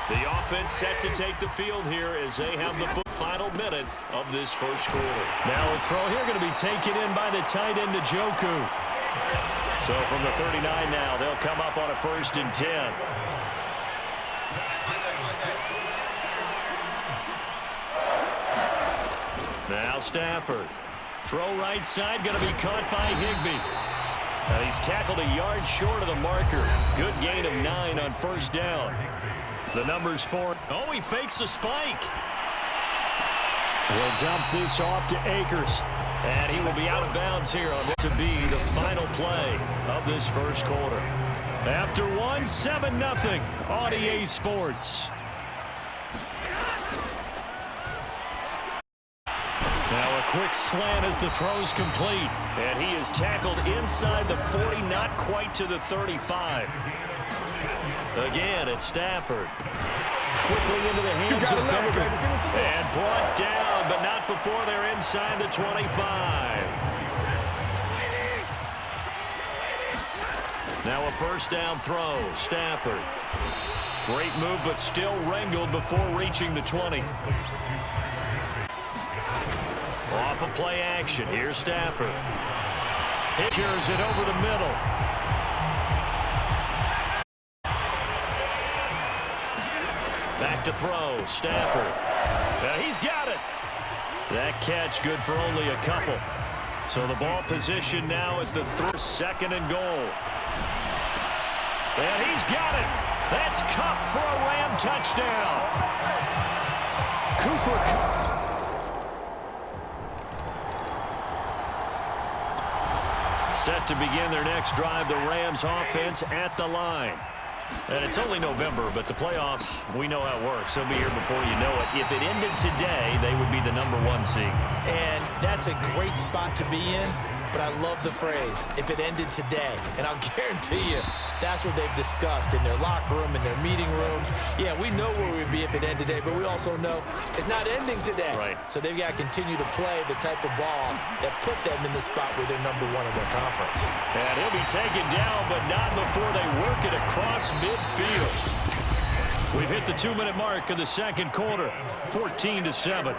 The offense set to take the field here as they have the final minute of this first quarter. Now a throw here going to be taken in by the tight end, Njoku. So from the 39 now, they'll come up on a 1st and 10. Now Stafford. Throw right side, going to be caught by Higbee. And he's tackled a yard short of the marker. Good gain of 9 on first down. The number's 4. Oh, he fakes the spike. We'll dump this off to Akers. And he will be out of bounds here on what to be the final play of this first quarter. After 7-0 on EA Sports. Now a quick slant as the throw's complete. And he is tackled inside the 40, not quite to the 35. Again, it's Stafford. Quickly into the hands of Beckham. And brought down, but not before they're inside the 25. Now a first down throw, Stafford. Great move, but still wrangled before reaching the 20. Off of play action, here's Stafford. Pitchers it over the middle. Back to throw, Stafford. He's got it. That catch good for only a couple. So the ball position now at the 2nd and goal. And he's got it. That's Kupp for a Ram touchdown. Cooper Kupp. Set to begin their next drive, the Rams offense at the line. And it's only November, but the playoffs, we know how it works. They'll be here before you know it. If it ended today, they would be the #1 seed. And that's a great spot to be in, but I love the phrase, if it ended today. And I'll guarantee you, that's what they've discussed in their locker room, in their meeting rooms. Yeah, we know where we'd be if it ended today, but we also know it's not ending today. Right. So they've got to continue to play the type of ball that put them in the spot where they're #1 in their conference. And he'll be taken down, but not before they work it across midfield. We've hit the 2-minute mark of the second quarter, 14-7.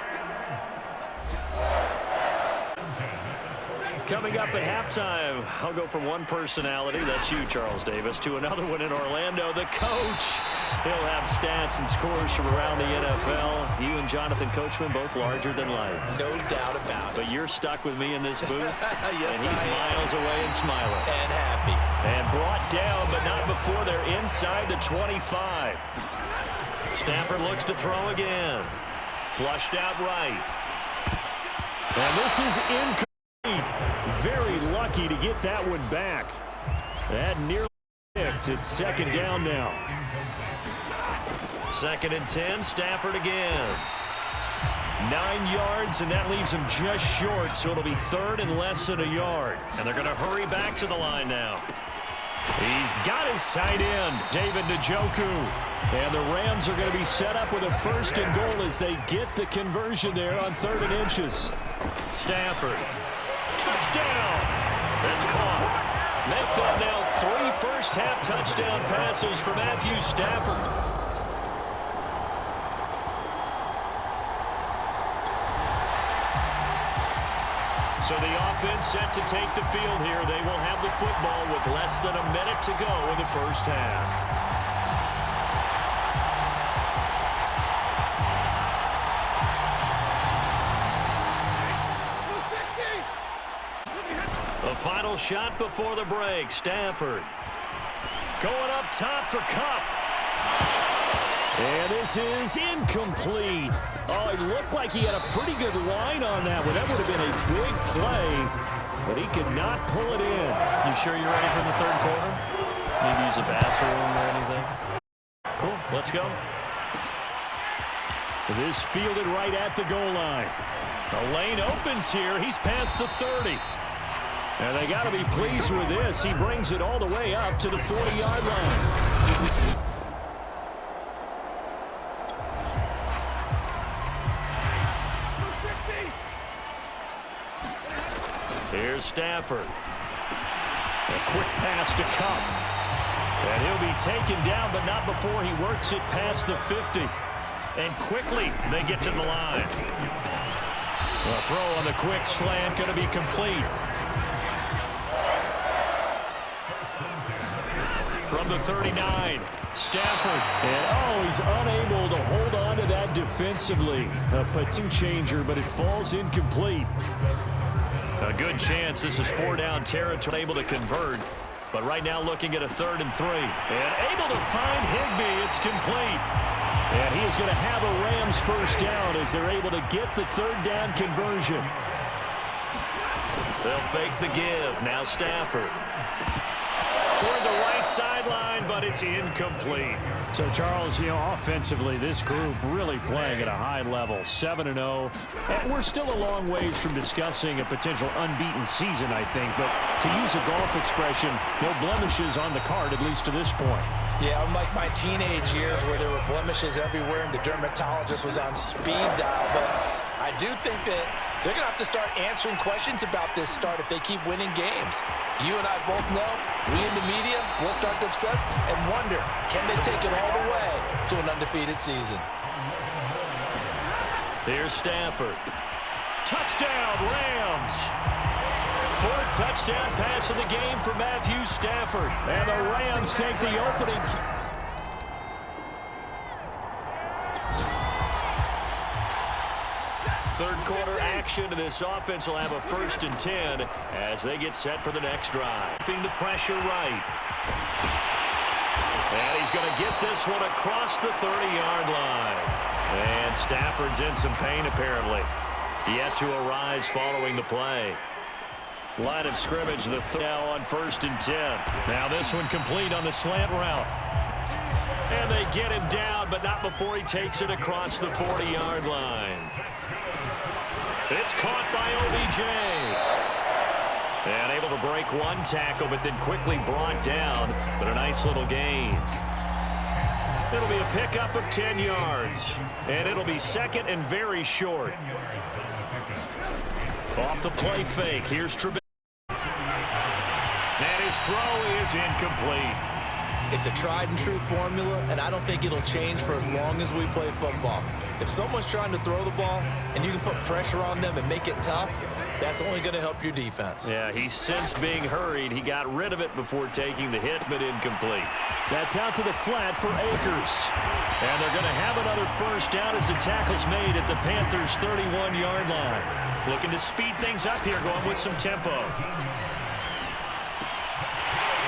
Coming up at halftime, I'll go from one personality, that's you, Charles Davis, to another one in Orlando, the coach. He'll have stats and scores from around the NFL. You and Jonathan Coachman both larger than life. No doubt about it. But you're stuck with me in this booth, Yes, and he's miles away and smiling. And happy. And brought down, but not before they're inside the 25. Stafford looks to throw again. Flushed out right. And this is incomplete. Very lucky to get that one back. That nearly picked. It's second down now. 2nd and 10, Stafford again. 9 yards, and that leaves him just short, so it'll be 3rd and less than a yard. And they're going to hurry back to the line now. He's got his tight end, David Njoku. And the Rams are going to be set up with a 1st and goal as they get the conversion there on 3rd and inches. Stafford. Touchdown. That's caught. Make that now 3 first-half touchdown passes for Matthew Stafford. So the offense set to take the field here. They will have the football with less than a minute to go in the first half. The final shot before the break. Stafford going up top for Kupp. And this is incomplete. Oh, it looked like he had a pretty good line on that one. That would have been a big play, but he could not pull it in. You sure you're ready for the 3rd quarter? Maybe use a bathroom or anything? Cool, let's go. This fielded right at the goal line. The lane opens here. He's past the 30. And they got to be pleased with this. He brings it all the way up to the 40-yard line. Here's Stafford. A quick pass to Kupp. And he'll be taken down, but not before he works it past the 50. And quickly, they get to the line. The throw on the quick slant going to be complete. From the 39, Stafford. And, he's unable to hold on to that defensively. A potential changer, but it falls incomplete. A good chance this is 4-down territory, able to convert. But right now looking at a 3rd and 3. And able to find Higbee. It's complete. And he is going to have a Rams first down as they're able to get the 3rd down conversion. They'll fake the give. Now Stafford. Toward the right sideline, but it's incomplete. So, Charles, offensively, this group really playing at a high level, 7-0. And we're still a long ways from discussing a potential unbeaten season, I think. But to use a golf expression, no blemishes on the card, at least to this point. Yeah, unlike my teenage years where there were blemishes everywhere and the dermatologist was on speed dial. But I do think that they're going to have to start answering questions about this start if they keep winning games. You and I both know, we in the media will start to obsess and wonder, can they take it all the way to an undefeated season? Here's Stafford. Touchdown, Rams! 4th touchdown pass of the game for Matthew Stafford. And the Rams take the opening. Third quarter action, and this offense will have a 1st and 10 as they get set for the next drive. Being the pressure right. And he's going to get this one across the 30-yard line. And Stafford's in some pain, apparently. Yet to arise following the play. Line of scrimmage, the now on 1st and 10. Now this one complete on the slant route. And they get him down, but not before he takes it across the 40-yard line. It's caught by OBJ. And able to break one tackle, but then quickly brought down. But a nice little gain. It'll be a pickup of 10 yards. And it'll be 2nd and very short. Off the play fake. Here's Trubisky. And his throw is incomplete. It's a tried-and-true formula, and I don't think it'll change for as long as we play football. If someone's trying to throw the ball and you can put pressure on them and make it tough, That's only going to help your defense. Yeah, he sensed being hurried. He got rid of it before taking the hit, but incomplete. That's out to the flat for Akers. And they're going to have another first down as the tackle's made at the Panthers' 31-yard line. Looking to speed things up here, going with some tempo.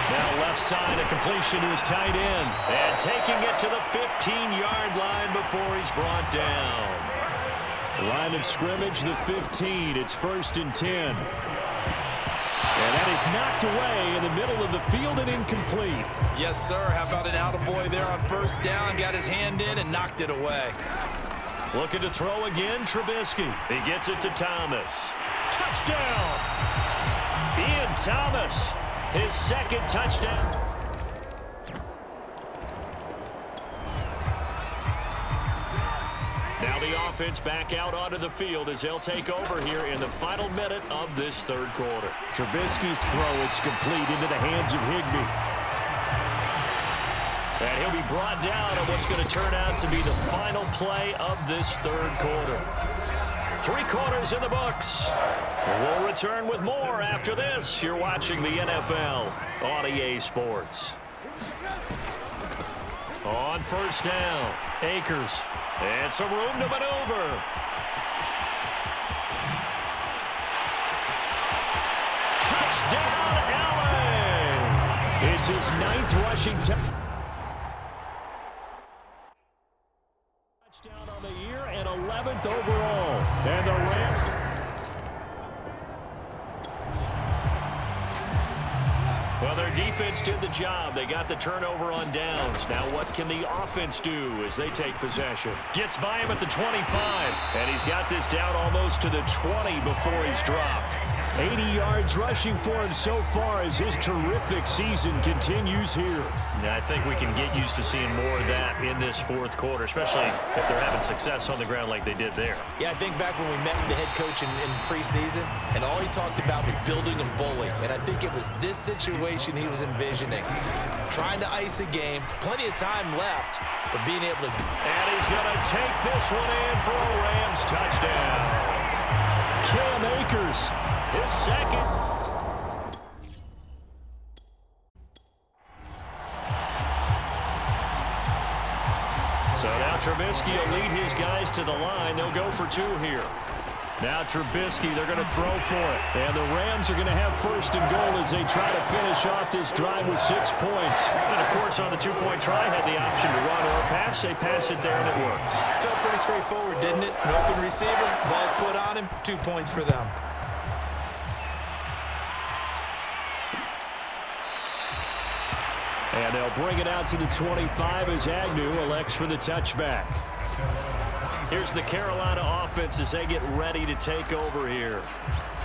Now left side, a completion to his tight end. And taking it to the 15-yard line before he's brought down. Line of scrimmage, the 15. It's 1st and 10. And that is knocked away in the middle of the field and incomplete. Yes, sir. How about an attaboy there on first down? Got his hand in and knocked it away. Looking to throw again, Trubisky. He gets it to Thomas. Touchdown! Ian Thomas, his second touchdown. Now the offense back out onto the field as they'll take over here in the final minute of this third quarter. Trubisky's throw, it's complete into the hands of Higbee. And he'll be brought down on what's going to turn out to be the final play of this third quarter. 3 quarters in the books. We'll return with more after this. You're watching the NFL on EA Sports. On first down, Akers. And some room to maneuver. Touchdown, Allen! It's his 9th rushing touchdown on the year and 11th overall. And the Rams. Well, their defense did the job. They got the turnover on downs. Now what can the offense do as they take possession? Gets by him at the 25. And he's got this down almost to the 20 before he's dropped. 80 yards rushing for him so far as his terrific season continues here. Now, I think we can get used to seeing more of that in this fourth quarter, especially if they're having success on the ground like they did there. Yeah, I think back when we met with the head coach in preseason, and all he talked about was building a bully. And I think it was this situation he was envisioning. Trying to ice a game, plenty of time left, but being able to... And he's going to take this one in for a Rams touchdown. Cam Akers, his second. So now Trubisky will lead his guys to the line. They'll go for 2 here. Now Trubisky, they're going to throw for it. And the Rams are going to have 1st and goal as they try to finish off this drive with 6 points. And, of course, on the 2-point try, had the option to run or pass. They pass it there, and it works. Felt pretty straightforward, didn't it? An open receiver, ball's put on him, 2 points for them. And they'll bring it out to the 25 as Agnew elects for the touchback. Here's the Carolina offense as they get ready to take over here.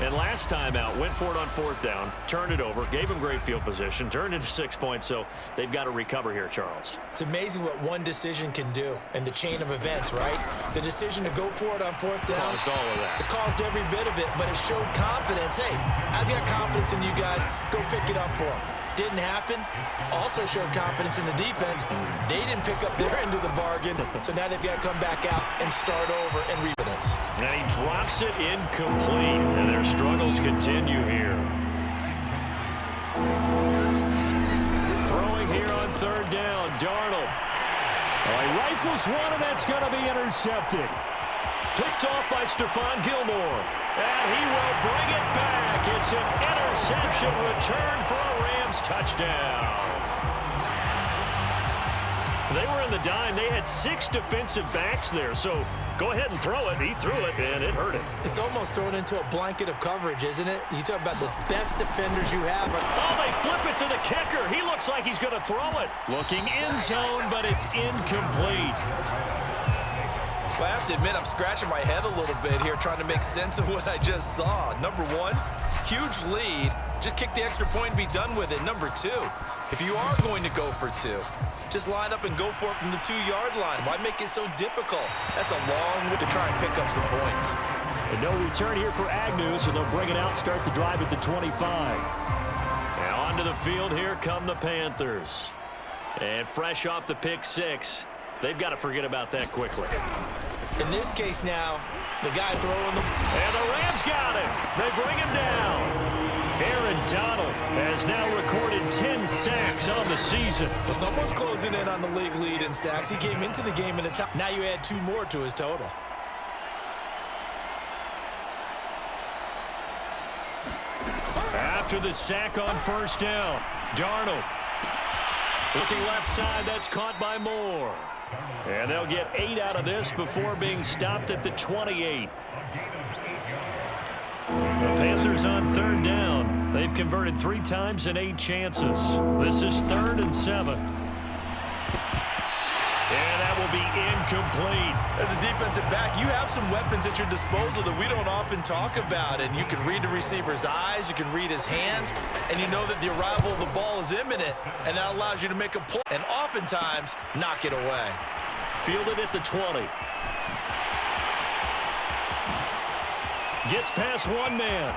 And last time out, went for it on 4th down, turned it over, gave them great field position, turned into 6 points, so they've got to recover here, Charles. It's amazing what one decision can do in the chain of events, right? The decision to go for it on 4th down. Caused all of that. It caused every bit of it, but it showed confidence. Hey, I've got confidence in you guys. Go pick it up for them. Didn't happen. Also showed confidence in the defense. They didn't pick up their end of the bargain, so now they've got to come back out and start over and rebalance. And he drops it incomplete, and their struggles continue here. Throwing here on 3rd down, Darnold. He rifles one, and that's going to be intercepted. Picked off by Stephon Gilmore. And he will bring it back. It's an interception return for a Rams touchdown. They were in the dime. They had 6 defensive backs there. So go ahead and throw it. He threw it, and it hurt him. It's almost thrown into a blanket of coverage, isn't it? You talk about the best defenders you have. Oh, they flip it to the kicker. He looks like he's going to throw it. Looking end zone, but it's incomplete. Well, I have to admit, I'm scratching my head a little bit here trying to make sense of what I just saw. Number 1, huge lead. Just kick the extra point and be done with it. Number 2, if you are going to go for 2, just line up and go for it from the 2-yard line. Why make it so difficult? That's a long way to try and pick up some points. And no return here for Agnew, so they'll bring it out, start the drive at the 25. Now onto the field, here come the Panthers. And fresh off the pick 6, they've got to forget about that quickly. In this case now, the guy throwing the... And the Rams got him. They bring him down. Aaron Donald has now recorded 10 sacks on the season. Well, someone's closing in on the league lead in sacks. He came into the game in the top. Now you add 2 more to his total. After the sack on first down, Darnold looking left side. That's caught by Moore. And they'll get 8 out of this before being stopped at the 28. The Panthers on third down. They've converted 3 times in 8 chances. This is 3rd and 7. And that will be incomplete. As a defensive back, you have some weapons at your disposal that we don't often talk about. And you can read the receiver's eyes, you can read his hands, and you know that the arrival of the ball is imminent, and that allows you to make a play and oftentimes knock it away. Fielded at the 20. Gets past one man.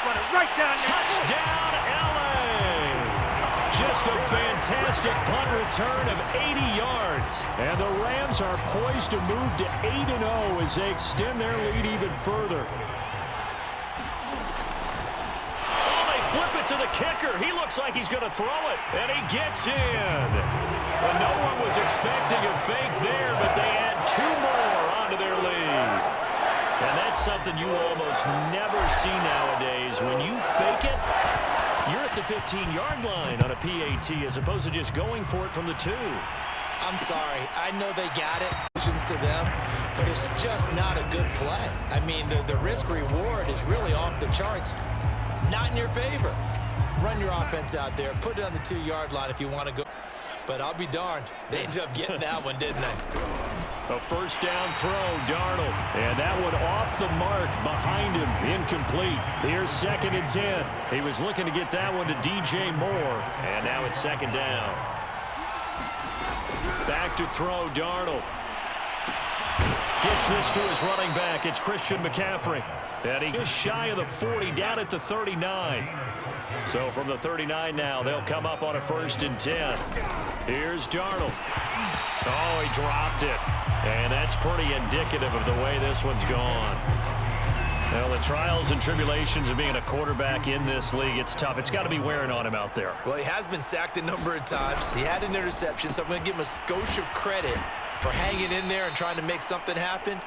Run it right down there. Touchdown, LA! Just a fantastic punt return of 80 yards. And the Rams are poised to move to 8-0 as they extend their lead even further. Oh, they flip it to the kicker. He looks like he's going to throw it, and he gets in. And no one was expecting a fake there, but they add 2 more onto their lead. And that's something you almost never see nowadays. When you fake it, you're at the 15-yard line on a PAT as opposed to just going for it from the 2. I'm sorry. I know they got it. To them, but it's just not a good play. I mean, the risk-reward is really off the charts. Not in your favor. Run your offense out there. Put it on the 2-yard line if you want to go. But I'll be darned. They ended up getting that one, didn't they? A first down throw, Darnold. And that one off the mark behind him, incomplete. Here's 2nd and 10. He was looking to get that one to DJ Moore. And now it's 2nd down. Back to throw, Darnold. Gets this to his running back. It's Christian McCaffrey. And he is shy of the 40, down at the 39. So from the 39 now, they'll come up on a 1st and 10. Here's Darnold. Oh, he dropped it. And that's pretty indicative of the way this one's gone. Well, the trials and tribulations of being a quarterback in this league, it's tough. It's got to be wearing on him out there. Well, he has been sacked a number of times. He had an interception, so I'm going to give him a skosh of credit for hanging in there and trying to make something happen,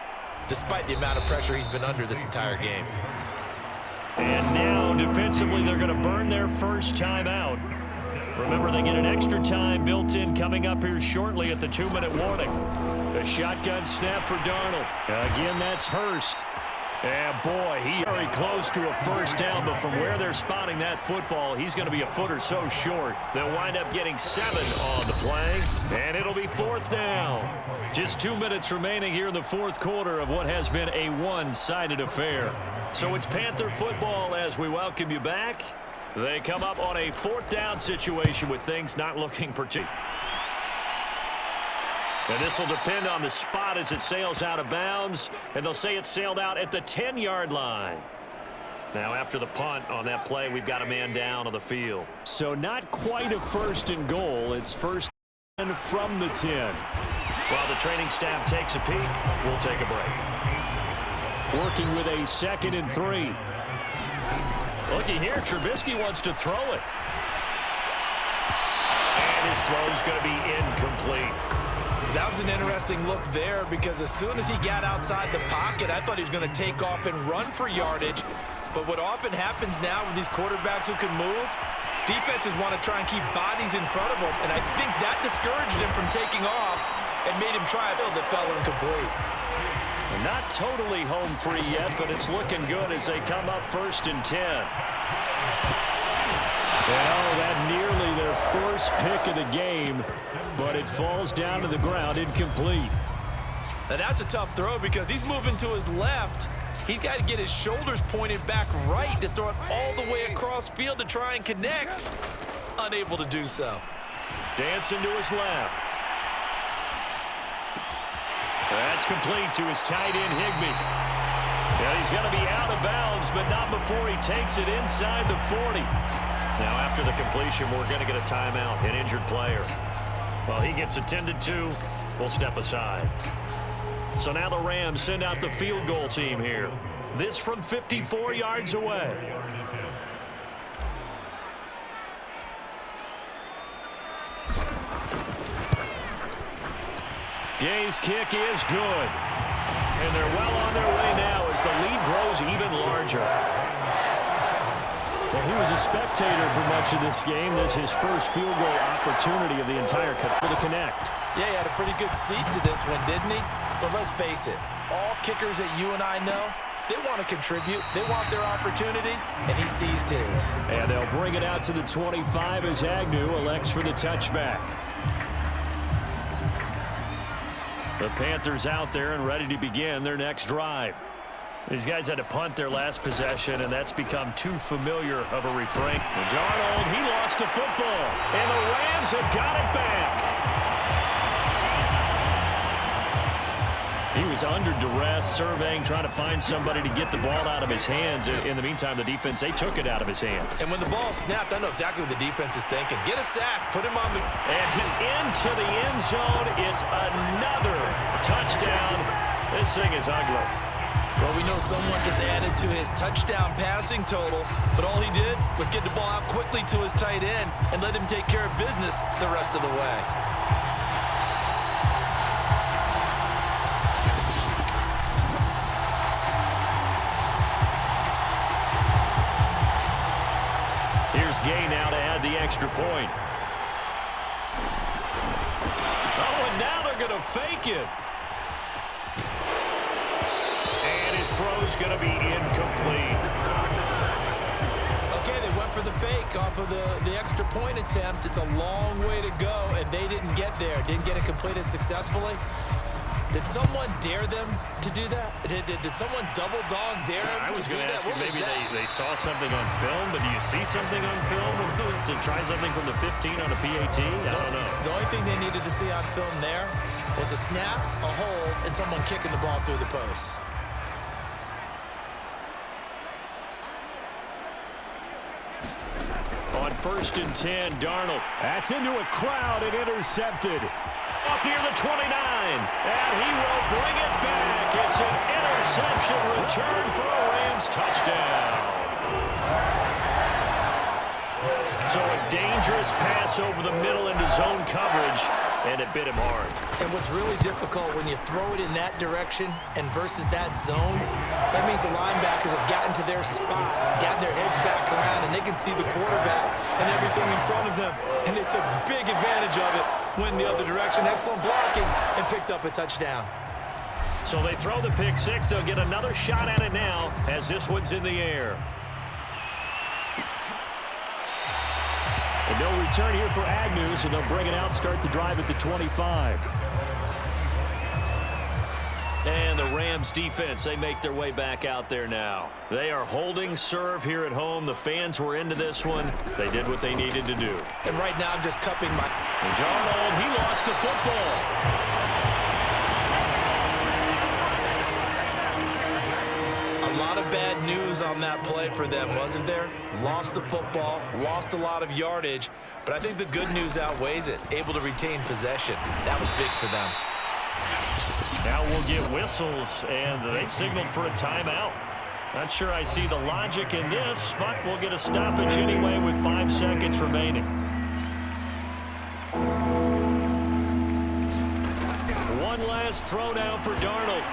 despite the amount of pressure he's been under this entire game. And now, defensively, they're going to burn their first time out. Remember, they get an extra time built in coming up here shortly at the 2-minute warning. A shotgun snap for Darnold. Again, that's Hurst. And boy, he very close to a first down, but from where they're spotting that football, he's going to be a foot or so short. They'll wind up getting 7 on the play, and it'll be 4th down. Just 2 minutes remaining here in the 4th quarter of what has been a one-sided affair. So it's Panther football as we welcome you back. They come up on a 4th down situation with things not looking particular. And this will depend on the spot as it sails out of bounds. And they'll say it sailed out at the 10-yard line. Now, after the punt on that play, we've got a man down on the field. So not quite a 1st and goal. It's 1st and from the 10. While the training staff takes a peek, we'll take a break. Working with a 2nd and 3. Looky here, Trubisky wants to throw it. And his throw's going to be incomplete. That was an interesting look there because as soon as he got outside the pocket, I thought he was going to take off and run for yardage. But what often happens now with these quarterbacks who can move, defenses want to try and keep bodies in front of them. And I think that discouraged him from taking off and made him try a build that fell incomplete. Not totally home free yet, but it's looking good as they come up 1st and 10. Well, that nearly their first pick of the game, but it falls down to the ground incomplete. Now that's a tough throw because he's moving to his left. He's got to get his shoulders pointed back right to throw it all the way across field to try and connect. Unable to do so. Dancing to his left. That's complete to his tight end, Higbee. Yeah, he's going to be out of bounds, but not before he takes it inside the 40. Now, after the completion, we're going to get a timeout, an injured player. Well, he gets attended to, will step aside. So now the Rams send out the field goal team here. This from 54 yards away. Gay's kick is good. And they're well on their way now as the lead grows even larger. Well, he was a spectator for much of this game. This is his first field goal opportunity of the entire to connect. Yeah, he had a pretty good seat to this one, didn't he? But let's face it, all kickers that you and I know, they want to contribute. They want their opportunity, and he seized his. And they'll bring it out to the 25 as Agnew elects for the touchback. The Panthers out there and ready to begin their next drive. These guys had to punt their last possession, and that's become too familiar of a refrain. Darnold, he lost the football, and the Rams have got it back. He was under duress, surveying, trying to find somebody to get the ball out of his hands. In the meantime, the defense, they took it out of his hands. And when the ball snapped, I know exactly what the defense is thinking. Get a sack, put him on the... And he's into the end zone. It's another touchdown. This thing is ugly. Well, we know someone just added to his touchdown passing total, but all he did was get the ball out quickly to his tight end and let him take care of business the rest of the way. Here's Gay now to add the extra point. Oh, and now they're going to fake it. And his throw's going to be incomplete. Okay, they went for the fake off of the extra point attempt. It's a long way to go, and they didn't get there. Didn't get it completed successfully. Did someone dare them to do that? Did someone double dog dare them I was to do going to that? ask you, What was maybe that? they saw something on film, but do you see something on film to try something from the 15 on a PAT? I don't know. The only thing they needed to see on film there was a snap, a hold, and someone kicking the ball through the post. On 1st and 10, Darnold. That's into a crowd and intercepted. Off near the 29, and he will bring it back. It's an interception return for a Rams touchdown. So a dangerous pass over the middle into zone coverage, and it bit him hard. And what's really difficult when you throw it in that direction and versus that zone, that means the linebackers have gotten to their spot, gotten their heads back around, and they can see the quarterback and everything in front of them. And they took big advantage of it, went the other direction, excellent blocking, and picked up a touchdown. So they throw the pick six. They'll get another shot at it now as this one's in the air. And no return here for Agnew, so they'll bring it out, start the drive at the 25. And the Rams defense, they make their way back out there now. They are holding serve here at home. The fans were into this one. They did what they needed to do. And right now I'm just cupping my... And Darnold, he lost the football. A lot of bad news on that play for them, wasn't there? Lost the football, lost a lot of yardage, but I think the good news outweighs it. Able to retain possession. That was big for them. Now we'll get whistles, and they've signaled for a timeout. Not sure I see the logic in this, but we'll get a stoppage anyway with 5 seconds remaining. One last throw now for Darnold.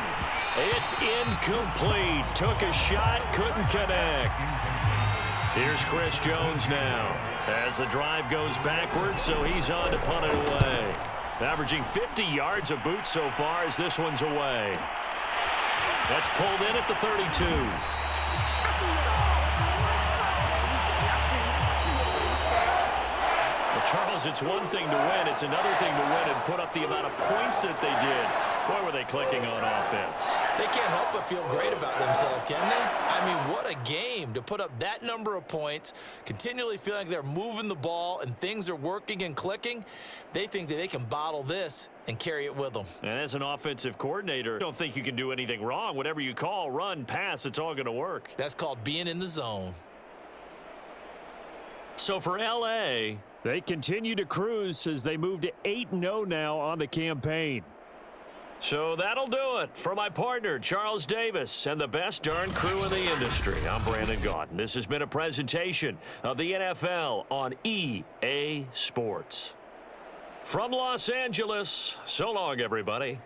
It's incomplete. Took a shot, couldn't connect. Here's Chris Jones now as the drive goes backwards, so he's on to punt it away. Averaging 50 yards a boot so far as this one's away. That's pulled in at the 32. Well, Charles, it's one thing to win. It's another thing to win and put up the amount of points that they did. Boy, were they clicking on offense. They can't help but feel great about themselves, can they? I mean, what a game to put up that number of points, continually feeling like they're moving the ball and things are working and clicking. They think that they can bottle this and carry it with them. And as an offensive coordinator, I don't think you can do anything wrong. Whatever you call, run, pass, it's all going to work. That's called being in the zone. So for L.A., they continue to cruise as they move to 8-0 now on the campaign. So that'll do it. For my partner, Charles Davis, and the best darn crew in the industry, I'm Brandon Gaudin. This has been a presentation of the NFL on EA Sports. From Los Angeles, so long, everybody.